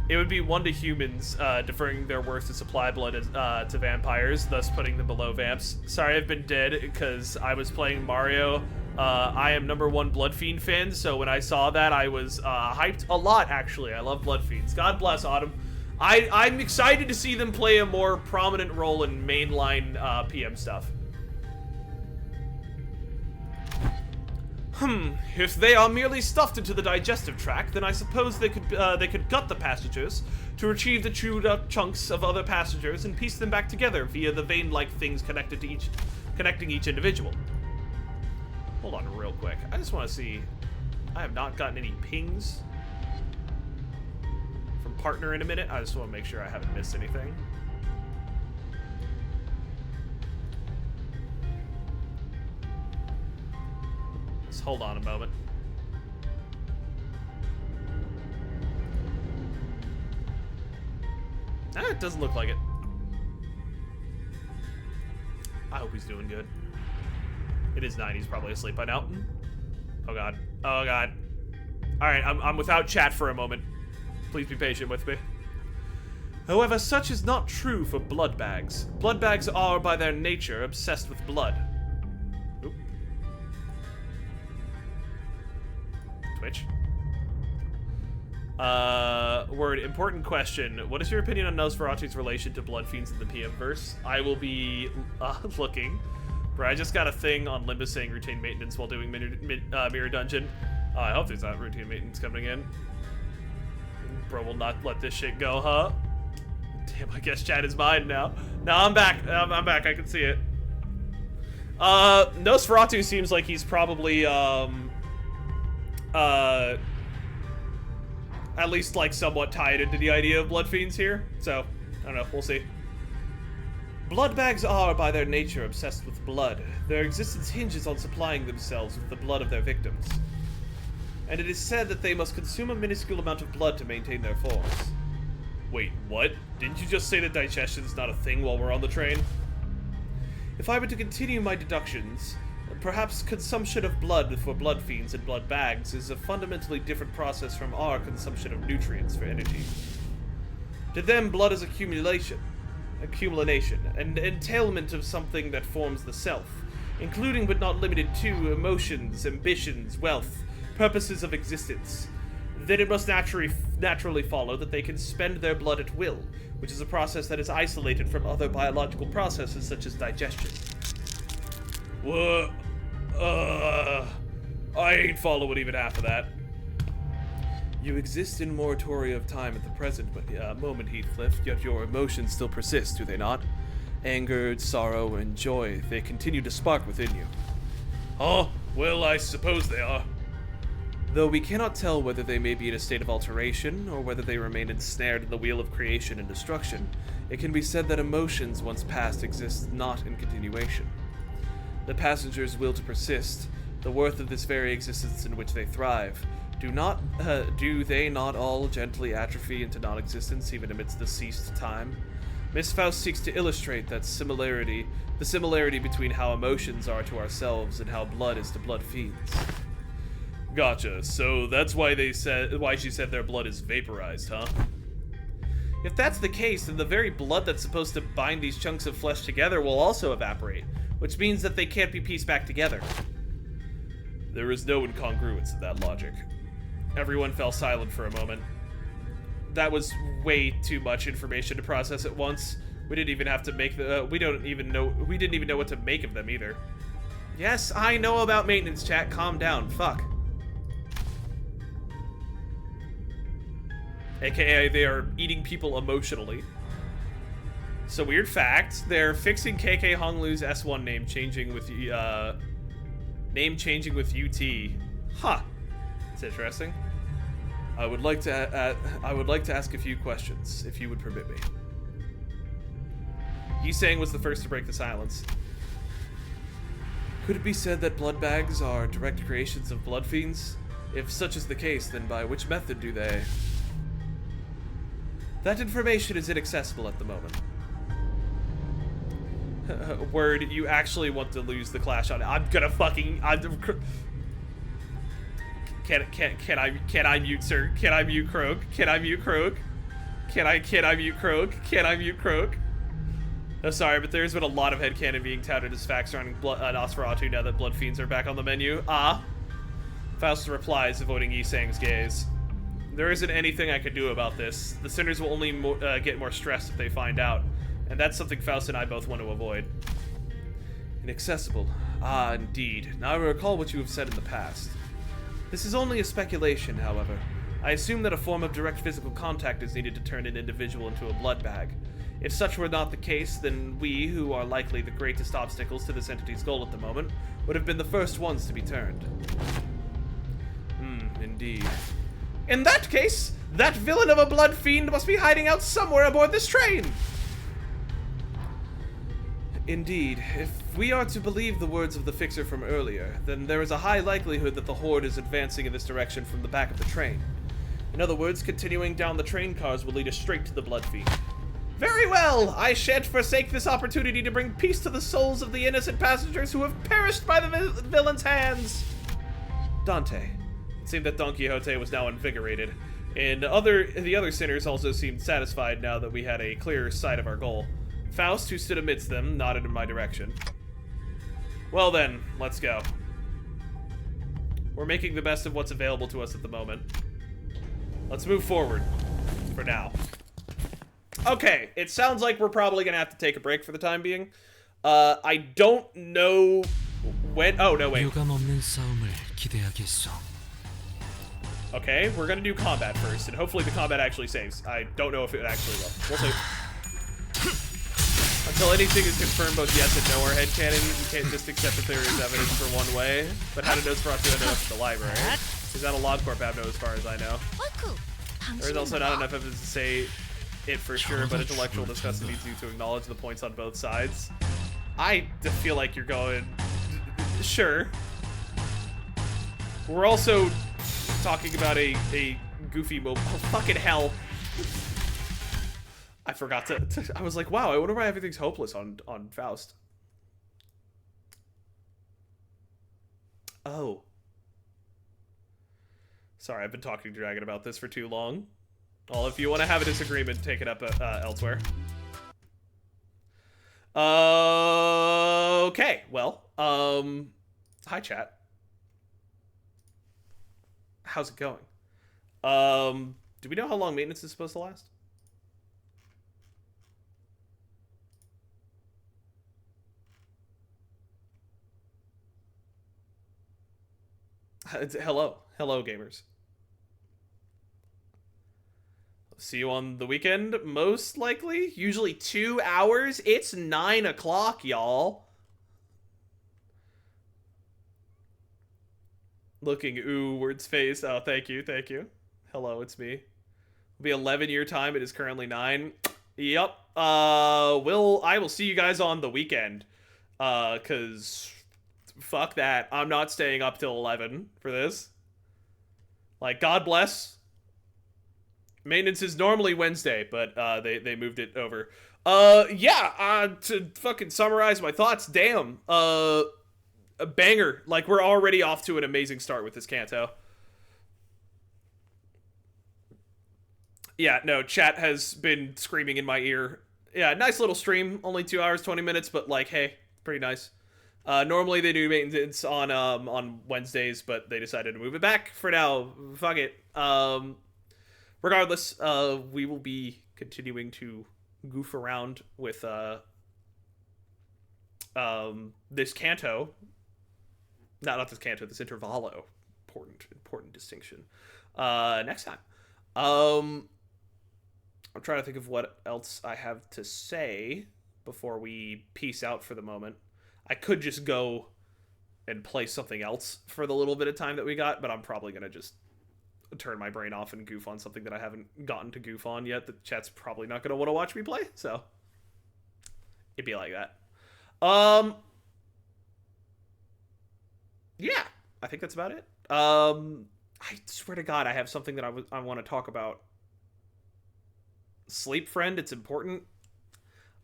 It would be one to humans, deferring their worth to supply blood to vampires, thus putting them below vamps. Sorry I've been dead, because I was playing Mario. I am #1 Blood Fiend fan, so when I saw that, I was hyped a lot, actually. I love Blood Fiends. God bless Autumn. I'm excited to see them play a more prominent role in mainline PM stuff. If they are merely stuffed into the digestive tract, then I suppose they could gut the passengers to retrieve the chewed up chunks of other passengers and piece them back together via the vein-like things connecting each individual. Hold on real quick. I just want to see. I have not gotten any pings from partner in a minute. I just want to make sure I haven't missed anything. Just hold on a moment. It doesn't look like it. I hope he's doing good. It is 9. He's probably asleep by now. Oh god. Oh god. Alright, I'm without chat for a moment. Please be patient with me. However, such is not true for blood bags. Blood bags are, by their nature, obsessed with blood. Oop. Twitch. Word, important question. What is your opinion on Nosferatu's relation to blood fiends in the PM verse? I will be looking. Bro, I just got a thing on Limbus saying routine maintenance while doing Mirror Dungeon. I hope there's not routine maintenance coming in. Bro will not let this shit go, huh? Damn, I guess chat is mine now. No, I'm back. I'm back. I can see it. Nosferatu seems like he's probably, at least, like, somewhat tied into the idea of blood fiends here. So, I don't know. We'll see. Blood bags are, by their nature, obsessed with blood. Their existence hinges on supplying themselves with the blood of their victims. And it is said that they must consume a minuscule amount of blood to maintain their forms. Wait, what? Didn't you just say that digestion's not a thing while we're on the train? If I were to continue my deductions, perhaps consumption of blood for blood fiends and blood bags is a fundamentally different process from our consumption of nutrients for energy. To them, blood is accumulation, an entailment of something that forms the self, including but not limited to emotions, ambitions, wealth, purposes of existence. Then it must naturally follow that they can spend their blood at will, which is a process that is isolated from other biological processes such as digestion. What? I ain't following even half of that. You exist in moratoria of time at the present moment, Heathcliff, yet your emotions still persist, do they not? Anger, sorrow, and joy, they continue to spark within you. Oh, well, I suppose they are. Though we cannot tell whether they may be in a state of alteration, or whether they remain ensnared in the wheel of creation and destruction, it can be said that emotions once past exist not in continuation. The passenger's will to persist, the worth of this very existence in which they thrive, do they not all gently atrophy into non-existence even amidst the ceased time? Miss Faust seeks to illustrate that the similarity between how emotions are to ourselves and how blood is to blood fiends. Gotcha. So that's why she said their blood is vaporized, huh? If that's the case, then the very blood that's supposed to bind these chunks of flesh together will also evaporate, which means that they can't be pieced back together. There is no incongruence in that logic. Everyone fell silent for a moment. That was way too much information to process at once. We didn't even have to make we didn't even know what to make of them either. Yes, I know about maintenance, chat. Calm down. Fuck. AKA, they are eating people emotionally. So, weird fact, they're fixing KK Honglu's S1 name changing with UT. Huh. It's interesting. I would like to ask a few questions, if you would permit me. Yisang was the first to break the silence. Could it be said that blood bags are direct creations of blood fiends? If such is the case, then by which method do they... That information is inaccessible at the moment. Word, you actually want to lose the clash on it. I'm gonna fucking... Can I mute, sir? Can I mute Kroak? Can I mute Kroak? Can I mute Kroak? Can I mute Kroak? Oh, sorry, but there's been a lot of headcanon being touted as facts surrounding Nosferatu now that blood fiends are back on the menu. Faust replies, avoiding Yisang's gaze. There isn't anything I could do about this. The sinners will only get more stressed if they find out, and that's something Faust and I both want to avoid. Inaccessible. Ah, indeed. Now I recall what you have said in the past. This is only a speculation, however. I assume that a form of direct physical contact is needed to turn an individual into a blood bag. If such were not the case, then we, who are likely the greatest obstacles to this entity's goal at the moment, would have been the first ones to be turned. Indeed. In that case, that villain of a blood fiend must be hiding out somewhere aboard this train! Indeed, if we are to believe the words of the Fixer from earlier, then there is a high likelihood that the Horde is advancing in this direction from the back of the train. In other words, continuing down the train cars will lead us straight to the Blood Fiend. Very well! I shan't forsake this opportunity to bring peace to the souls of the innocent passengers who have perished by the villain's hands! Dante. It seemed that Don Quixote was now invigorated, and the other sinners also seemed satisfied now that we had a clearer sight of our goal. Faust, who stood amidst them, nodded in my direction. Well then, let's go. We're making the best of what's available to us at the moment. Let's move forward, for now. Okay, it sounds like we're probably gonna have to take a break for the time being. I don't know when... Oh, no, wait. Okay, we're gonna do combat first, and hopefully the combat actually saves. I don't know if it actually will. We'll see. Until anything is confirmed both yes and no are headcanon, you can't just accept that there is evidence for one way. But how did Nosferatu end up at the library? Is that a LogCorp Abno as far as I know? There is also not enough evidence to say it for sure, but intellectual discussion needs you to acknowledge the points on both sides. I feel like you're going... Sure. We're also talking about a goofy mobile... Oh, fucking hell. I forgot to... I was like, wow, I wonder why everything's hopeless on Faust. Oh. Sorry, I've been talking to Dragon about this for too long. Well, if you want to have a disagreement, take it up elsewhere. Okay, well, hi chat. How's it going? Do we know how long maintenance is supposed to last? Hello, gamers. See you on the weekend, most likely. Usually 2 hours. It's 9 o'clock, y'all. Looking, ooh, words face. Oh, thank you. Hello, it's me. It'll be 11 your time. It is currently 9. Yep. I will see you guys on the weekend. Cause fuck that. I'm not staying up till 11 for this. Like, God bless. Maintenance is normally Wednesday, but they moved it over. To fucking summarize my thoughts, damn. A banger. Like, we're already off to an amazing start with this canto. Yeah, no, chat has been screaming in my ear. Yeah, nice little stream. Only 2 hours, 20 minutes, but like, hey, pretty nice. Normally they do maintenance on Wednesdays, but they decided to move it back for now. Fuck it. Regardless, we will be continuing to goof around with this canto. Not this canto, this intervallo. Important distinction. Next time. I'm trying to think of what else I have to say before we peace out for the moment. I could just go and play something else for the little bit of time that we got, but I'm probably going to just turn my brain off and goof on something that I haven't gotten to goof on yet. The chat's probably not going to want to watch me play, so it'd be like that. Yeah, I think that's about it. I swear to God, I have something that I want to talk about. Sleep, friend, it's important.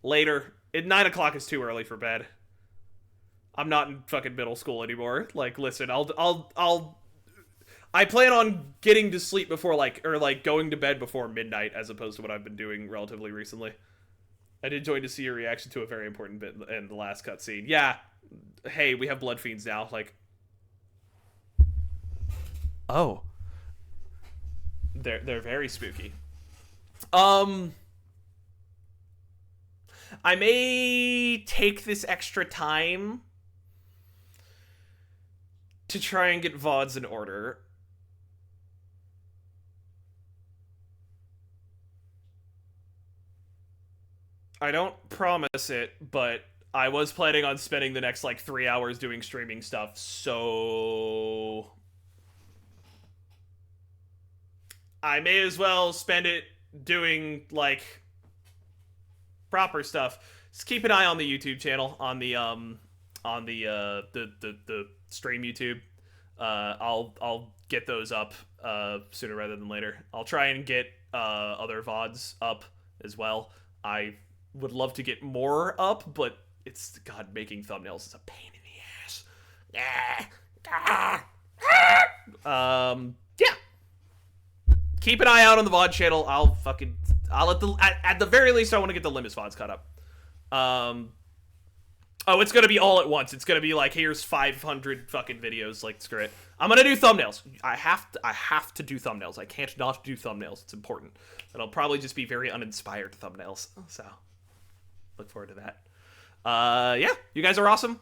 Later. 9 o'clock is too early for bed. I'm not in fucking middle school anymore. Like, listen, I plan on getting to sleep before, going to bed before midnight, as opposed to what I've been doing relatively recently. I did enjoy to see your reaction to a very important bit in the last cutscene. Yeah, hey, we have blood fiends now, like... Oh. They're very spooky. I may take this extra time to try and get VODs in order. I don't promise it, but I was planning on spending the next, 3 hours doing streaming stuff, so... I may as well spend it doing like proper stuff. Just keep an eye on the YouTube channel, on the stream YouTube. I'll get those up sooner rather than later. I'll try and get other VODs up as well. I would love to get more up, but it's, God, making thumbnails is a pain in the ass. Yeah. Keep an eye out on the VOD channel. I'll at the very least I want to get the Limbus VODs caught up. Oh, it's gonna be all at once. It's gonna be like, here's 500 fucking videos. Like, screw it. I'm gonna do thumbnails. I have to do thumbnails. I can't not do thumbnails. It's important. It'll probably just be very uninspired thumbnails. So, look forward to that. Yeah, you guys are awesome.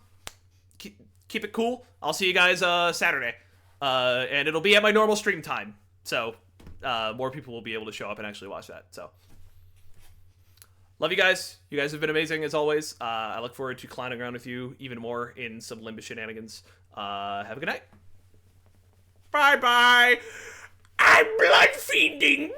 Keep it cool. I'll see you guys Saturday. And it'll be at my normal stream time. So, more people will be able to show up and actually watch that. So, love you guys. You guys have been amazing as always. I look forward to clowning around with you even more in some Limbus shenanigans. Have a good night. Bye-bye. I'm blood fiending.